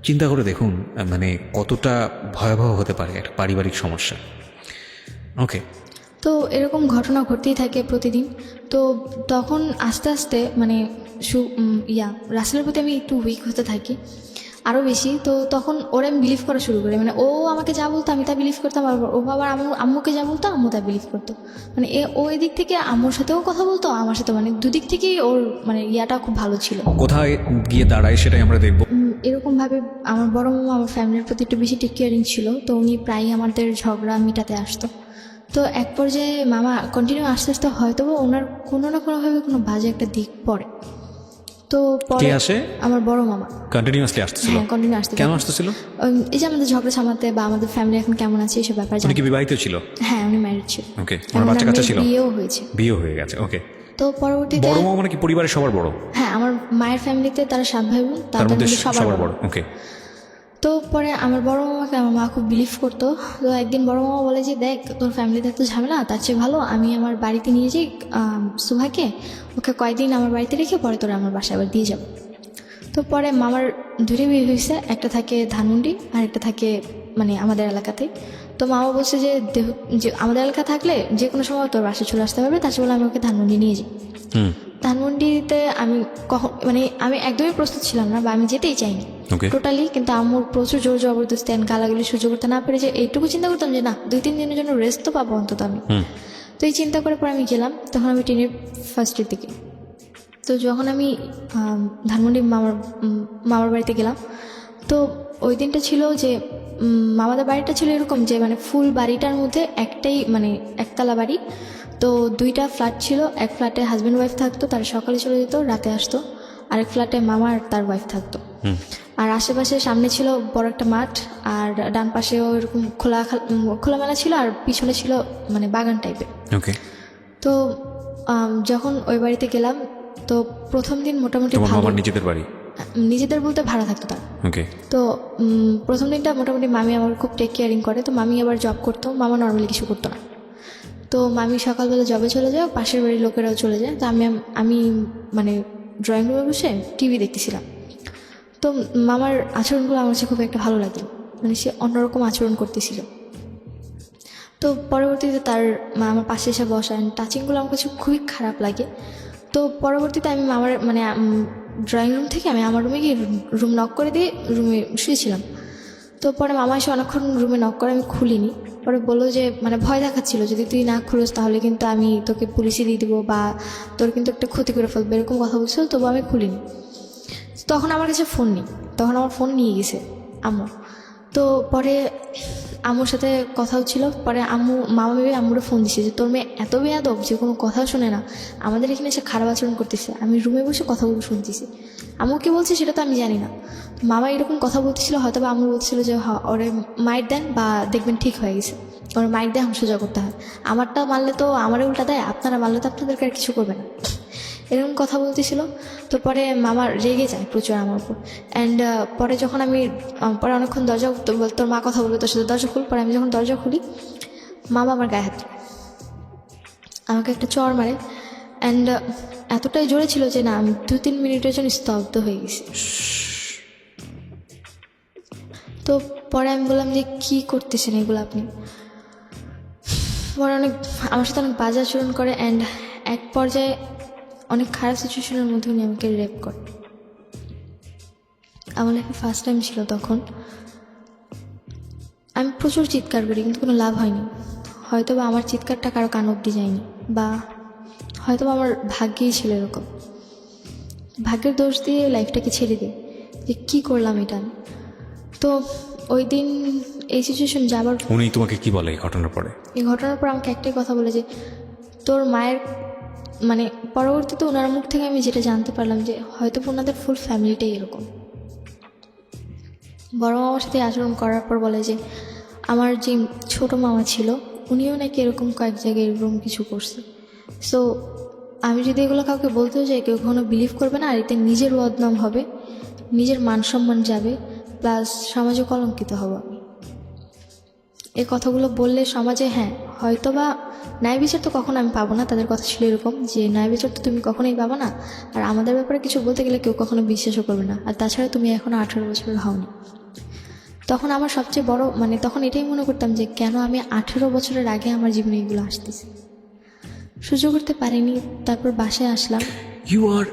চিন্তা করে দেখুন মানে কতটা ভয়াবহ হতে পারে একটা পারিবারিক সমস্যা। ওকে, তো এরকম ঘটনা ঘটতেই থাকে প্রতিদিন। তো তখন আস্তে আস্তে মানে রাসেলের প্রতি আমি একটু উইক হতে থাকি আরও বেশি। তো তখন ওরা আমি বিলিভ করা শুরু করি, মানে ও আমাকে যা বলতো আমি তা বিলিভ করতাম, আর ও আবার আম্মুকে যা বলতো আম্মু তা বিলিভ করতো। মানে ও এদিক থেকে আম্মুর সাথেও কথা বলতো, আমার সাথে, মানে দুদিক থেকেই ওর মানে ইয়াটা খুব ভালো ছিল। কোথায় গিয়ে দাঁড়ায় সেটাই আমরা দেখবো। এরকমভাবে আমার বড় মামা আমার ফ্যামিলির প্রতি একটু বেশি টেক কেয়ারিং ছিল, তো উনি প্রায়ই আমাদের ঝগড়া মিটাতে আসতো। তো এক পর্যায়ে মামা কন্টিনিউ আস্তে আস্তে হয়তো ওনার কোনো না কোনোভাবে কোনো বাজে একটা দিক পড়ে। তো পরে আসে? আমার বড় মামা কন্টিনিউয়াসলি আসতেছিল? হ্যাঁ, কন্টিনিউ আসতে। কেন আসতেছিল? এই যে আমাদের ঝগড়া সামাতে বা আমাদের ফ্যামিলি এখন কেমন আছে এইসব ব্যাপার উনি কি জানতে। বিবাহিত ছিল? হ্যাঁ, উনি ম্যারিড ছিল। ওকে, ওনার বাচ্চা কাচ্চা ছিল? বিয়েও হয়েছে। বিয়ে হয়ে গেছে, ওকে। তো পরবর্তীতে বড় মা মানে কি পরিবারের সবার বড়? হ্যাঁ, আমার মায়ের ফ্যামিলিতে তারা 7 ভাই বোন, তার তাদের মধ্যে মধ্যে সবার বড়, ওকে। তো পরে আমার বড় মামাকে আমার মা খুব বিলিভ করতো। তো একদিন বড় মামা বলে যে দেখ, তোর ফ্যামিলিতে এত ঝামেলা, তার চেয়ে ভালো আমি আমার বাড়িতে নিয়ে যাই সুভাকে, ওকে কয়েকদিন আমার বাড়িতে রেখে পরে তোরা আমার বাসায় আবার দিয়ে যাবো। তো পরে মামার দুটো বিয়ে হয়েছে, একটা থাকে ধানমন্ডি আর একটা থাকে মানে আমাদের এলাকাতেই। তো মামা বলছে যে যে আমাদের এলাকা থাকলে যে কোনো সময় তোর বাসায় চলে আসতে পারবে, তার চেয়ে বলে আমি ওকে ধানমন্ডি নিয়ে যাই। ধানমন্ডিতে আমি মানে আমি একদমই প্রস্তুত ছিলাম না, বা আমি যেতেই চাইনি টোটালি। কিন্তু আম্মুর প্রচুর জোর জবরদস্তি, গালাগালি সহ্য করতে না পেরে যে এইটুকু চিন্তা করতাম যে না, 2-3 দিনের জন্য রেস্ট তো পাবো অন্তত আমি। তো এই চিন্তা করে পরে আমি গেলাম, তখন আমি 10-এর ফার্স্টের দিকে। তো যখন আমি ধানমন্ডি মামার বাড়িতে গেলাম, তো ওই দিনটা ছিল যে মামাদের বাড়িটা ছিল এরকম যে মানে ফুল বাড়িটার মধ্যে একটাই মানে একতলা বাড়ি। তো 2টা ফ্ল্যাট ছিল, এক ফ্ল্যাটে হাজব্যান্ড ওয়াইফ থাকতো, তারা সকালে চলে যেত, রাতে আসতো। আরেক ফ্ল্যাটে মামা আর তার ওয়াইফ থাকতো। আর আশেপাশে সামনে ছিল বড় একটা মাঠ, আর ডান পাশেও এরকম খোলামেলা ছিল, আর পিছনে ছিল মানে বাগান টাইপের। ওকে। তো যখন ওই বাড়িতে গেলাম, তো প্রথম দিন মোটামুটি ভালো। নিজেদের বাড়ি? নিজেদের বলতে ভাড়া থাকতো তার। ওকে। তো প্রথম দিনটা মোটামুটি মামি আমার খুব টেক কেয়ারিং করে। তো মামি আবার জব করতো, মামা নর্মালি কিছু করতো না। তো মামি সকালবেলা জবে চলে যায়, পাশের বাড়ির লোকেরাও চলে যায়। তো আমি মানে ড্রয়িং রুমে বসে টিভি দেখতেছিলাম। তো মামার আচরণগুলো আমার কাছে খুব একটা ভালো লাগে, মানে সে অন্যরকম আচরণ করতেছিল। তো পরবর্তীতে তার মা আমার পাশে এসে বসায়, টাচিংগুলো আমার কাছে খুবই খারাপ লাগে। তো পরবর্তীতে আমি মামার মানে ড্রয়িং রুম থেকে আমি আমার রুমে গিয়ে রুম নক করে দিয়ে রুমে শুয়েছিলাম। তো পরে মামা এসে অনেকক্ষণ রুমে নক করে, আমি খুলিনি। পরে বললো যে মানে ভয় দেখাচ্ছিল, যদি তুই না খুলিস তাহলে কিন্তু আমি তোকে পুলিশে দিয়ে দিব বা তোর কিন্তু একটা ক্ষতি করে ফেলবে, এরকম কথা বলছিল। তবু আমি খুলিনি। তখন আমার কাছে ফোন নেই, তখন আমার ফোন নিয়ে গেছে আম্মু। তো পরে আম্মুর সাথে কথা হচ্ছিল, পরে মামা ভেবে আম্মুরে ফোন দিছে যে তোর মেয়ে এত বেয়াদব যে কোনো কথা শোনে না, আমাদের এখানে এসে খারাপ আচরণ করতেছে। আমি রুমে বসে কথাগুলো শুনতেছি, আম্মু কি বলছে সেটা তো আমি জানি না। মামা এরকম কথা বলতেছিল, হয়তো বা আম্মু বলছিল যে ওরে মাইর দেন বা দেখবেন ঠিক হয়ে গেছে, ওরা মাইর দেয় সোজা করতে হয়, আমারটা মারলে তো আমারে উল্টা দেয়, আপনারা মারলে তো আপনাদেরকে আর কিছু করবে না, এরকম কথা বলতেছিল। তো পরে মামা রেগে যায় প্রচুর আমার উপর। অ্যান্ড পরে যখন আমি পরে অনেকক্ষণ দরজা তোর মা কথা বলবে তোর সাথে, দরজা খুল। পরে আমি যখন দরজা খুলি, মামা আমার গায়ে হাত দেয়, আমাকে একটা চড় মারে। অ্যান্ড এতটাই জোরে ছিল যে না, আমি 2-3 মিনিটের জন্য স্তব্ধ হয়ে গেছি। তো পরে আমি বললাম যে কী করতেছেন এগুলো আপনি। পরে আমার সাথে অনেক বাজে আচরণ করে। অ্যান্ড এক পর্যায়ে অনেক খারাপ সিচুয়েশনের মধ্যে উনি আমাকে রেপ করে। আমার লাইফে ফার্স্ট টাইম ছিল তখন। আমি প্রচুর চিৎকার করি কিন্তু কোনো লাভ হয়নি। হয়তো বা আমার চিৎকারটা কারো কান অব্দি যায়নি, বা হয়তো বা আমার ভাগ্যেই ছিল এরকম। ভাগ্যের দোষ দিয়ে লাইফটাকে ছেড়ে দিই যে কী করলাম এটা। তো ওই দিন এই সিচুয়েশন যাবার, উনি তোমাকে কি বলে এই ঘটনার পরে? এই ঘটনার পর আমাকে একটাই কথা বলে যে তোর মায়ের মানে পরবর্তীতে ওনার মুখ থেকে আমি যেটা জানতে পারলাম যে হয়তো ওনাদের ফুল ফ্যামিলিটাই এরকম। বড় মামার সাথে আচরণ করার পর বলে যে আমার যে ছোট মামা ছিল উনিও নাকি এরকম কয়েক জায়গায় এরকম কিছু করছে। সো আমি যদি এগুলো কাউকে বলতেও যাই, কেউ কখনো বিলিভ করবে না, আর এতে নিজের বদনাম হবে, নিজের মান সম্মান যাবে, প্লাস সমাজে কলঙ্কিত হব আমি। এই কথাগুলো বললে সমাজে হয়তো বা ন্যায় বিচার তো কখনো আমি পাবো না। তাদের কথা ছিল এরকম যে ন্যায় বিচার তো তুমি কখনোই পাবো না, আর আমাদের ব্যাপারে কিছু বলতে গেলে কেউ কখনো বিশ্বাসও করবে না, আর তাছাড়া তুমি এখনও 18 বছরের হওনি। তখন আমার সবচেয়ে বড় তখন এটাই মনে করতাম যে কেন আমি 18 বছরের আগে আমার জীবনে এগুলো আসতেছে, সহ্য করতে পারিনি। তারপর বাসায় আসলাম। You are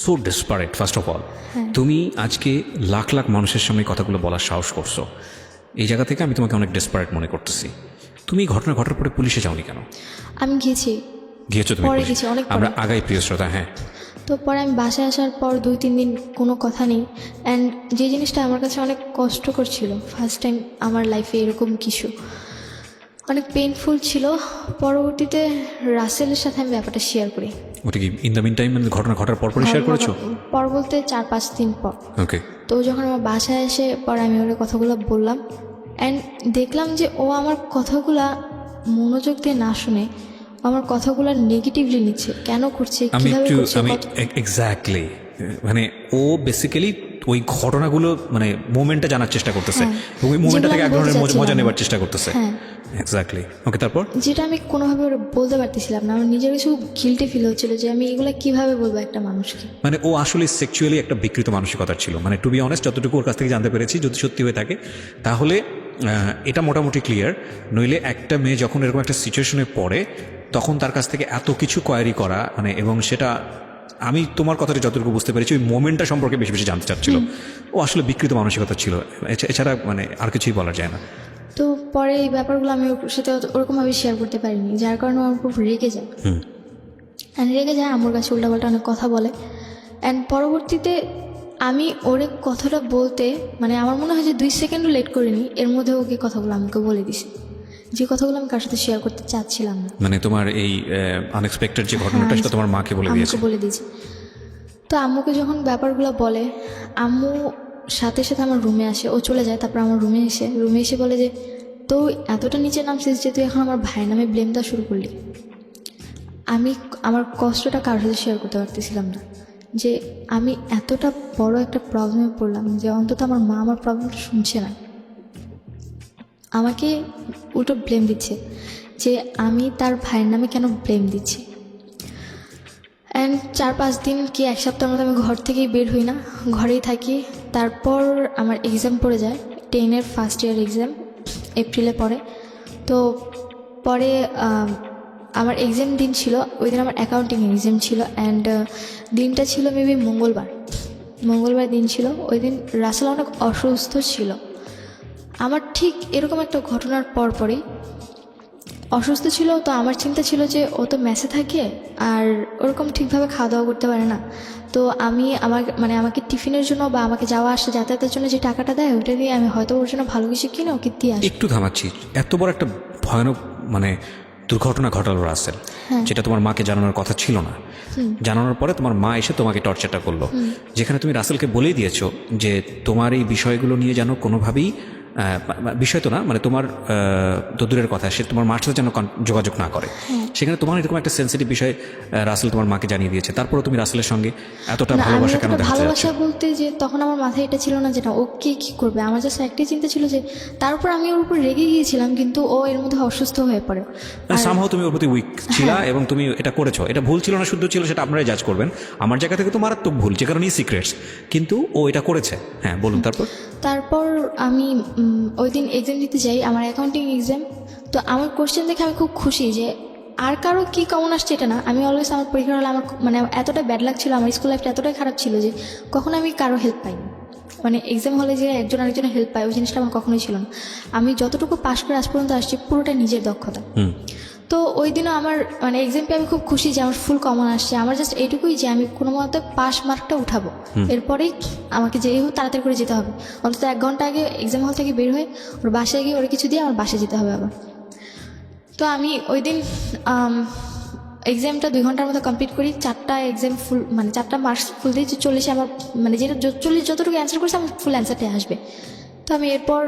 so desperate first of all. তুমি আজকে লাখ লাখ মানুষের সামনে কথাগুলো বলার সাহস করছো, এই জায়গা থেকে আমি তোমাকে অনেক ডেসপারেট মনে করতেছি। তুমি ঘটনা ঘটার পরে পুলিশে যাওনি কেন? আমি গিয়েছো তুমি? পরে গেছি, অনেক আমরা আগাই প্রিয় শ্রোতা। তো পরে আমি বাসায় আসার পর 2-3 দিন কোনো কথা নেই। অ্যান্ড যে জিনিসটা আমার কাছে অনেক কষ্টকর ছিল, ফার্স্ট টাইম আমার লাইফে এরকম কিছু অনেক পেইনফুল ছিল। পরবর্তীতে রাসেলের সাথে আমি ব্যাপারটা শেয়ার করি। ওটা কি ইন দ্য মিন টাইম মানে ঘটনা ঘটার পর শেয়ার করেছো? পর বলতে 4-5 দিন পর। ওকে। তো যখন আমার বাসায় এসে পরে আমি ওর কথাগুলো বললাম, অ্যান্ড দেখলাম যে ও আমার কথাগুলা মনোযোগ দিয়ে না শুনে আমার কথাগুলো নেগেটিভলি নিচ্ছে। কেন করছে, কিভাবে করছে? আমি এক্স্যাক্টলি মানে ও বেসিক্যালি ওই ঘটনাগুলো মোমেন্টটা জানার চেষ্টা করতেছে, এবং ওই মোমেন্টটা থেকে এক ধরনের মজা নেবার চেষ্টা করতেছে। এক্স্যাক্টলি। ওকে, তারপর? যেটা আমি কোনোভাবে ওরা বলতে পারতেছিলাম না, আমার নিজের কিছু গিল্টি ফিল হচ্ছিল যে আমি এগুলো কিভাবে বলবো একটা মানুষকে। ও আসলে সেক্সুয়ালি একটা বিকৃত মানসিকতার ছিল। টু বি অনেস্ট, যতটুকু ওর কাছ থেকে জানতে পেরেছি, যদি সত্যি হয়ে থাকে তাহলে এটা মোটামুটি ক্লিয়ার। নইলে একটা মেয়ে যখন এরকম একটা সিচুয়েশনে পড়ে তখন তার কাছ থেকে এত কিছু কোয়ারি করা এবং সেটা আমি তোমার কথাটা যতটুকু বুঝতে পেরেছি ওই মোমেন্টটা সম্পর্কে বেশি বেশি জানতে চাচ্ছিল। ও আসলে বিকৃত মানসিকতা ছিল, এছাড়া আর কিছুই বলা যায় না। তো পরে এই ব্যাপারগুলো আমি ওর সাথে ওরকমভাবে শেয়ার করতে পারিনি, যার কারণে আমার খুব রেগে যায়। আমার কাছে উল্টাপাল্টা অনেক কথা বলে। অ্যান্ড পরবর্তীতে আমি ওরে কথাটা বলতে আমার মনে হয় যে 2 সেকেন্ডও লেট করিনি, এর মধ্যে ওকে কথাগুলো আমাকে বলে দিছে, যে কথাগুলো আমি কার সাথে শেয়ার করতে চাচ্ছিলাম না। তোমার এই আনএক্সপেক্টেড যে ঘটনাটা সেটা তোমার মাকে বলে দিয়েছে। তো আম্মুকে যখন ব্যাপারগুলো বলে, আম্মু সাথে সাথে আমার রুমে আসে। ও চলে যায়, তারপর আমার রুমে এসে বলে যে তো এতটা নিচে নামছিস যে তুই এখন আমার ভাইয়ের নামে ব্লেম দেওয়া শুরু করলি। আমি আমার কষ্টটা কারোর সাথে শেয়ার করতে পারতেছিলাম না, যে আমি এতটা বড় একটা প্রবলেমে পড়লাম যে অন্তত আমার মা আমার প্রবলেমটা শুনছে না, আমাকে উল্টো ব্লেম দিচ্ছে যে আমি তার ভাইয়ের নামে কেন ব্লেম দিচ্ছি। অ্যান্ড 4-5 দিন কি 1 সপ্তাহের মতো আমি ঘর থেকেই বের হই না, ঘরেই থাকি। তারপর আমার এক্সাম পড়ে যায়, 10-এর ফার্স্ট ইয়ার এক্সাম এপ্রিলে পড়ে। তো পরে আমার এক্সাম দিন ছিল, ওই দিন আমার অ্যাকাউন্টিং এক্সাম ছিল। অ্যান্ড দিনটা ছিল মেবি মঙ্গলবার দিন ছিল। ওই দিন রাসেল অনেক অসুস্থ ছিল। আমার ঠিক এরকম একটা ঘটনার পরপরই অসুস্থ ছিল, তো আমার চিন্তা ছিল যে ও তো মেসে থাকে আর ওরকম ঠিকভাবে খাওয়া দাওয়া করতে পারে না। তো আমি আমাকে টিফিনের জন্য বা আমাকে যাওয়া আসা যাতায়াতের জন্য যে টাকাটা দেয় ওটা দিয়ে আমি হয়তো ওর জন্য ভালো কিছু কিনে ওকে দিয়ে আসি। একটু থামাচ্ছি, এত বড় একটা ভয়ানক দুর্ঘটনা ঘটালো রাসেল, যেটা তোমার মাকে জানানোর কথা ছিল না। জানানোর পরে তোমার মা এসে তোমাকে টর্চারটা করলো, যেখানে তুমি রাসেলকে বলেই দিয়েছো যে তোমার এই বিষয়গুলো নিয়ে যেন কোনোভাবেই বিষয় তো না, তোমার তো দূরের কথা, সে তোমার মার সাথে যেন যোগাযোগ না করে। সেখানে তোমার এরকম একটা সেন্সিটিভ বিষয় রাসেল তোমার মাকে জানিয়ে দিয়েছে, তারপরে তুমি রাসেলের সঙ্গে এতটা ভালোবাসা কেন দেখাতে ভালোবাসা বলতে যে তখন আমার মাথায় এটা ছিল না যেটা ওকে কি করবে, আমার জাস্ট একটাই চিন্তা ছিল যে তার উপর আমি ওর উপর রেগে গিয়েছিলাম, কিন্তু ও এর মধ্যে অসুস্থ হয়ে পড়ে। সামহাও তুমি ওর প্রতি উইক ছিলা এবং তুমি এটা করেছো। এটা ভুল ছিল না শুদ্ধ ছিল সেটা আপনারাই জাজ করবেন। আমার জায়গা থেকে তো মারাত্মক ভুল, যে কারণেই সিক্রেটস, কিন্তু ও এটা করেছে। হ্যাঁ বলুন। তারপর আমি ওই দিন এক্সাম দিতে যাই, আমার অ্যাকাউন্টিং এক্সাম। তো আমার কোশ্চেন দেখে আমি খুব খুশি যে আর কারো কি কমন আসছে এটা না, আমি অলওয়েজ আমার পরীক্ষার হলে আমার এতটা ব্যাড লাগ ছিল, আমার স্কুল লাইফটা এতটাই খারাপ ছিল যে কখনো আমি কারো হেল্প পাইনি। এক্সাম হলে যে একজন আরেকজনের হেল্প পায় ওই জিনিসটা আমার কখনোই ছিল না। আমি যতটুকু পাস করে আজ পর্যন্ত আসছি পুরোটা নিজের দক্ষতা। তো ওই দিনও আমার এক্সাম পেয়ে আমি খুব খুশি যে আমার ফুল কমন আসছে। আমার জাস্ট এইটুকুই যে আমি কোনো মতে পাস মার্কটা উঠাবো, এরপরেই আমাকে যেই হোক তাড়াতাড়ি করে যেতে হবে। অন্তত 1 ঘন্টা আগে এক্সাম হল থেকে বের হয়ে ওর বাসায় গিয়ে ওরা কিছু দিয়ে আমার বাসায় যেতে হবে আবার। তো আমি ওই দিন এক্সামটা 2 ঘন্টার মতো কমপ্লিট করি। 4টা এক্সাম ফুল 4টা মার্কস ফুল দিয়ে 40 আমার যেটা 40 যতটুকু অ্যান্সার করছে আমার ফুল অ্যান্সারটাই আসবে। তো আমি এরপর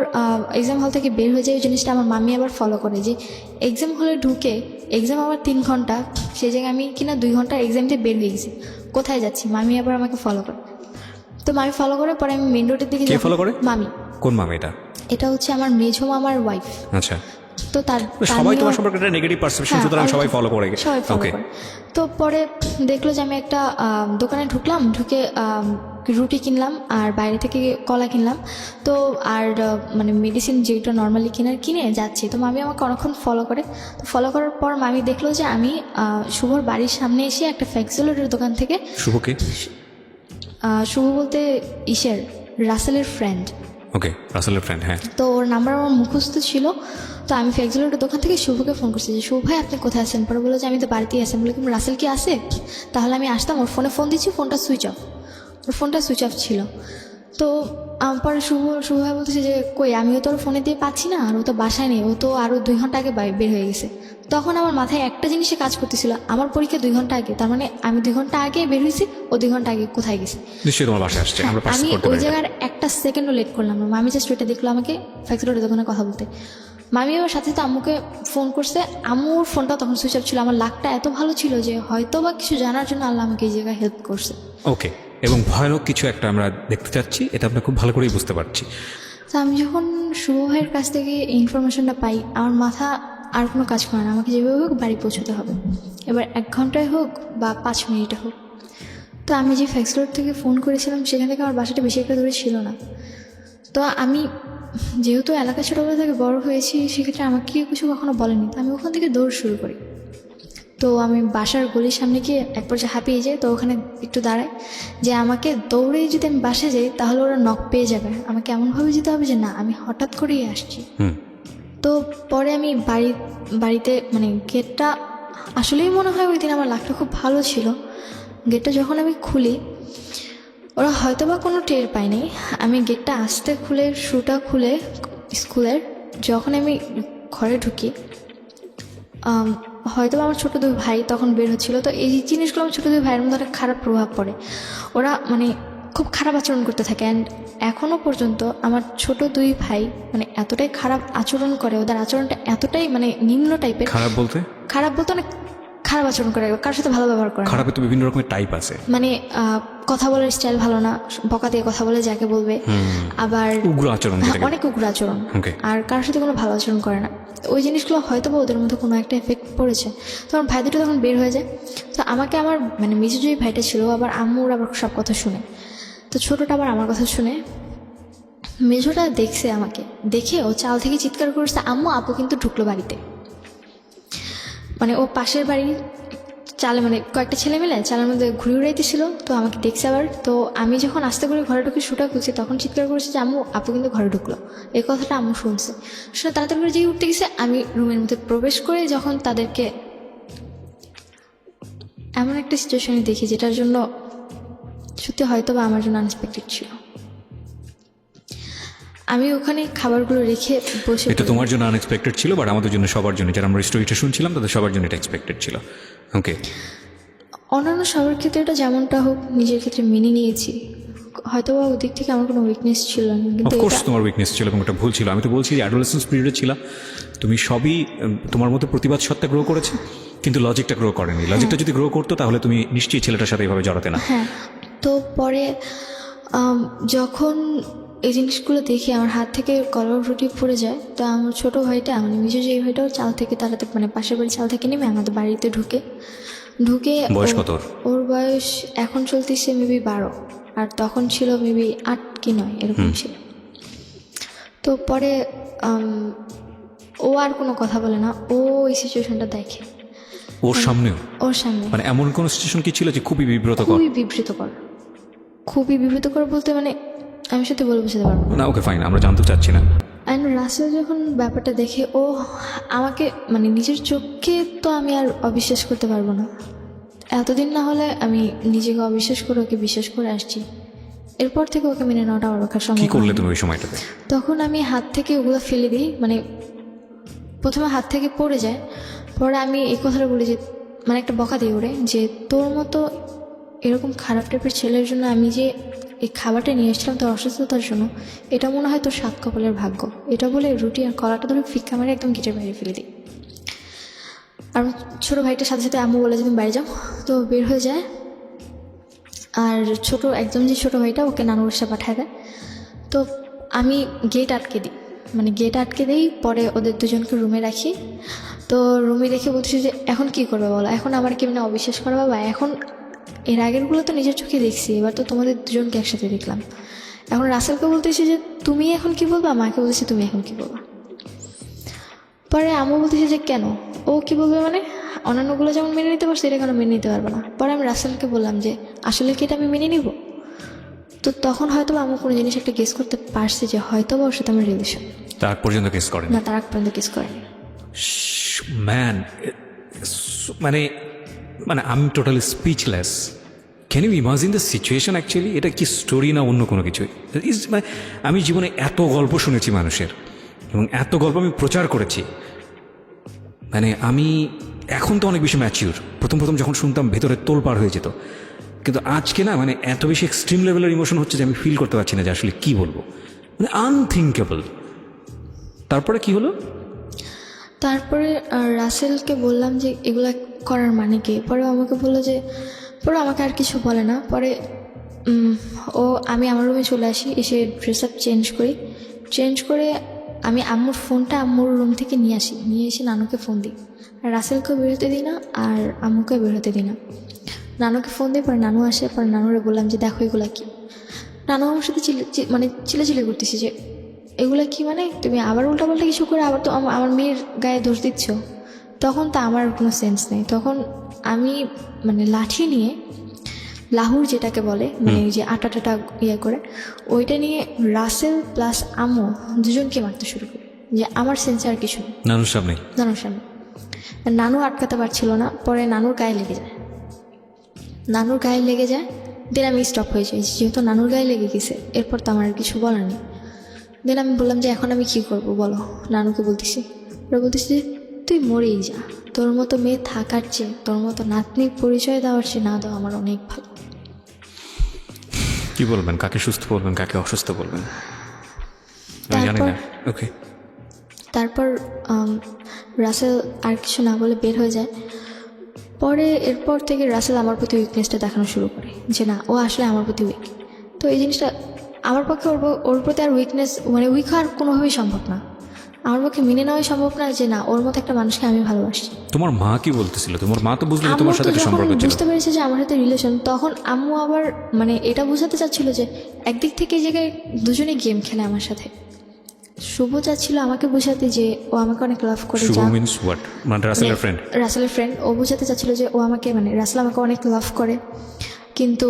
এক্সাম হল থেকে বের হয়ে যাই। ওই জিনিসটা আমার মাম্মি আবার ফলো করে যে এক্সাম হলে ঢুকে এক্সাম আবার 3 ঘন্টা, সেই জায়গায় আমি কিনা 2 ঘন্টা এক্সাম দিয়ে বের হয়ে গেছি। কোথায় যাচ্ছি, মামি আবার আমাকে ফলো করে। তো মামি ফলো করার পরে আমি মেন রোডের দিকে ফলো করে। মামি। কোন মামি এটা হচ্ছে আমার মেঝো মামার ওয়াইফ। আচ্ছা। তো সবাই তোমার সম্পর্কে একটা নেগেটিভ পারসেপশন, সুতরাং সবাই ফলো করে। ওকে। তো পরে দেখলো যে আমি একটা দোকানে ঢুকলাম, ঢুকে রুটি কিনলাম আর বাইরে থেকে কলা কিনলাম। তো আর মেডিসিন যেটা নর্মালি কিনে যাচ্ছি। তো মামি আমাকে অনেকক্ষণ ফলো করে। তো ফলো করার পর মামি দেখলো যে আমি শুভর বাড়ির সামনে এসে একটা ফ্যাক্সিলোডের দোকান থেকে। শুভকে? শুভ বলতে রাসেলের ফ্রেন্ড। ওকে, রাসেলের ফ্রেন্ড। হ্যাঁ। তো ওর নাম্বার আমার মুখস্থ ছিল। তো আমি ফ্যাক্সিলোডের দোকান থেকে শুভকে ফোন করছি যে শুভ ভাই আপনি কোথায় আছেন? পরে বললো যে আমি তো বাড়িতেই আছি। বলে কিন্তু রাসেল কি আসে? তাহলে আমি আসতাম। ওর ফোনে ফোন দিচ্ছি, ফোনটা সুইচ অফ। ওর ফোনটা সুইচ অফ ছিল। তো পরে শুভ ভাই বলতেছে যে কই, আমিও তো ওর ফোনে দিয়ে পাচ্ছি না, আর ও তো বাসায় নেই, ও তো আরও 2 ঘন্টা আগে বের হয়ে গেছে। তখন আমার মাথায় একটা জিনিসে কাজ করতেছিল, আমার পরীক্ষা 2 ঘন্টা আগে, তার আমি 2 ঘন্টা আগে বের হয়েছি, ও 2 ঘন্টা আগে কোথায় গেছে। আমি ওই জায়গার 1 সেকেন্ডও লেট করলাম না। মামি জাস্ট ওইটা দেখলো আমাকে ফ্যাক্সিলোডের দোকানে কথা বলতে। মামি আবার সাথে সাথে আম্মুকে ফোন করছে। আম্মুর ফোনটা তখন সুইচ অফ ছিল। আমার লাকটা এত ভালো ছিল যে হয়তো বা কিছু জানার জন্য আল্লাহ আমাকে এই জায়গায় হেল্প করছে। ওকে, এবং ভয়ানক কিছু একটা আমরা দেখতে চাচ্ছি, এটা আমরা খুব ভালো করেই বুঝতে পারছি। তো আমি যখন শুভ ভাইয়ের কাছ থেকে ইনফরমেশনটা পাই, আমার মাথা আর কোনো কাজ করে না। আমাকে যেভাবে হোক বাড়ি পৌঁছতে হবে, এবার 1 ঘন্টায় হোক বা 5 মিনিটে হোক। তো আমি যে ফ্যাক্সিলোড থেকে ফোন করেছিলাম সেখান থেকে আমার বাসাটা বেশি একটা দূরে ছিল না। তো আমি যেহেতু এলাকা ছোটোবেলা থেকে বড় হয়েছি, সেক্ষেত্রে আমাকে কিছু কখনো বলেনি। তো আমি ওখান থেকে দৌড় শুরু করি। তো আমি বাসার গলির সামনে গিয়ে এক পর্যায়ে হাঁপিয়ে যাই। তো ওখানে একটু দাঁড়াই যে আমাকে দৌড়ে যদি আমি বাসায় যাই তাহলে ওরা নক পেয়ে যাবে। আমাকে এমনভাবে যেতে হবে যে না, আমি হঠাৎ করেই আসছি। তো পরে আমি বাড়িতে গেটটা আসলেই মনে হয় ওই দিন আমার লাকটা খুব ভালো ছিল। গেটটা যখন আমি খুলি, ওরা হয়তো বা কোনো টের পায়নি। আমি গেটটা আস্তে খুলে শুটা খুলে স্কুলের যখন আমি ঘরে ঢুকি, হয়তো আমার ছোটো 2 ভাই তখন বের হচ্ছিল। তো এই জিনিসগুলো আমার ছোটো 2 ভাইয়ের মধ্যে অনেক খারাপ প্রভাব পড়ে। ওরা খুব খারাপ আচরণ করতে থাকে। অ্যান্ড এখনও পর্যন্ত আমার ছোট 2 ভাই এতটাই খারাপ আচরণ করে, ওদের আচরণটা এতটাই নিম্ন টাইপের। খারাপ বলতে অনেক খারাপ আচরণ করে, কারোর সাথে ভালো ব্যবহার করে। খারাপে তো বিভিন্ন রকমের টাইপ আছে। কথা বলার স্টাইল ভালো না, বকা দিয়ে কথা বলে যাকে বলবে। আবার উগ্র আচরণ, অনেক উগ্র আচরণ, আর কারোর সাথে কোনো ভালো আচরণ করে না। ওই জিনিসগুলো হয়তো বা ওদের মধ্যে কোনো একটা এফেক্ট পড়েছে। তো আমার ভাই দুটো তখন বের হয়ে যায়। তো আমাকে আমার মেজো যে ভাইটা ছিল, আবার আম্মুর আবার সব কথা শুনে। তো ছোটোটা আবার আমার কথা শুনে। মেজোটা দেখছে আমাকে, দেখে ও চাল থেকে চিৎকার করছে আম্মু, আপু কিন্তু ঢুকলো বাড়িতে। ও পাশের বাড়ির চালে মানে কয়েকটা ছেলে মিলে চালের মধ্যে ঘুরে উড়াইতেছিল, তো আমাকে দেখছে আবার। তো আমি যখন আস্তে করে ঘরে ঢুকে শুটা খুলছি তখন চিৎকার করেছে যে আম্মু আপু কিন্তু ঘরে ঢুকলো। এই কথাটা আম্মু শুনছে, শুনে তাড়াতাড়ি করে যেই উঠতে গেছে আমি রুমের মধ্যে প্রবেশ করে যখন তাদেরকে এমন একটা সিচুয়েশনে দেখি যেটার জন্য সত্যি হয়তো বা আমার জন্য আনএক্সপেক্টেড ছিল। আমি ওখানে খাবারগুলো রেখে বসে এটা তোমার জন্য আনএক্সপেক্টেড ছিল, বাট আমাদের জন্য সবার জন্য, যারা আমরা স্টোরিটা শুনছিলাম তাদের সবার জন্য এটা এক্সপেক্টেড ছিল। ওকে, অন্যান্য সবার ক্ষেত্রে এটা যেমনটা হোক নিজের ক্ষেত্রে মেনে নিয়েছি। হয়তো বা ওদিক থেকে আমার কোনো উইকনেস ছিল না, কিন্তু অফকোর্স তোমার উইকনেস ছিল এবং ওটা ভুল ছিল। আমি তো বলছি যে অ্যাডোলেসেন্স পিরিয়ডে ছিল, তুমি সবই তোমার মতো প্রতিবাদ সত্তা গ্রো করেছে, কিন্তু লজিকটা গ্রো করেনি। লজিকটা যদি গ্রো করতো তাহলে তুমি নিশ্চয়ই ছেলেটার সাথে এইভাবে জড়াতে না। হ্যাঁ, তো পরে যখন এই জিনিসগুলো দেখি আমার হাত থেকে কলার রুটি পড়ে যায়, তো আমার ছোটো ভাইটা মানে মিজু যে ভাইটাও চাল থেকে তাড়াতে মানে পাশের বাড়ির চাল থেকে নেমে আমাদের বাড়িতে ঢুকে বয়স কত ওর? ওর বয়স এখন চলতেছে মেবি 12, আর তখন ছিল মেবি 8 কি 9 এরকম ছিল। তো পরে ও আর কোনো কথা বলে না, ও এই সিচুয়েশনটা দেখে ওর সামনেও? ওর সামনে। মানে এমন কোন সিচুয়েশন কি ছিল যে খুবই বিব্রতকর? খুবই বিব্রতকর বলতে মানে আমি সত্যি বলে বোঝাতে পারবো না। ওকে ফাইন, আমরা জানতে চাচ্ছি না। অ্যান্ড রাসেল যখন ব্যাপারটা দেখে ও আমাকে মানে নিজের চোখকে তো আমি আর অবিশ্বাস করতে পারবো না। এতদিন না হলে আমি নিজেকে অবিশ্বাস করে ওকে বিশ্বাস করে আসছি, এরপর থেকে ওকে মেনে নেওয়াটা আমার পক্ষে সম্ভব। কি করলে তুমি ওই সময়টাতে? তখন আমি হাত থেকে ওগুলো ফেলে দিই, মানে প্রথমে হাত থেকে পড়ে যায়, পরে আমি এই কথাটা বলি যে মানে একটা বকা দিই ওরে যে তোর মতো এরকম খারাপ টাইপের ছেলের জন্য আমি যে এই খাবারটা নিয়ে এসেছিলাম তোর অসুস্থতার জন্য, এটা মনে হয় তোর 7 কপালের ভাগ্য। এটা বলে রুটি আর কলাটা ধরে ফিক্কা মারে একদম গেটের বাইরে ফেলে দিই। আর ছোটো ভাইটার সাথে সাথে আম্মু বলে যে তুমি বাইরে যাও, তো বের হয়ে যায়। আর একদম যে ছোটো ভাইটা ওকে নানুর বাসায় পাঠায় দেয়। তো আমি গেট আটকে দিই, মানে গেট আটকে দিই, পরে ওদের দুজনকে রুমে রাখি। তো রুমে রেখে বলতেছি যে এখন কি করবে বলো, এখন আমার কি মানে অবিশ্বাস করা বাবা, এখন এর আগেরগুলো তো নিজের চোখে দেখছি, এবার তো তোমাদের দুজনকে একসাথে দেখলাম। এখন রাসেলকে বলতেছি যে তুমি এখন কি বলবা, মাকে বলতেছি তুমি এখন কি বলবা। পরে আম্মু বলতেছি যে কেন, ও কি বলবে মানে অন্যান্যগুলো যেমন মেনে নিতে পারছে এটা কেন মেনে নিতে পারবে না। পরে আমি রাসেলকে বললাম যে আসলে কি এটা আমি মেনে নিব। তো তখন হয়তো আম্মু কোনো জিনিস একটা গেস করতে পারছে যে হয়তো বা ওর সাথে আমার রিলেশন। তার পর্যন্ত কেস করেন না, তার আগ পর্যন্ত গেস করেনি। ম্যান, মানে মানে আমি totally speechless. Can you imagine the situation actually? এটা কি স্টোরি না অন্য কোনো কিছু? মানে আমি জীবনে এত গল্প শুনেছি মানুষের, এবং এত গল্প আমি প্রচার করেছি। মানে আমি এখন তো অনেক বেশি ম্যাচিউর। প্রথম যখন শুনতাম ভেতরে তোলপাড় হয়ে যেত, কিন্তু আজকে না মানে এত বেশি এক্সট্রিম লেভেলের ইমোশন হচ্ছে যে আমি ফিল করতে পারছি না যে আসলে কি বলবো, মানে আনথিঙ্কেবল। তারপরে কি হলো? তারপরে রাসেলকে বললাম যে এগুলা করার মানে কি। পরে আমাকে বললো যে পরে আমাকে আর কিছু বলে না। পরে আমি আমার রুমে চলে আসি, এসে ড্রেস আপ চেঞ্জ করে আমি আম্মুর ফোনটা আম্মুর রুম থেকে নিয়ে এসে নানুকে ফোন দিই। আর রাসেলকেও বেরোতে দিই না, আর আম্মুকেও বেরোতে দিই না। নানুকে ফোন দিই, পরে নানু আসে। পরে নানুরে বললাম যে দেখো এগুলা কি। নানু আমার সাথে চিলে করতেছি যে এগুলা কি, মানে তুমি আবার উল্টাপাল্টা কিছু করে আবার তো আমার মেয়ের গায়ে দোষ দিচ্ছ। তখন তো আমার কোনো সেন্স নেই। তখন আমি মানে লাঠি নিয়ে লাহুর যেটাকে বলে, মানে যে আটা ইয়ে করে, ওইটা নিয়ে রাসেল প্লাস আম্মু দুজনকে মারতে শুরু করি, যে আমার সেন্স আর কিছু নেই। নানুর সামনে? নানু আটকাতে পারছিল না। পরে নানুর গায়ে লেগে যায়। দেন আমি স্টপ হয়ে যাই, যেহেতু নানুর গায়ে লেগে গেছে এরপর তো আমার আর কিছু বলার নেই। দেন আমি বললাম যে এখন আমি কি করব বলো। নানুকে বলতেছি, ওরা বলতেছি যে তুই মরেই যা, তোর মতো মেয়ে থাকার চেয়ে, তোর মতো নাতনির পরিচয় দেওয়ার চেয়ে না দেওয়া আমার অনেক ভালো। কি বলবেন? কাকে সুস্থ বলবেন, কাকে অসুস্থ বলবেন আমি জানি না। ওকে, তারপর রাসেল আর কিছু না বলে বের হয়ে যায়। পরে এরপর থেকে রাসেল আমার প্রতি উইকনেসটা দেখানো শুরু করে যে না, ও আসলে আমার প্রতি উইক। তো এই জিনিসটা আমার পক্ষে ওর প্রতি আর উইক হওয়ার কোনোভাবেই সম্ভব না। আমার পক্ষে মেনে নেওয়াই সম্ভব না যে না, ওর মতো একটা মানুষকে আমি ভালোবাসি। তোমার মা কি বলতেছিল? তোমার মা তো বুঝলো তোমার সাথে একটা সম্পর্ক ছিল। বুঝতে পেরেছে যে আমার সাথে রিলেশন, তখন আম্মু আবার মানে এটা বোঝাতে চাচ্ছিল যে একদিক থেকে এই জায়গায় দুজনেই গেম খেলে আমার সাথে, শুভ চাচ্ছিল আমাকে বোঝাতে যে ও আমাকে অনেক লাভ করে, শুভ যা মিন্স হোয়াট? মানে রাসেলের ফ্রেন্ড? রাসেলের ফ্রেন্ড। ও বোঝাতে চাচ্ছিল যে ও আমাকে মানে রাসেল আমাকে অনেক লাভ করে, কিন্তু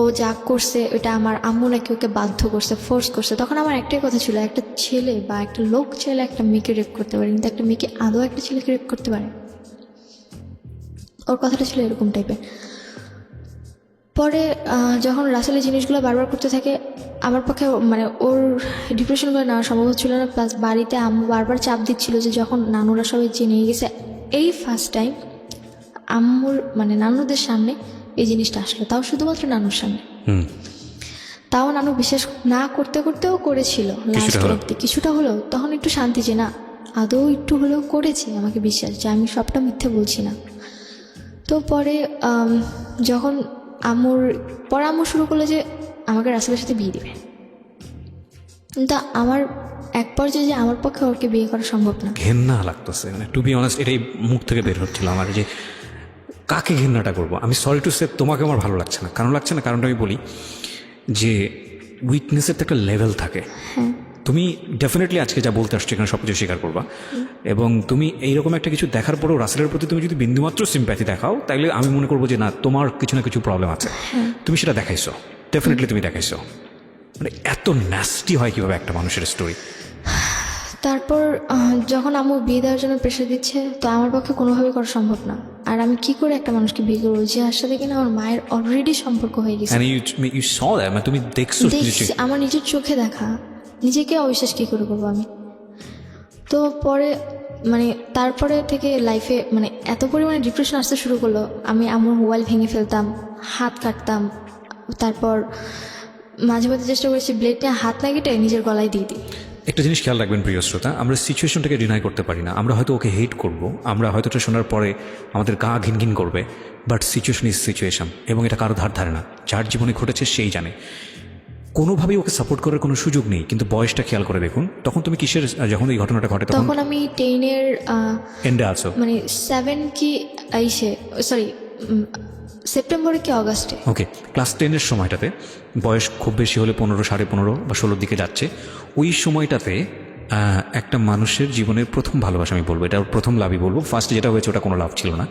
ও যা করছে ওটা আমার আম্মু নাকি ওকে বাধ্য করছে, ফোর্স করছে। তখন আমার একটাই কথা ছিল, একটা ছেলে বা একটা লোক চাইলে একটা মেয়েকে রেপ করতে পারে, কিন্তু একটা মেয়েকে আদৌ একটা ছেলেকে রেপ করতে পারে? ওর কথাটা ছিল এরকম টাইপের। পরে যখন রাসেল এই জিনিসগুলো বারবার করতে থাকে, আমার পক্ষে মানে ওর ডিপ্রেশনগুলো নেওয়া সম্ভব হচ্ছিল না। প্লাস বাড়িতে আম্মু বারবার চাপ দিচ্ছিল যে যখন নানুরা সবাই জেনে গেছে, এই ফার্স্ট টাইম আম্মুর মানে নানুদের সামনে এই জিনিসটা আসলো, তাও শুধুমাত্র নানুর সামনে। তাও নানু বিশ্বাস না করতে করতেও করেছিল লাস্ট অব্দি, কিছুটা হলেও তখন একটু শান্তি যে না আদৌ একটু হলেও করেছে, আমাকে বিশ্বাস যে আমি সবটা মিথ্যে বলছি না। তো পরে যখন আম্মু শুরু করলো যে আমাকে রাসেলের সাথে বিয়ে দেবে, তা আমার এক পর্যায়ে যে আমার পক্ষে ওকে বিয়ে করা সম্ভব না। ঘেন্না লাগতেছে, মানে টু বি অনেস্ট এটাই মুখ থেকে বের হচ্ছিল আমার, যে কাকে ঘেন্নাটা করবো। আমি সরি টু সে তোমাকে আমার ভালো লাগছে না, কারণ লাগছে না কারণটা আমি বলি যে উইকনেসের তো একটা লেভেল থাকে। তুমি ডেফিনেটলি আজকে যা বলতে আসছো এখানে সব কিছু স্বীকার করবা, এবং তুমি এইরকম একটা কিছু দেখার পরেও রাসেলের প্রতি তুমি যদি বিন্দুমাত্র সিম্প্যাথি দেখাও, তাইলে আমি মনে করবো যে না তোমার কিছু না কিছু প্রবলেম আছে। তুমি সেটা দেখাইছো, ডেফিনেটলি তুমি দেখাইছো। মানে এত ন্যাস্টি হয় কিভাবে একটা মানুষের স্টোরি। তারপর যখন আম্মু বিয়ে দেওয়ার জন্য প্রেশার দিচ্ছে, তো আমার পক্ষে কোনোভাবেই করা সম্ভব না। আর আমি কি করে একটা মানুষকে বিয়ে করবো যার সাথে কিনা আমার মায়ের অলরেডি সম্পর্ক হয়ে গেছে? ইউ স দ্যাট, মানে তুমি দেখছো, দেখছি আমার নিজের চোখে দেখা, নিজেকে অবিশ্বাস কী করে করবো আমি? তো পরে মানে তারপরে থেকে লাইফে মানে এত পরিমাণে ডিপ্রেশন আসতে শুরু করলো, আমি আমার মোবাইল ভেঙে ফেলতাম, হাত কাটতাম, তারপর মাঝে মাঝে চেষ্টা করেছি ব্লেড নিয়ে হাত না কেটে নিজের গলায় দিয়ে দিই। একটা জিনিস খেয়াল রাখবেন প্রিয় শ্রোতা, আমরা সিচুয়েশনটাকে ডিনাই করতে পারি না। আমরা হয়তো ওকে হেট করব, আমরা হয়তো এটা শোনার পরে আমাদের গা ঘিন ঘিন করবে, বাট সিচুয়েশন ইজ সিচুয়েশন, এবং এটা কারো ধার ধারে না। যার জীবনে ঘটেছে সেই জানে। কোনোভাবেই ওকে সাপোর্ট করার কোনো সুযোগ নেই। কিন্তু বয়সটা খেয়াল করে দেখুন, তখন তুমি কিসের, যখন এই ঘটনাটা ঘটে তখন আমি 10-এর এন্ডে আছো, মানে 7 কি সেপ্টেম্বরে কি অগাস্টে। ওকে, ক্লাস 10-এর সময়টাতে, বয়স খুব বেশি হলে 15, 15.5 বা 16 দিকে যাচ্ছে। ওই সময়টাতে একটা মানুষের জীবনের প্রথম ভালোবাসা আমি বলবো, এটা প্রথম লাভই বলবো। ফার্স্ট যেটা হয়েছে ওটা কোনো লাভ ছিল না,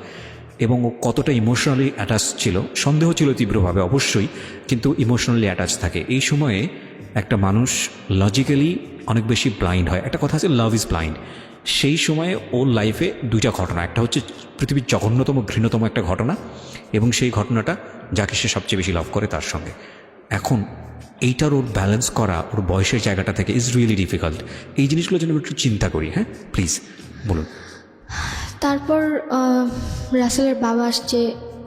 এবং ও কতটা ইমোশনালি অ্যাটাচ ছিল, সন্দেহ ছিল তীব্রভাবে অবশ্যই, কিন্তু ইমোশনালি অ্যাটাচ থাকে। এই সময়ে একটা মানুষ লজিক্যালি অনেক বেশি ব্লাইন্ড হয়। একটা কথা আছে, লাভ ইজ ব্লাইন্ড। সেই সময়ে ওর লাইফে দুইটা ঘটনা, একটা হচ্ছে পৃথিবীর জঘন্যতম ঘৃণ্যতম একটা ঘটনা, এবং সেই ঘটনাটা যাকে সে সবচেয়ে বেশি লাভ করে তার সঙ্গে। এখন এইটার ওর ব্যালেন্স করা ওর বয়সের জায়গাটা থেকে ইজ রিয়েলি ডিফিকাল্ট। এই জিনিসগুলো যেন একটু চিন্তা করি। হ্যাঁ প্লিজ বলুন। তারপর রাসেলের বাবা আসছে,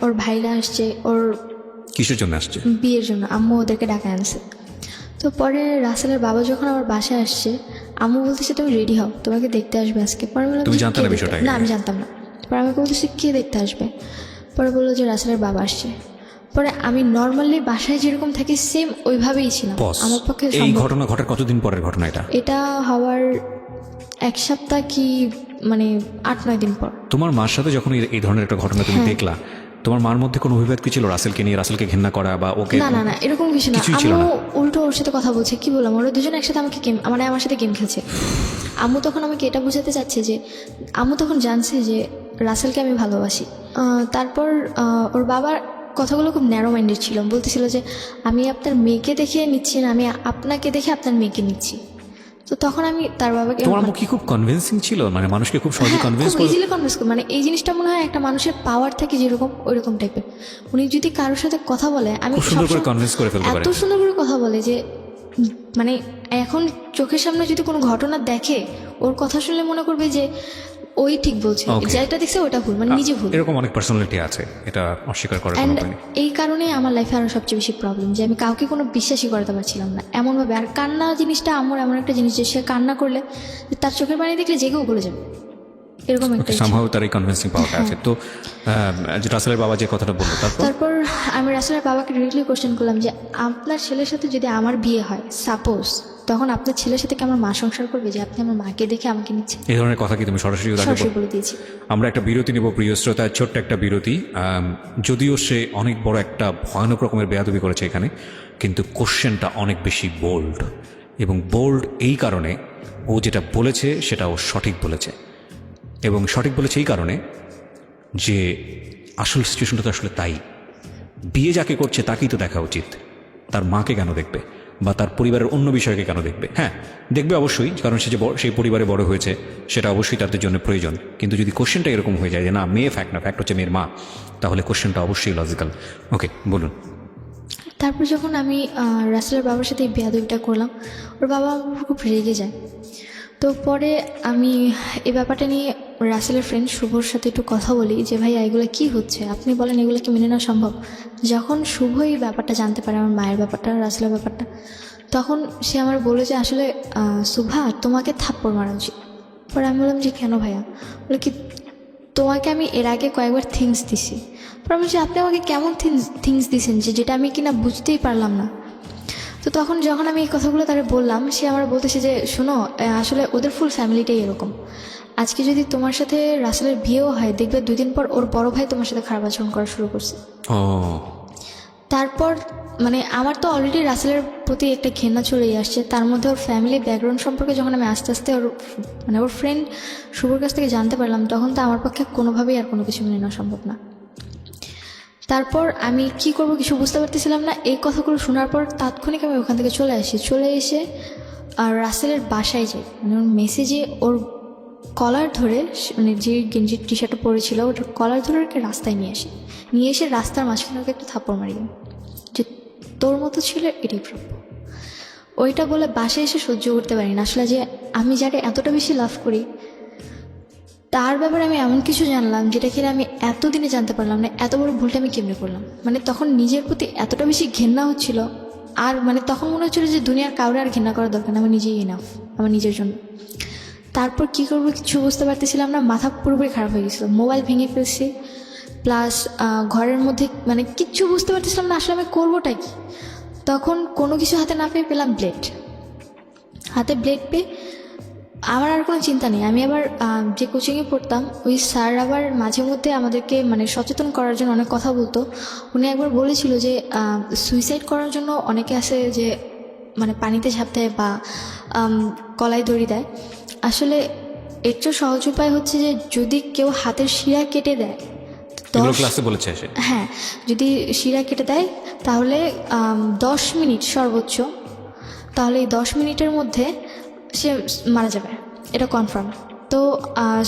ওর ভাইরা আসছে, ওর কিসের জন্য আসছে? বিয়ের জন্য। আম্মু ওদেরকে ডাকা আনছে। তো পরে রাসেলের বাবা যখন আমার বাসায় আসছে, আম্মু বলতেছে তুমি রেডি হও, তোমাকে দেখতে আসবে আজকে। পরে বললাম তুমি জানতে না বিষয়টা? না আমি জানতাম না। পরে আমাকে বলতেছে কে দেখতে আসবে? পরে বললো যে রাসেলের বাবা আসছে। পরে আমি নর্মালি বাসায় যেরকম থাকি সেম ওইভাবেই ছিলাম। আমার পক্ষে এই ঘটনা ঘটার কতদিন পরের ঘটনা এটা? এটা হওয়ার 1 সপ্তাহ কি মানে 8-9 দিন পর। তোমার মার সাথে যখন এই ধরনের একটা ঘটনা তুমি দেখলা, তোমার মার মধ্যে কোনো অভিব্যক্তি ছিল রাসেলকে নিয়ে, রাসেলকে ঘৃণা করা বা ওকে? না না না, এরকম কিছু না। আম্মু উল্টো ওর সাথে কথা বলছে, কি বললাম, ওরা দুজন একসাথে আমাকে গেম মানে আমার সাথে গেম খেলছে। আম্মু তখন আমাকে এটা বোঝাতে চাচ্ছে যে আম্মু তখন জানছে যে রাসেলকে আমি ভালোবাসি। তারপর ওর বাবার কথাগুলো খুব ন্যারো মাইন্ডেড ছিল, বলতেছিল যে আমি আপনার মেয়েকে দেখে নিচ্ছি না, আমি আপনাকে দেখে আপনার মেয়েকে নিচ্ছি। তো তখন আমি তার বাবাকে, তোমার মুখ কি খুব কনভিন্সিং ছিল, মানে মানুষকে খুব সহজে কনভিন্স করে? ইজিলি কনভিন্স করে, মানে এই জিনিসটা মনে হয় একটা মানুষের পাওয়ার থাকে যেরকম ওইরকম টাইপের। উনি যদি কারোর সাথে কথা বলে, আমি সুন্দর করে কনভিন্স করে ফেলতে পারে, এত সুন্দর করে কথা বলে যে মানে এখন চোখের সামনে যদি কোনো ঘটনা দেখে, ওর কথা শুনলে মনে করবে যে ওই ঠিক বলছে, যেটা দেখছে ওটা ভুল, মানে নিজে ভুল। এরকম অনেক পার্সোনালিটি আছে, এটা অস্বীকার করার কোনো উপায় নেই। এই কারণে আমার লাইফে আরো সবচেয়ে বেশি প্রবলেম যে আমি কাউকে কোনো বিশ্বাসই করাতে পারছিলাম না এমনভাবে। আর কান্না জিনিসটা আমার এমন একটা জিনিস যে সে কান্না করলে তার চোখের পানি দেখলে জেগেও বলে যাবে, এরকম একটা সম্ভব তার এই কনভিন্সিং পাওয়ারটা আছে। তো রাসেলের বাবা যে কথাটা বললো, তারপর আমি রাসেলের বাবাকে ডিরেক্টলি কোশ্চেন করলাম যে আপনার ছেলের সাথে যদি আমার বিয়ে হয় সাপোজ, তখন আপনার ছেলের সাথে কি আমার মা সংসার করবে যে আপনি আমার মাকে দেখে আমাকে নিচ্ছেন? এই ধরনের কথা কি তুমি সরাসরি বলে দিয়েছি? আমরা একটা বিরতি নেব প্রিয় শ্রোতা, ছোট্ট একটা বিরতি। যদিও সে অনেক বড় একটা ভয়ানক রকমের বেয়াদবি করেছে এখানে, কিন্তু কোশ্চেনটা অনেক বেশি বোল্ড, এবং বোল্ড এই কারণে ও যেটা বলেছে সেটা ও সঠিক বলেছে, এবং সঠিক বলেছে এই কারণে যে আসল সিচুয়েশনটা তো আসলে তাই। বিয়ে যাকে করছে তাকেই তো দেখা উচিত, তার মাকে কেন দেখবে বা তার পরিবারের অন্য বিষয়কে কেন দেখবে? হ্যাঁ, দেখবে অবশ্যই, কারণ সে যে সেই পরিবারে বড় হয়েছে সেটা অবশ্যই তাদের জন্য প্রয়োজন। কিন্তু যদি কোশ্চেনটা এরকম হয়ে যায় যে না মেয়ে ফ্যাক্ট না, ফ্যাক্ট হচ্ছে মেয়ের মা, তাহলে কোশ্চেনটা অবশ্যই লজিক্যাল। ওকে, বলুন। তারপর যখন আমি রাসেলের বাবার সাথে এই বেয়াদবিটা করলাম, ওর বাবা আমার উপর খুব রেগে যায়। তো পরে আমি এই ব্যাপারটা নিয়ে রাসেলের ফ্রেন্ড শুভর সাথে একটু কথা বলি যে ভাইয়া এগুলো কি হচ্ছে, আপনি বলেন এগুলো কি মেনে নেওয়া সম্ভব। যখন শুভ এই ব্যাপারটা জানতে পারে, আমার মায়ের ব্যাপারটা, রাসেলের ব্যাপারটা, তখন সে আমার বলে যে আসলে শুভা তোমাকে থাপ্পড় মারা উচিত। পরে আমি বললাম যে কেন ভাইয়া? বলে কি তোমাকে আমি এর আগে কয়েকবার থিংস দিছি। পরে আমি বলছি আপনি আমাকে কেমন থিংস দিছেন যেটা আমি কিনা বুঝতেই পারলাম না। তো তখন যখন আমি এই কথাগুলো তারা বললাম, সে আমার বলতেছে যে শোনো, আসলে ওদের ফুল ফ্যামিলিটাই এরকম। আজকে যদি তোমার সাথে রাসেলের বিয়েও হয়, দেখবে 2 দিন পর ওর বড় ভাই তোমার সাথে খারাপ আচরণ করা শুরু করছে। তারপর মানে আমার তো অলরেডি রাসেলের প্রতি একটা ঘেন্না চলেই আসছে, তার মধ্যে ওর ফ্যামিলি ব্যাকগ্রাউন্ড সম্পর্কে যখন আমি আস্তে আস্তে ওর ফ্রেন্ড শুভর কাছ থেকে জানতে পারলাম, তখন তো আমার পক্ষে কোনোভাবেই আর কোনো কিছু মেনে নেওয়া সম্ভব না। তারপর আমি কি করব কিছু বুঝতে পারতেছিলাম না। এই কথাগুলো শোনার পর তাৎক্ষণিক আমি ওখান থেকে চলে এসে আর রাসেলের বাসায় যাই। মানে ওর মেসেজে ওর কলার ধরে, মানে যে গেঞ্জি টি শার্টটা পরেছিল ওটার কলার ধরে ওকে রাস্তায় নিয়ে এসে রাস্তার মাঝখানে ওকে একটা থাপ্পড় মারি যে তোর মতো ছিল এটাই প্রাপ্য। ওইটা বলে বাসায় এসে সহ্য করতে পারি না আসলে, যে আমি যারা এতটা বেশি লাভ করি তার ব্যাপারে আমি এমন কিছু জানলাম যেটা কিনা আমি এতদিনে জানতে পারলাম না। এত বড় ভুলটা আমি কেমনে করলাম? মানে তখন নিজের প্রতি এতটা বেশি ঘেন্না হচ্ছিল, আর মানে তখন মনে হচ্ছিল যে দুনিয়ার কাউরে আর ঘেন্না করার দরকার না, আমার নিজেই ইনাফ আমার নিজের জন্য। তারপর কি করবো কিছু বুঝতে পারতেছিলাম না, মাথা পুরোপুরি খারাপ হয়ে গেছিলো, মোবাইল ভেঙে ফেলছি, প্লাস ঘরের মধ্যে মানে কিচ্ছু বুঝতে পারতেছিলাম না আসলে আমি করবোটা কি। তখন কোনো কিছু হাতে না পেয়ে পেলাম ব্লেড। হাতে ব্লেড পেয়ে আমার আর কোনো চিন্তা নেই। আমি আবার যে কোচিংয়ে পড়তাম ওই স্যার আবার মাঝে মধ্যে আমাদেরকে মানে সচেতন করার জন্য অনেক কথা বলতো। উনি একবার বলেছিল যে সুইসাইড করার জন্য অনেকে আছে যে মানে পানিতে ঝাঁপ দেয় বা কলাই দড়ি দেয়। আসলে এর চেয়ে সহজ উপায় হচ্ছে যে যদি কেউ হাতের শিরা কেটে দেয়, ক্লাসে বলেছে হ্যাঁ, যদি শিরা কেটে দেয় তাহলে 10 মিনিট সর্বোচ্চ, তাহলে এই 10 মিনিটের মধ্যে সে মারা যাবে, এটা কনফার্ম। তো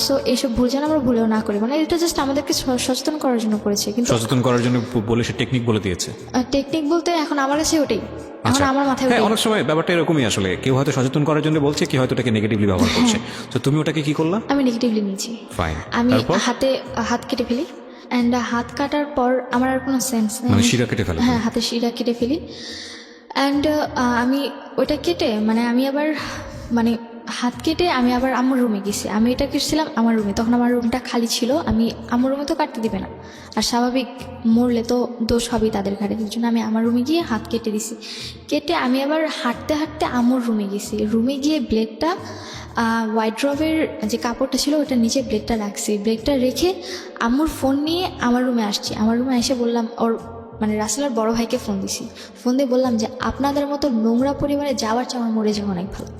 সো এইসব ভুল যেন আমরা ভুলেও না করি, মানে এটা জাস্ট আমাদেরকে সচেতন করার জন্য করেছে। কিন্তু সচেতন করার জন্য বলে সে টেকনিক বলে দিয়েছে। টেকনিক বলতে এখন আমার কাছে ওটাই, এখন আমার মাথায় হ্যাঁ, অনেক সময় ব্যাপারটা এরকমই আসলে, কেউ হয়তো সচেতন করার জন্য বলছে, কেউ হয়তো এটাকে নেগেটিভলি ব্যবহার করছে। তো তুমি ওটাকে কি করলা? আমি নেগেটিভলি নিয়েছি। ফাইন। আমি হাত কেটে ফেলি, অ্যান্ড হাত কাটার পর আমার আর কোনো সেন্স নেই, মানে শিরা কেটে ফেলি। হ্যাঁ, হাতে শিরা কেটে ফেলি। অ্যান্ড আমি ওইটা কেটে মানে আমি আবার মানে হাত কেটে আমি আবার আমার রুমে গেছি। আমি এটা কেটেছিলাম আমার রুমে, তখন আমার রুমটা খালি ছিল। আমি আমার রুমে তো কাটতে দিবে না, আর স্বাভাবিক মরলে তো দোষ হবেই তাদের ঘাড়ে, এই জন্য আমি আমার রুমে গিয়ে হাত কেটে দিছি। কেটে আমি আবার হাঁটতে হাঁটতে আমার রুমে গেছি। রুমে গিয়ে ব্লেডটা ওয়াইড্রবের যে কাপড়টা ছিল ওটার নিচে ব্লেডটা রাখছি। ব্লেডটা রেখে আম্মুর ফোন নিয়ে আমার রুমে আসছি। আমার রুমে এসে বললাম, ওর মানে রাসেলের বড় ভাইকে ফোন দিছি। ফোন দিয়ে বললাম যে আপনাদের মতো নোংরা পরিবারে যাওয়ার চেয়ে আমার মরে যাওয়া অনেক ভালো।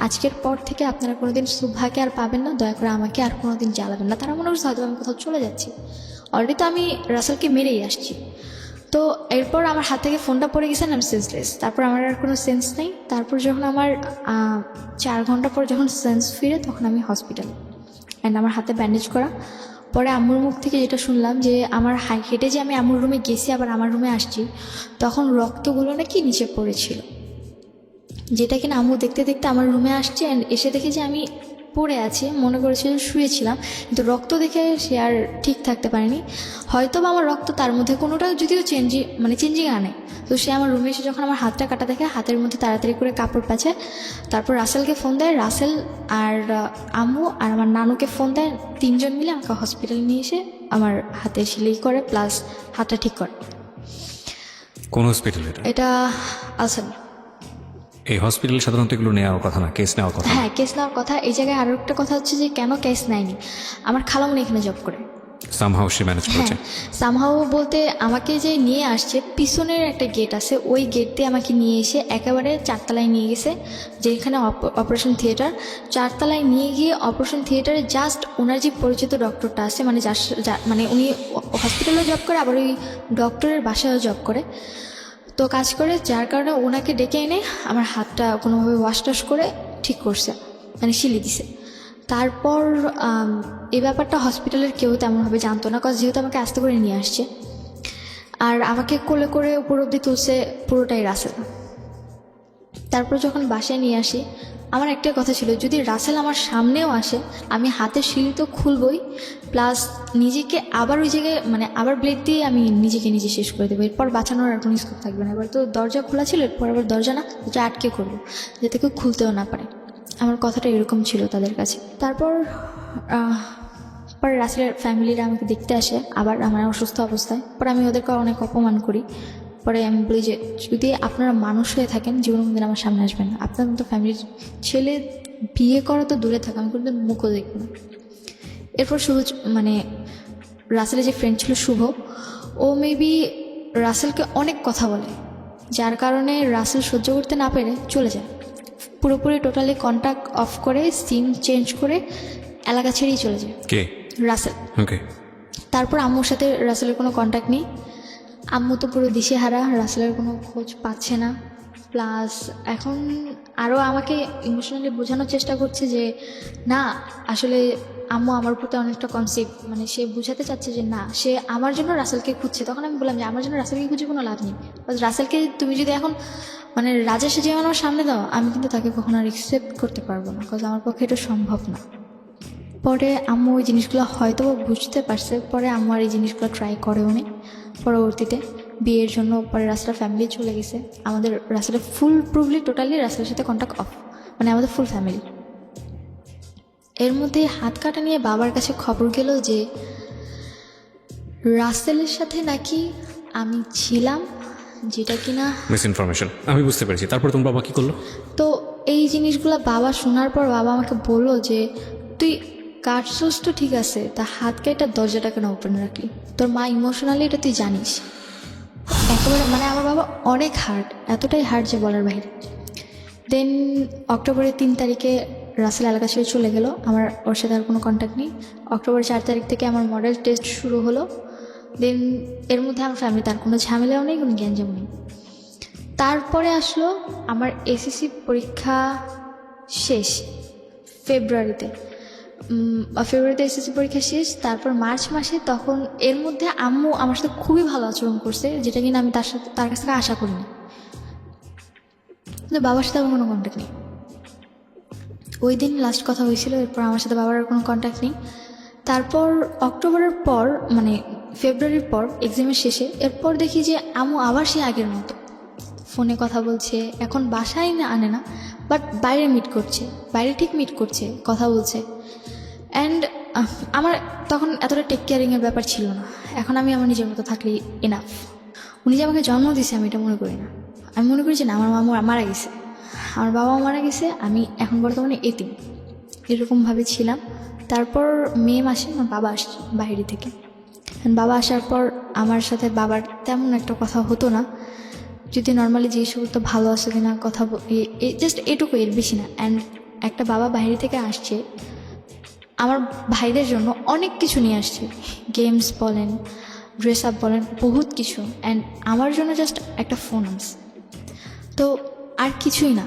আজকের পর থেকে আপনারা কোনোদিন শুভাকে আর পাবেন না, দয়া করে আমাকে আর কোনোদিন জ্বালাবেন না। তারা মনে করছে হয়তো আমি কোথাও চলে যাচ্ছি, অলরেডি তো আমি রাসেলকে মেরেই আসছি। তো এরপর আমার হাত থেকে ফোনটা পড়ে গেছে, আমি সেন্সলেস। তারপর আমার আর কোনো সেন্স নেই। তারপর যখন আমার 4 ঘন্টা পর যখন সেন্স ফিরে, তখন আমি হসপিটালে, অ্যান্ড আমার হাতে ব্যান্ডেজ করা। পরে আম্মুর মুখ থেকে যেটা শুনলাম যে আমার হেঁটে যে আমি আম্মুর রুমে গেছি আবার আমার রুমে আসছি, তখন রক্তগুলো নাকি নিচে পড়েছিল, যেটা কিনা আম্মু দেখতে দেখতে আমার রুমে আসছে। অ্যান্ড এসে দেখে যে আমি পড়ে আছি, মনে করেছিল শুয়েছিলাম, কিন্তু রক্ত দেখে সে আর ঠিক থাকতে পারেনি। হয়তো বা আমার রক্ত তার মধ্যে কোনোটা যদিও চেঞ্জিং আনে। তো সে আমার রুমে এসে যখন আমার হাতটা কাটা দেখে, হাতের মধ্যে তাড়াতাড়ি করে কাপড় পাচ্ছে। তারপর রাসেলকে ফোন দেয়, রাসেল আর আম্মু আর আমার নানুকে ফোন দেয়। 3 জন মিলে আমাকে হসপিটালে নিয়ে এসে আমার হাতে সেলাই করে প্লাস হাতটা ঠিক করে। কোন হসপিটাল এটা? আলসান। এই হসপিটালে সাধারণত এগুলো নেওয়ার কথা না, কেস নেওয়ার কথা। হ্যাঁ, কেস নেওয়ার কথা। এই জায়গায় আরও একটা কথা হচ্ছে যে কেন কেস নেয়নি, আমার খালামুনি এখানে জব করে। সামহাউ সে ম্যানেজ করেছে। সামহাও বলতে আমাকে যে নিয়ে আসছে, পিছনের একটা গেট আছে, ওই গেট দিয়ে আমাকে নিয়ে এসে একেবারে 4 তলায় নিয়ে গেছে, যেখানে অপারেশন থিয়েটার। 4 তলায় নিয়ে গিয়ে অপারেশন থিয়েটারে জাস্ট ওনার যে পরিচিত ডক্টরটা আছে, মানে মানে উনি হসপিটালেও জব করে, আবার ওই ডক্টরের বাসায়ও জব করে, তো কাজ করে, যার কারণে ওনাকে ডেকে এনে আমার হাতটা কোনোভাবে ওয়াশ টাশ করে ঠিক করছে, মানে শিলি দিছে। তারপর এই ব্যাপারটা হসপিটালের কেউ তেমনভাবে জানতো না, কারণ যেহেতু আমাকে আস্তে করে নিয়ে আসছে, আর আমাকে কোলে করে উপর অব্দি তুলছে পুরোটাই রাসেল। তারপর যখন বাসায় নিয়ে আসি, আমার একটাই কথা ছিল, যদি রাসেল আমার সামনেও আসে আমি হাতের শিলি তো খুলবই, প্লাস নিজেকে আবার ওই জায়গায় মানে আবার ব্লেড দিয়ে আমি নিজেকে নিজে শেষ করে দেবো। এরপর বাঁচানোর আর কোনো স্কোপ থাকবে না। এবার তো দরজা খোলা ছিল, এরপর আবার দরজা না, দরজা আটকে করবো, যাতে কেউ খুলতেও না পারে। আমার কথাটা এরকম ছিল তাদের কাছে। তারপর পরে রাসেলের ফ্যামিলিরা আমাকে দেখতে আসে আবার আমার অসুস্থ অবস্থায়। পরে আমি ওদেরকে অনেক অপমান করি। পরে আমি বলি যে যদি আপনারা মানুষ হয়ে থাকেন জীবনে কোনদিন আমার সামনে আসবেন না, আপনার মতো ফ্যামিলির ছেলে বিয়ে করা তো দূরে থাকা, আমি কোনদিন মুখও দেখব না। এরপর শুভ মানে রাসেলের যে ফ্রেন্ড ছিল শুভ, ও মেবি রাসেলকে অনেক কথা বলে, যার কারণে রাসেল সহ্য করতে না পেরে চলে যায়, পুরোপুরি টোটালি কন্ট্যাক্ট অফ করে সিম চেঞ্জ করে এলাকা ছেড়েই চলে যায়। কে? রাসেল। ওকে। তারপর আম্মুর সাথে রাসেলের কোনো কন্ট্যাক্ট নেই। আম্মু তো পুরো দিশেহারা, রাসেলের কোনো খোঁজ পাচ্ছে না। প্লাস এখন আরও আমাকে ইমোশনালি বোঝানোর চেষ্টা করছে যে না, আসলে আম্মু আমার প্রতি অনেকটা কনসেপ্ট, মানে সে বোঝাতে চাচ্ছে যে না, সে আমার জন্য রাসেলকে খুঁজছে। তখন আমি বললাম যে আমার জন্য রাসেলকে খুঁজে কোনো লাভ নেই, রাসেলকে তুমি যদি এখন মানে রাজা সে যেমন আমার সামনে দাও, আমি কিন্তু তাকে কখনো আর অ্যাকসেপ্ট করতে পারবো না, বিকজ আমার পক্ষে এটা সম্ভব না। পরে আম্মু ওই জিনিসগুলো হয়তো বুঝতে পারছে, পরে আম্মু আর এই জিনিসগুলো ট্রাই করেও নি। পরবর্তীতে বিয়ের জন্য পরে রাসেলের ফ্যামিলি চলে গেছে, আমাদের রাসেলের ফুল প্রুভলি টোটালি রাসেলের সাথে কন্ট্যাক্ট অফ, মানে আমাদের ফুল ফ্যামিলি। এর মধ্যে হাত কাটা নিয়ে বাবার কাছে খবর গেল যে রাসেলের সাথে নাকি আমি ছিলাম, যেটা কিনা মিস ইনফরমেশন। আমি বুঝতে পেরেছি। তারপর তোমার বাবা কি করলো? তো এই জিনিসগুলো বাবা শোনার পর বাবা আমাকে বললো যে তুই কাটছোস তো ঠিক আছে, তা হাত কেটে দরজাটা কেন ওপেন রাখলি? তোর মা ইমোশনালি এটা তুই জানিস। একেবারে মানে আমার বাবা অনেক হার্ট, এতটাই হার্ট যে বলার বাইরে। দেন অক্টোবরের 3 তারিখে রাসেল এলাকা ছেড়ে চলে গেল, আমার ওর সাথে আর কোনো কন্ট্যাক্ট নেই। অক্টোবরের 4 তারিখ থেকে আমার মডেল টেস্ট শুরু হলো। দেন এর মধ্যে আমার ফ্যামিলি তার কোনো ঝামেলাও নেই, কোনো গ্যাঞ্জাম নেই। তারপরে আসলো আমার এসএসসি পরীক্ষা শেষ ফেব্রুয়ারিতে এসএসসি পরীক্ষা শেষ। তারপর মার্চ মাসে, তখন এর মধ্যে আম্মু আমার সাথে খুবই ভালো আচরণ করছে, যেটা কিনা আমি তার কাছ থেকে আশা করিনি। কিন্তু বাবার সাথে আমার কোনো কন্ট্যাক্ট নেই। ওই দিন লাস্ট কথা হয়েছিল, এরপর আমার সাথে বাবার আর কোনো কন্ট্যাক্ট নেই। তারপর অক্টোবরের পর মানে ফেব্রুয়ারির পর এক্সামের শেষে এরপর দেখি যে আম্মু আবার সে আগের মতো ফোনে কথা বলছে। এখন বাসায় না আনে না, বাট বাইরে মিট করছে, বাইরে ঠিক মিট করছে, কথা বলছে। অ্যান্ড আমার তখন এতটা টেক কেয়ারিংয়ের ব্যাপার ছিল না। এখন আমি আমার নিজের মতো থাকলেই এনাফ। উনি যে আমাকে জন্ম দিয়েছে আমি এটা মনে করি না। আমি মনে করি যে না, আমার মামু মারা গেছে, আমার বাবাও মারা গেছে, আমি এখন বর্তমানে এতিম, এরকমভাবে ছিলাম। তারপর মে মাসে আমার বাবা আসছে বাইরে থেকে। বাবা আসার পর আমার সাথে বাবার তেমন একটা কথা হতো না, যদি নর্মালি জিজ্ঞেস করতো ভালো আছে কিনা, কথা জাস্ট এটুকু, এর বেশি না। অ্যান্ড একটা বাবা বাইরে থেকে আসছে, আমার ভাইদের জন্য অনেক কিছু নিয়ে আসছে, গেমস বলেন, ড্রেস আপ বলেন, বহুত কিছু। অ্যান্ড আমার জন্য জাস্ট একটা ফোন আনছে, তো আর কিছুই না।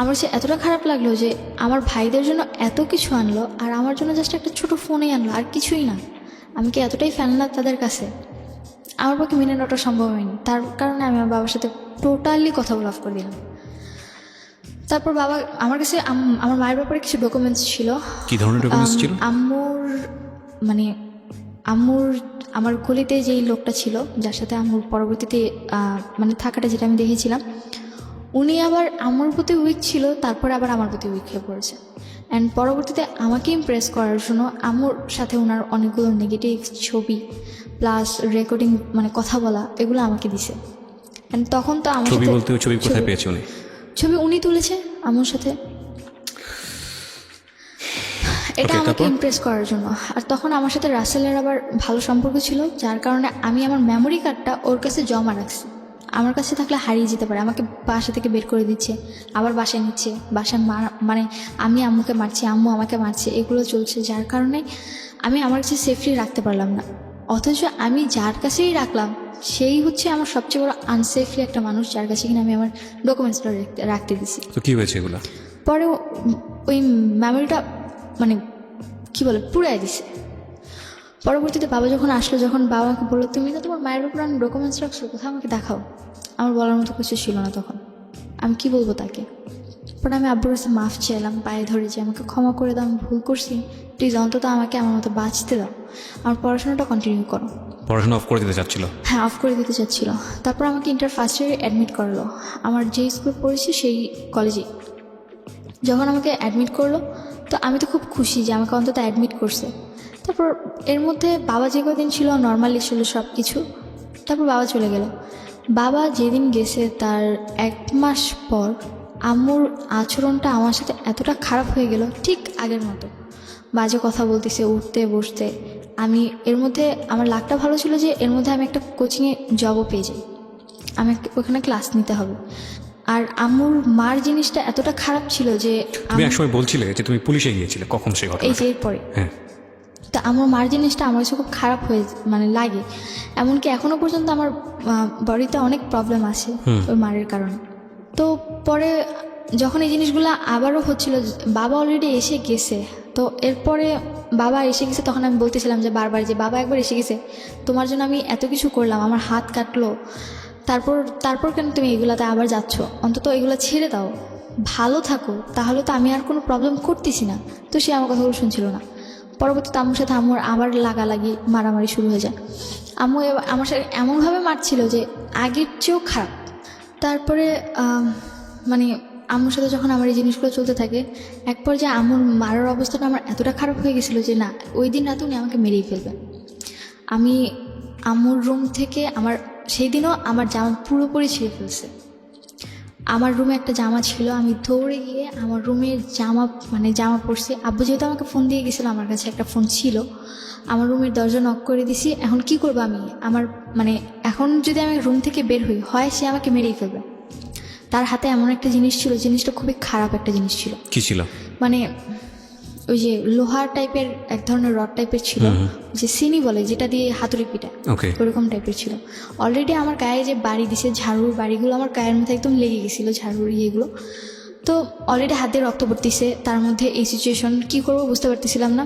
আমার সে এতটা খারাপ লাগলো যে আমার ভাইদের জন্য এত কিছু আনলো, আর আমার জন্য জাস্ট একটা ছোটো ফোনেই আনলো, আর কিছুই না। আমি কি এতটাই ফেলনা তাদের কাছে? আমার পক্ষে মেনে নেওয়াটা সম্ভব হয়নি। তার কারণে আমি আমার বাবার সাথে টোটালি কথা বলা অফ করে দিলাম। তারপর বাবা আমার কাছে আমার মায়ের ব্যাপারে কিছু ডকুমেন্টস ছিল। কি ধরনের ডকুমেন্টস ছিল? আম্মুর আমার গলিতে যেই লোকটা ছিল, যার সাথে আম্মুর পরবর্তীতে মানে থাকাটা, যেটা আমি দেখেছিলাম, উনি আবার আমার প্রতি উইক ছিল, তারপরে আবার আমার প্রতি উইক হয়ে পড়েছে। অ্যান্ড পরবর্তীতে আমাকে ইমপ্রেস করার জন্য আম্মুর সাথে ওনার অনেকগুলো নেগেটিভ ছবি প্লাস রেকর্ডিং, মানে কথা বলা, এগুলো আমাকে দিছে। অ্যান্ড তখন তো আমার ছবি বলতে ছবি কোথায় পেয়েছে উনি? ছবি উনি তুলেছে আম্মুর সাথে। এটা Okay, আমাকে তারপর? ইমপ্রেস করার জন্য। আর তখন আমার সাথে রাসেলের আবার ভালো সম্পর্ক ছিল, যার কারণে আমি আমার মেমোরি কার্ডটা ওর কাছে জমা রাখছি। আমার কাছে থাকলে হারিয়ে যেতে পারে, আমাকে বাসা থেকে বের করে দিচ্ছে, আবার বাসায় নিচ্ছে, বাসায় মানে আমি আম্মুকে মারছি, আম্মু আমাকে মারছে, এগুলো চলছে, যার কারণে আমি আমার কাছে সেফলি রাখতে পারলাম না। অথচ আমি যার কাছেই রাখলাম সেই হচ্ছে আমার সবচেয়ে বড় আনসেফলি একটা মানুষ, যার কাছে কিনা আমি আমার ডকুমেন্টসটা রাখতে দিছি। তো কি হয়েছে এগুলো? পরে ওই মেমোরিটা মানে কি বলে পুড়াই দিছে। পরবর্তীতে বাবা যখন আসলো, যখন বাবাকে বললো তুমি তো তোমার মায়ের উপর ডকুমেন্টস রাখছো, কোথাও আমাকে দেখাও, আমার বলার মতো কিছু ছিল না তখন। আমি কি বলবো তাকে? পরে আমি আব্বুর কাছে মাফ চাইলাম, পায়ে ধরে যে আমাকে ক্ষমা করে দাও, আমি ভুল করছি, প্লিজ অন্তত আমাকে আমার মতো বাঁচতে দাও, আমার পড়াশোনাটা কন্টিনিউ করো। পড়াশোনা অফ করে দিতে চাচ্ছিল? হ্যাঁ, অফ করে দিতে চাচ্ছিল। তারপর আমাকে ইন্টার ফার্স্ট ইয়ারে অ্যাডমিট করলো, আমার যেই স্কুল পড়েছি সেই কলেজে। যখন আমাকে অ্যাডমিট করলো তো আমি তো খুব খুশি যে আমাকে অন্তত অ্যাডমিট করছে। তারপর এর মধ্যে বাবা যে কদিন ছিল নর্মালি ছিল সব কিছু। তারপর বাবা চলে গেল। বাবা যেদিন গেছে তার 1 মাস পর আম্মুর আচরণটা আমার সাথে এতটা খারাপ হয়ে গেল, ঠিক আগের মতো বাজে কথা বলতেছে, উঠতে বসতে। আমি এর মধ্যে আমার লাকটা ভালো ছিল যে এর মধ্যে আমি একটা কোচিংয়ে জবও পেয়ে যাই, আমি ওখানে ক্লাস নিতে হবে। আর আম্মুর মার জিনিসটা এতটা খারাপ ছিল যে তুমি একসময় বলছিলে যে তুমি পুলিশে গিয়েছিলে, কখন সেই এই ঘটনা? যে এরপরে হ্যাঁ, তা আমার মার জিনিসটা আমার কাছে খুব খারাপ হয়ে লাগে। এমনকি এখনো পর্যন্ত আমার বডিতে অনেক প্রবলেম আছে ওই মারের কারণে। তো পরে যখন এই জিনিসগুলো আবারও হচ্ছিল, বাবা অলরেডি এসে গেছে, তো এরপরে বাবা এসে গেছে, তখন আমি বলতেছিলাম যে বারবার যে বাবা একবার এসে গেছে, তোমার জন্য আমি এত কিছু করলাম, আমার হাত কাটলো, তারপর কেন তুমি এগুলাতে আবার যাচ্ছ? অন্তত এগুলো ছেড়ে দাও, ভালো থাকো, তাহলে তো আমি আর কোনো প্রবলেম করতেছি না। তো সে আমার কথাগুলো শুনছিল না। পরবর্তীতে আম্মুর সাথে আম্মুর আবার লাগালাগি মারামারি শুরু হয়ে যায়। আম্মু আমার সাথে এমনভাবে মারছিল যে আগের চেয়েও খারাপ। তারপরে মানে আম্মুর সাথে যখন আমার এই জিনিসগুলো চলতে থাকে, এক পর্যায়ে আম্মুর মারার অবস্থাটা আমার এতটা খারাপ হয়ে গেছিলো যে না, ওই দিন রাতে উনি আমাকে মেরেই ফেলবেন। আমি আম্মুর রুম থেকে সেই দিনও আমার জামা পুরোপুরি ছিঁড়ে ফেলছে। আমার রুমে একটা জামা ছিল, আমি দৌড়ে গিয়ে আমার রুমের জামা পরছি। আব্বু যেহেতু আমাকে ফোন দিয়ে গেছিলো, আমার কাছে একটা ফোন ছিল, আমার রুমের দরজা নক করে দিছি। এখন কি করবো আমি? এখন যদি আমি রুম থেকে বের হই, হয় সে আমাকে মেরেই ফেলবে। তার হাতে এমন একটা জিনিস ছিল, জিনিসটা খুবই খারাপ একটা জিনিস ছিল। কি ছিল? ওই যে লোহার টাইপের এক ধরনের রড টাইপের ছিল, যে সিনি বলে, যেটা দিয়ে হাতুড়ি পিটা, ওরকম টাইপের ছিল। অলরেডি আমার গায়ে যে বাড়ি দিছে, ঝাড়ুর বাড়িগুলো আমার গায়ের মধ্যে একদম লেগে গেছিলো, ঝাড়ুর ইয়েগুলো। তো অলরেডি হাত দিয়ে রক্ত পড়তেছে, তার মধ্যে এই সিচুয়েশন, কী করবো বুঝতে পারতেছিলাম না।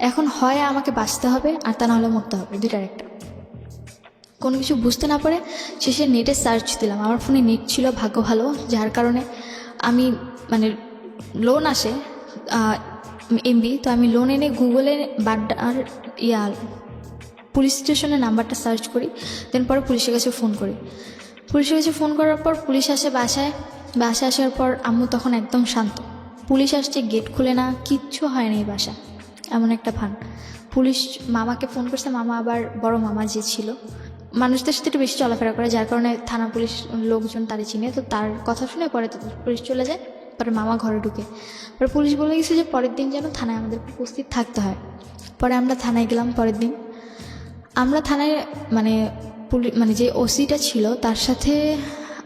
এখন হয় আমাকে বাঁচতে হবে, আর তা নাহলে মরতে হবে, দুইটার একটা। কোনো কিছু বুঝতে না পারে শেষে নেটে সার্চ দিলাম। আমার ফোনে নেট ছিল ভাগ্য ভালো, যার কারণে আমি লোন আসে এমবি, তো আমি লোন এনে গুগলে বাড্ডার পুলিশ স্টেশনের নাম্বারটা সার্চ করি, দেন পরে পুলিশের কাছে ফোন করি। পুলিশের কাছে ফোন করার পর পুলিশ আসে বাসায় আসার পর আম্মু তখন একদম শান্ত। পুলিশ আসছে, গেট খুলে না, কিচ্ছু হয় না এই বাসা, এমন একটা ভান। পুলিশ মামাকে ফোন করছে, মামা আবার বড় মামা যে ছিল, মানুষদের সাথে একটু বেশি চলাফেরা করে, যার কারণে থানা পুলিশ লোকজন তারে চিনে, তো তার কথা শুনে পরে তো পুলিশ চলে যায়। পরে মামা ঘরে ঢুকে, পরে পুলিশ বলে গেছে যে পরের দিন যেন থানায় আমাদের উপস্থিত থাকতে হয়। পরে আমরা থানায় গেলাম। পরের দিন আমরা থানায় যে ওসিটা ছিল তার সাথে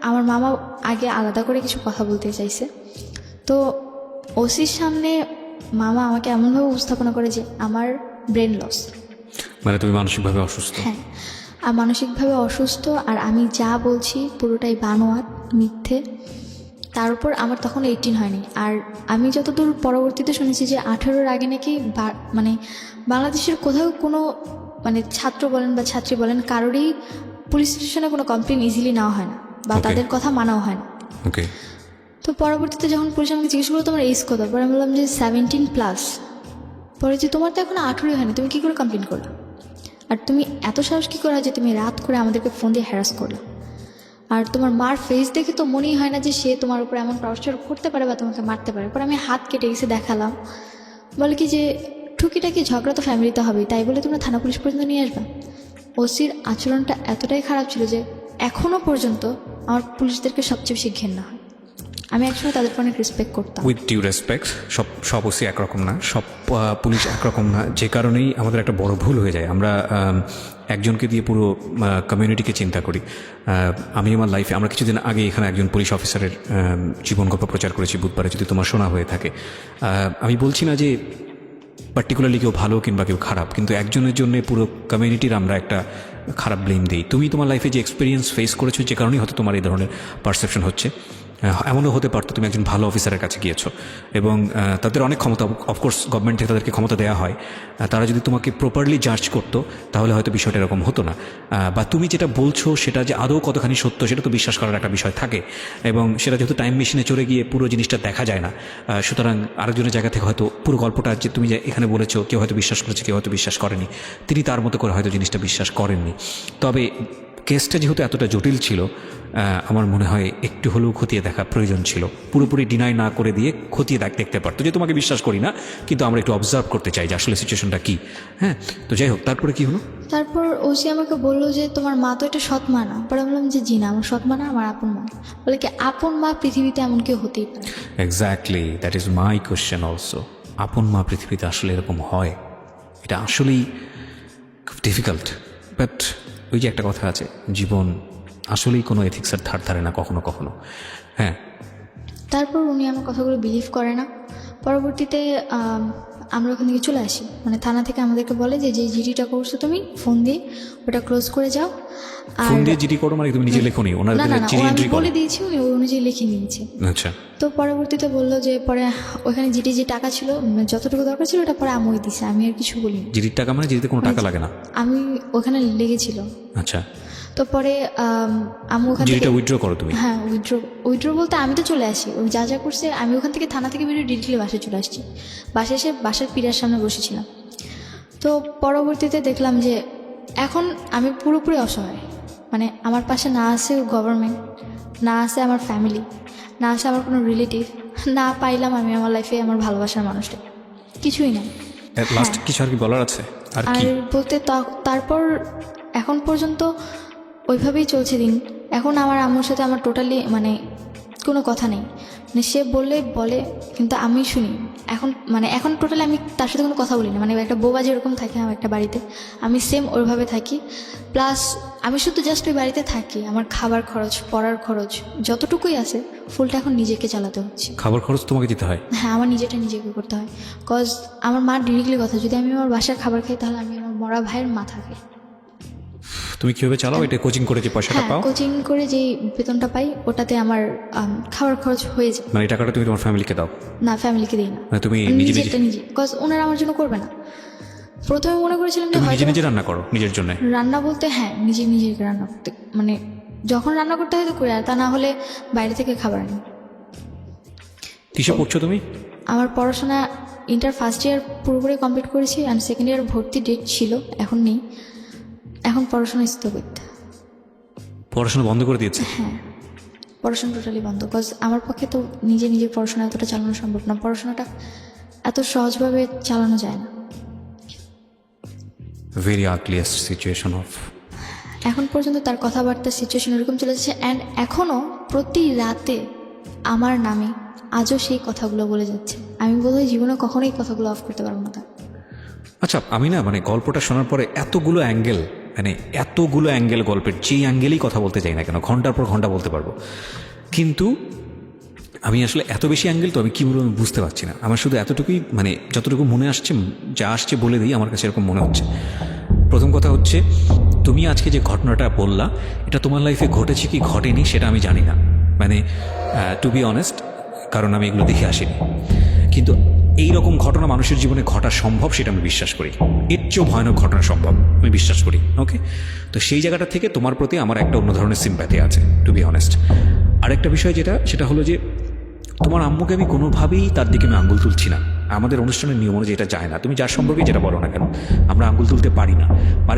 আমার মামা আগে আলাদা করে কিছু কথা বলতে চাইছে। তো ওসির সামনে মামা আমাকে এমনভাবে উপস্থাপনা করে যে আমার ব্রেন লস, তুমি মানসিকভাবে অসুস্থ। হ্যাঁ, আর মানসিকভাবে অসুস্থ, আর আমি যা বলছি পুরোটাই বানোয়াট, মিথ্যে। তার উপর আমার তখন 18 হয়নি। আর আমি যতদূর পরবর্তীতে শুনেছি যে 18-র আগে নাকি বাংলাদেশের কোথাও কোনো ছাত্র বলেন বা ছাত্রী বলেন, কারোরই পুলিশ স্টেশনে কোনো কমপ্লেন ইজিলি নেওয়া হয় না, বা তাদের কথা মানাও হয় না। তো পরবর্তীতে যখন পুলিশ আমাকে জিজ্ঞেস করলো তোমার এজ কত, পরে আমি বললাম যে 17+। পরে যে তোমার তো এখন 18 হয়নি, তুমি কী করে কমপ্লেন করলা? আর তুমি এত সাহস কী করা যে তুমি রাত করে আমাদেরকে ফোন দিয়ে হ্যারাস করলা? আর তোমার মার ফেস দেখে তো মনেই হয় না যে সে তোমার উপর এমন টর্চার করতে পারে বা তোমাকে মারতে পারে। পরে আমি হাত কেটে গেছে দেখালাম, বলে কি যে টুকিটাকি ঝগড়া তো ফ্যামিলিতে হবেই, তাই বলে তোমরা থানা পুলিশ পর্যন্ত নিয়ে আসবা। ওসির আচরণটা এতটাই খারাপ ছিল যে এখনও পর্যন্ত আমার পুলিশদেরকে সবচেয়ে বেশি ঘেন্না হয়। আমি একসময় তাদেরকে অনেক রেসপেক্ট করতাম। উইথ ডিউ রেসপেক্ট, সব ওসি একরকম না, সব পুলিশ একরকম না, যে কারণেই আমাদের একটা বড় ভুল হয়ে যায়। আমরা একজনকে দিয়ে পুরো কমিউনিটিকে চিন্তা করি। আমি আমার লাইফে, আমরা কিছুদিন আগে এখানে একজন পুলিশ অফিসারের জীবন গল্প প্রচার করেছি বুধবারে, যদি তোমার শোনা হয়ে থাকে। আমি বলছি না যে পার্টিকুলারলি কেউ ভালো কিংবা কেউ খারাপ, কিন্তু একজনের জন্য পুরো কমিউনিটির আমরা একটা খারাপ ব্লেম দিই। তুমি তোমার লাইফে যে এক্সপিরিয়েন্স ফেস করেছো, যে কারণেই হয়তো তোমার এই ধরনের পারসেপশন হচ্ছে। এমনও হতে পারতো তুমি একজন ভালো অফিসারের কাছে গিয়েছো এবং তাদের অনেক ক্ষমতা, অফকোর্স গভর্নমেন্ট থেকে তাদেরকে ক্ষমতা দেওয়া হয়, তারা যদি তোমাকে প্রপারলি জাজ করতো তাহলে হয়তো বিষয়টা এরকম হতো না। বা তুমি যেটা বলছো সেটা যে আদৌ কতখানি সত্য সেটা তো বিশ্বাস করার একটা বিষয় থাকে, এবং সেটা যেহেতু টাইম মেশিনে চড়ে গিয়ে পুরো জিনিসটা দেখা যায় না, সুতরাং আরেকজনের জায়গা থেকে হয়তো পুরো গল্পটা যে তুমি যে এখানে বলেছো, কেউ হয়তো বিশ্বাস করেছে, কেউ হয়তো বিশ্বাস করেনি, তিনি তার মতো করে হয়তো জিনিসটা বিশ্বাস করেননি। তবে কেসটা যেহেতু এতটা জটিল ছিল, আমার মনে হয় একটু হলেও খতিয়ে দেখা প্রয়োজন ছিল। পুরোপুরি ডিনাই না করে দিয়ে খতিয়ে দেখতে পারতো, যে তোমাকে বিশ্বাস করি না কিন্তু আমরা একটু অবজার্ভ করতে চাই যে আসলে সিচুয়েশনটা কী। হ্যাঁ, তো যাই হোক, তারপরে কি হলো? তারপর ওসি আমাকে বললো যে তোমার মা তো এটা সৎ মা না। পরে বললাম যে জি না, আমার সৎ মা না, আমার আপন মা। বলে কি আপন মা পৃথিবীতে এমন কেউ হতেই পারে? Exactly, that is my question also. আপন মা পৃথিবীতে আসলে এরকম হয়? এটা আসলেই খুব ডিফিকাল্ট। বাট ওই যে একটা কথা আছে, জীবন আসলেই কোনো এথিক্সের ধার ধারে না কখনো কখনো। হ্যাঁ, তারপর উনি আমার কথাগুলো বিলিভ করে না। পরবর্তীতে আমরা ওখান থেকে চলে আসি, মানে থানা থেকে আমাদেরকে বলে যে যে জিডিটা করছো তুমি ফোন দিয়ে ওটা ক্লোজ করে যাও। আর ফোন দিয়ে জিডি করো মানে তুমি নিজে লেখো নি? ওনার না না না, জিডি ও আমি এন্ট্রি করো? বলে দিয়েছি, উনি ওই অনুযায়ী লিখে নিয়েছে। আচ্ছা, তো পরবর্তীতে বললো যে পরে ওখানে জিডি যে টাকা ছিল, যতটুকু দরকার ছিল ওটা পরে আমই দিছে, আমি আর কিছু বলিনি। জিডির টাকা মানে জিডিতে কোনো টাকা লাগে না? আমি ওখানে লেগেছিল। আচ্ছা, তো পরে আমি ওখান থেকে জিডিটা উইথড্র করো তুমি? হ্যাঁ, উইথড্র বলতে আমি তো চলে আসি, ওই যা যা করছে আমি ওখান থেকে থানা থেকে বেরিয়ে ডিরেক্টলি বাসায় চলে আসছি। বাসায় এসে বাসার পিড়ার সামনে বসেছিলাম। তো পরবর্তীতে দেখলাম যে এখন আমি পুরোপুরি অসহায়, মানে আমার পাশে না আছে গভর্নমেন্ট, না আছে আমার ফ্যামিলি, না আছে আমার কোনো রিলেটিভ, না পাইলাম আমি আমার লাইফে আমার ভালোবাসার মানুষটা, কিছুই না। লাস্ট কিছু আর কি বলার আছে? আর আর কি বলতে তারপর এখন পর্যন্ত ওইভাবেই চলছে দিন। এখন আমার আম্মুর সাথে আমার টোটালি মানে কোনো কথা নেই, মানে সে বললে বলে কিন্তু আমি শুনি। এখন টোটালি আমি তার সাথে কোনো কথা বলি না, মানে একটা বোবা যেরকম থাকে আমার একটা বাড়িতে, আমি সেম ওইভাবে থাকি। প্লাস আমি শুধু জাস্ট ওই বাড়িতে থাকি, আমার খাবার খরচ, পড়ার খরচ যতটুকুই আছে ফুলটা এখন নিজেকে চালাতে হচ্ছে। খাবার খরচ তোমাকে দিতে হয়? হ্যাঁ, আমার নিজেটা নিজেকে করতে হয়। কজ আমার মা ডিরেক্টলি কথা, যদি আমি আমার বাসার খাবার খাই তাহলে আমি আমার মরা ভাইয়ের মাথা খাই। তুমি কিভাবে চালাও এটা? কোচিং করে যে পয়সাটা হ্যাঁ, পাও? কোচিং করে যে বেতনটা পাই ওটাতে আমার খাবার খরচ হয়ে যায়। মানে এই টাকাটা তুমি তোমার ফ্যামিলিকে দাও? না, ফ্যামিলিকে দিই না, মানে তুমি নিজে নিজে? নিজেরটা নিজে, কজ ওনারা আমার জন্য করবে না। প্রথমে মনে করেছিলাম যে তুমি নিজে হয়তো নিজে রান্না করো নিজের জন্য? রান্না বলতে হ্যাঁ, নিজেকে রান্না করতে, মানে যখন রান্না করতে হয় তো করি, আর তা না হলে বাইরে থেকে খাবার আনি। কিসে পড়ছো তুমি? আমার পড়াশোনা ইন্টার ফার্স্ট ইয়ার পুরোপুরি কমপ্লিট করেছি, অ্যান্ড সেকেন্ড ইয়ার ভর্তি ডেট ছিল, এখন নেই। এখন পড়াশোনা স্থগিত। পড়াশোনা বন্ধ করে দিয়েছে? হ্যাঁ, পড়াশোনা টোটালি বন্ধ। কজ আমার পক্ষে তো নিজের পড়াশোনা এতটা চালানো সম্ভব না, পড়াশোনাটা এত সহজভাবে চালানো যায় না। Very ugliest situation of. এখন পর্যন্ত তার কথাবার্তার সিচুয়েশন এরকম চলে যাচ্ছে, অ্যান্ড এখনও প্রতি রাতে আমার নামে আজও সেই কথাগুলো বলে যাচ্ছে। আমি বোধহয় জীবনে কখনোই কথাগুলো অফ করতে পারবো না তার। আচ্ছা, আমি না মানে গল্পটা শোনার পরে এতগুলো অ্যাঙ্গেল গল্পের, যেই অ্যাঙ্গেলেই কথা বলতে চাই না কেন, ঘন্টার পর ঘন্টা বলতে পারবো, কিন্তু আমি আসলে এত বেশি অ্যাঙ্গেল তো আমি কী বলবো আমি বুঝতে পারছি না। আমার শুধু এতটুকুই, মানে যতটুকু মনে আসছে, যা আসছে বলে দিই, আমার কাছে এরকম মনে হচ্ছে। প্রথম কথা হচ্ছে, তুমি আজকে যে ঘটনাটা বললা এটা তোমার লাইফে ঘটেছে কি ঘটেনি সেটা আমি জানি না, মানে টু বি অনেস্ট, কারণ আমি এগুলো দেখে আসিনি। কিন্তু এই রকম ঘটনা মানুষের জীবনে ঘটা সম্ভব সেটা আমি বিশ্বাস করি। এর চেয়েও ভয়ানক ঘটনা সম্ভব আমি বিশ্বাস করি। ওকে, তো সেই জায়গাটা থেকে তোমার প্রতি আমার একটা অন্য ধরনের সিম্প্যাথি আছে, টু বি অনেস্ট। আরেকটা বিষয় সেটা হলো যে তোমার আম্মুকে আমি কোনোভাবেই তার দিকে আমি আঙুল তুলছি না, আমাদের অনুষ্ঠানের নিয়ম অনুযায়ী এটা যায় না। তুমি যার সম্পর্কে যেটা বলো না কেন, আমরা আঙ্গুল তুলতে পারি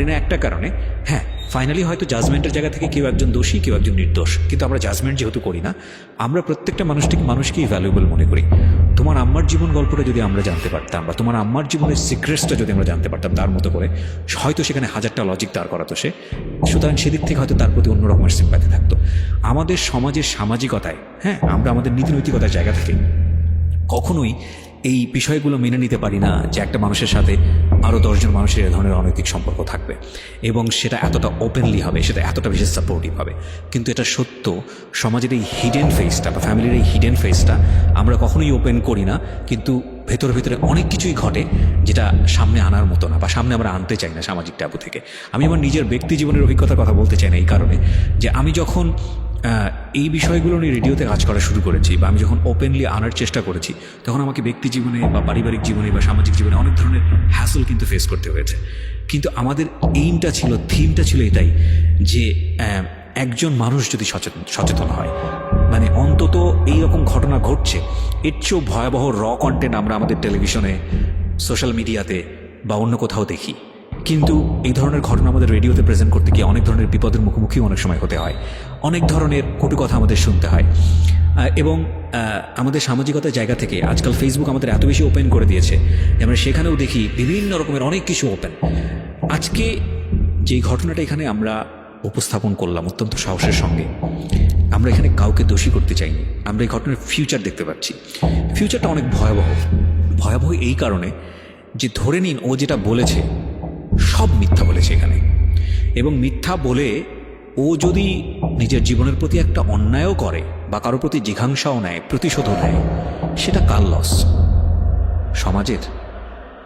না একটা কারণে। হ্যাঁ, ফাইনালি হয়তো জাজমেন্টের জায়গা থেকে কেউ একজন দোষী, কেউ একজন নির্দোষ, কিন্তু আমরা জাজমেন্ট যেহেতু করি না, আমরা প্রত্যেকটা মানুষকেই ভ্যালুয়েবল মনে করি। তোমার আম্মার জীবন গল্পটা যদি আমরা জানতে পারতাম, বা তোমার আম্মার জীবনের সিক্রেটসটা যদি আমরা জানতে পারতাম তার মতো করে, হয়তো সেখানে হাজারটা লজিক দাঁড় করাতো সে। সুতরাং সেদিক থেকে হয়তো তার প্রতি অন্য রকমের সিম্প্যাথি থাকতো। আমাদের সমাজের সামাজিকতায়, হ্যাঁ, আমরা আমাদের নীতিনৈতিকতার জায়গা থেকে কখনোই এই বিষয়গুলো মেনে নিতে পারি না যে একটা মানুষের সাথে আরও 10 জন মানুষের এ ধরনের অনৈতিক সম্পর্ক থাকবে, এবং সেটা এতটা ওপেনলি হবে, সেটা এতটা বেশি সাপোর্টিভ হবে। কিন্তু এটা সত্য, সমাজের এই হিডেন ফেসটা বা ফ্যামিলির এই হিডেন ফেসটা আমরা কখনোই ওপেন করি না, কিন্তু ভেতরে ভেতরে অনেক কিছুই ঘটে যেটা সামনে আনার মতো না, বা সামনে আমরা আনতে চাই না সামাজিক ট্যাবু থেকে। আমি আমার নিজের ব্যক্তি জীবনের অভিজ্ঞতার কথা বলতে চাই না এই কারণে যে আমি যখন এই বিষয়গুলো নিয়ে রেডিওতে কাজ করা শুরু করেছি, বা আমি যখন ওপেনলি আনার চেষ্টা করেছি, তখন আমাকে ব্যক্তি জীবনে বা পারিবারিক জীবনে বা সামাজিক জীবনে অনেক ধরনের হ্যাসল কিন্তু ফেস করতে হয়েছে। কিন্তু আমাদের এইমটা ছিল, থিমটা ছিল এটাই যে একজন মানুষ যদি সচেতন হয়, মানে অন্তত এইরকম ঘটনা ঘটছে, এর চেয়েও ভয়াবহ কন্টেন্ট আমরা আমাদের টেলিভিশনে, সোশ্যাল মিডিয়াতে বা অন্য কোথাও দেখি। কিন্তু এই ধরনের ঘটনা আমাদের রেডিওতে প্রেজেন্ট করতে গিয়ে অনেক ধরনের বিপদের মুখোমুখি অনেক সময় হতে হয়, অনেক ধরনের কটু কথা আমাদের শুনতে হয়। এবং আমাদের সামাজিকতার জায়গা থেকে আজকাল ফেসবুক আমাদের এত বেশি ওপেন করে দিয়েছে যে আমরা সেখানেও দেখি বিভিন্ন রকমের অনেক কিছু ওপেন। আজকে যেই ঘটনাটা এখানে আমরা উপস্থাপন করলাম অত্যন্ত সাহসের সঙ্গে, আমরা এখানে কাউকে দোষী করতে চাইনি। আমরা এই ঘটনার ফিউচার দেখতে পাচ্ছি। ফিউচারটা অনেক ভয়াবহ এই কারণে যে ধরে নিন ও যেটা বলেছে সব মিথ্যা বলেছে এখানে, এবং মিথ্যা বলে ও যদি নিজের জীবনের প্রতি একটা অন্যায়ও করে বা কারোর প্রতি জিঘাংসাও নেয়, প্রতিশোধও নেয়, সেটা কার লস? সমাজের,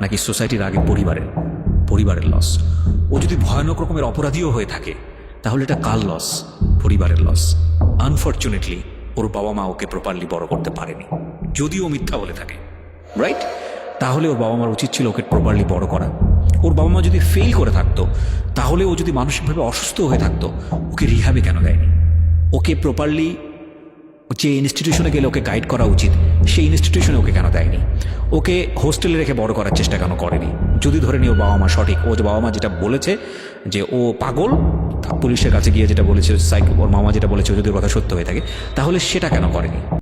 নাকি সোসাইটির আগে পরিবারের লস? ও যদি ভয়ানক রকমের অপরাধীও হয়ে থাকে, তাহলে এটা কার লস? পরিবারের লস। আনফর্চুনেটলি ওর বাবা মা ওকে প্রপারলি বড় করতে পারেনি, যদিও মিথ্যা বলে থাকে, রাইট? তাহলে ওর বাবা মার উচিত ছিল ওকে প্রপারলি বড় করা। ওর বাবা মা যদি ফেল করে থাকতো, তাহলে ও যদি মানসিকভাবে অসুস্থ হয়ে থাকতো, ওকে রিহ্যাবে কেন দেয়নি? ওকে প্রপারলি যে ইনস্টিটিউশনে গেলে ওকে গাইড করা উচিত, সেই ইনস্টিটিউশনে ওকে কেন দেয়নি? ওকে হোস্টেলে রেখে বড় করার চেষ্টা কেন করেনি? যদি ধরে নি ও বাবা মা সঠিক, ও যে বাবা মা যেটা বলেছে যে ও পাগল, পুলিশের কাছে গিয়ে যেটা বলেছে, ওর মামা যেটা বলেছে, ও যদি ওর কথা সত্য হয়ে থাকে, তাহলে সেটা কেন করেনি?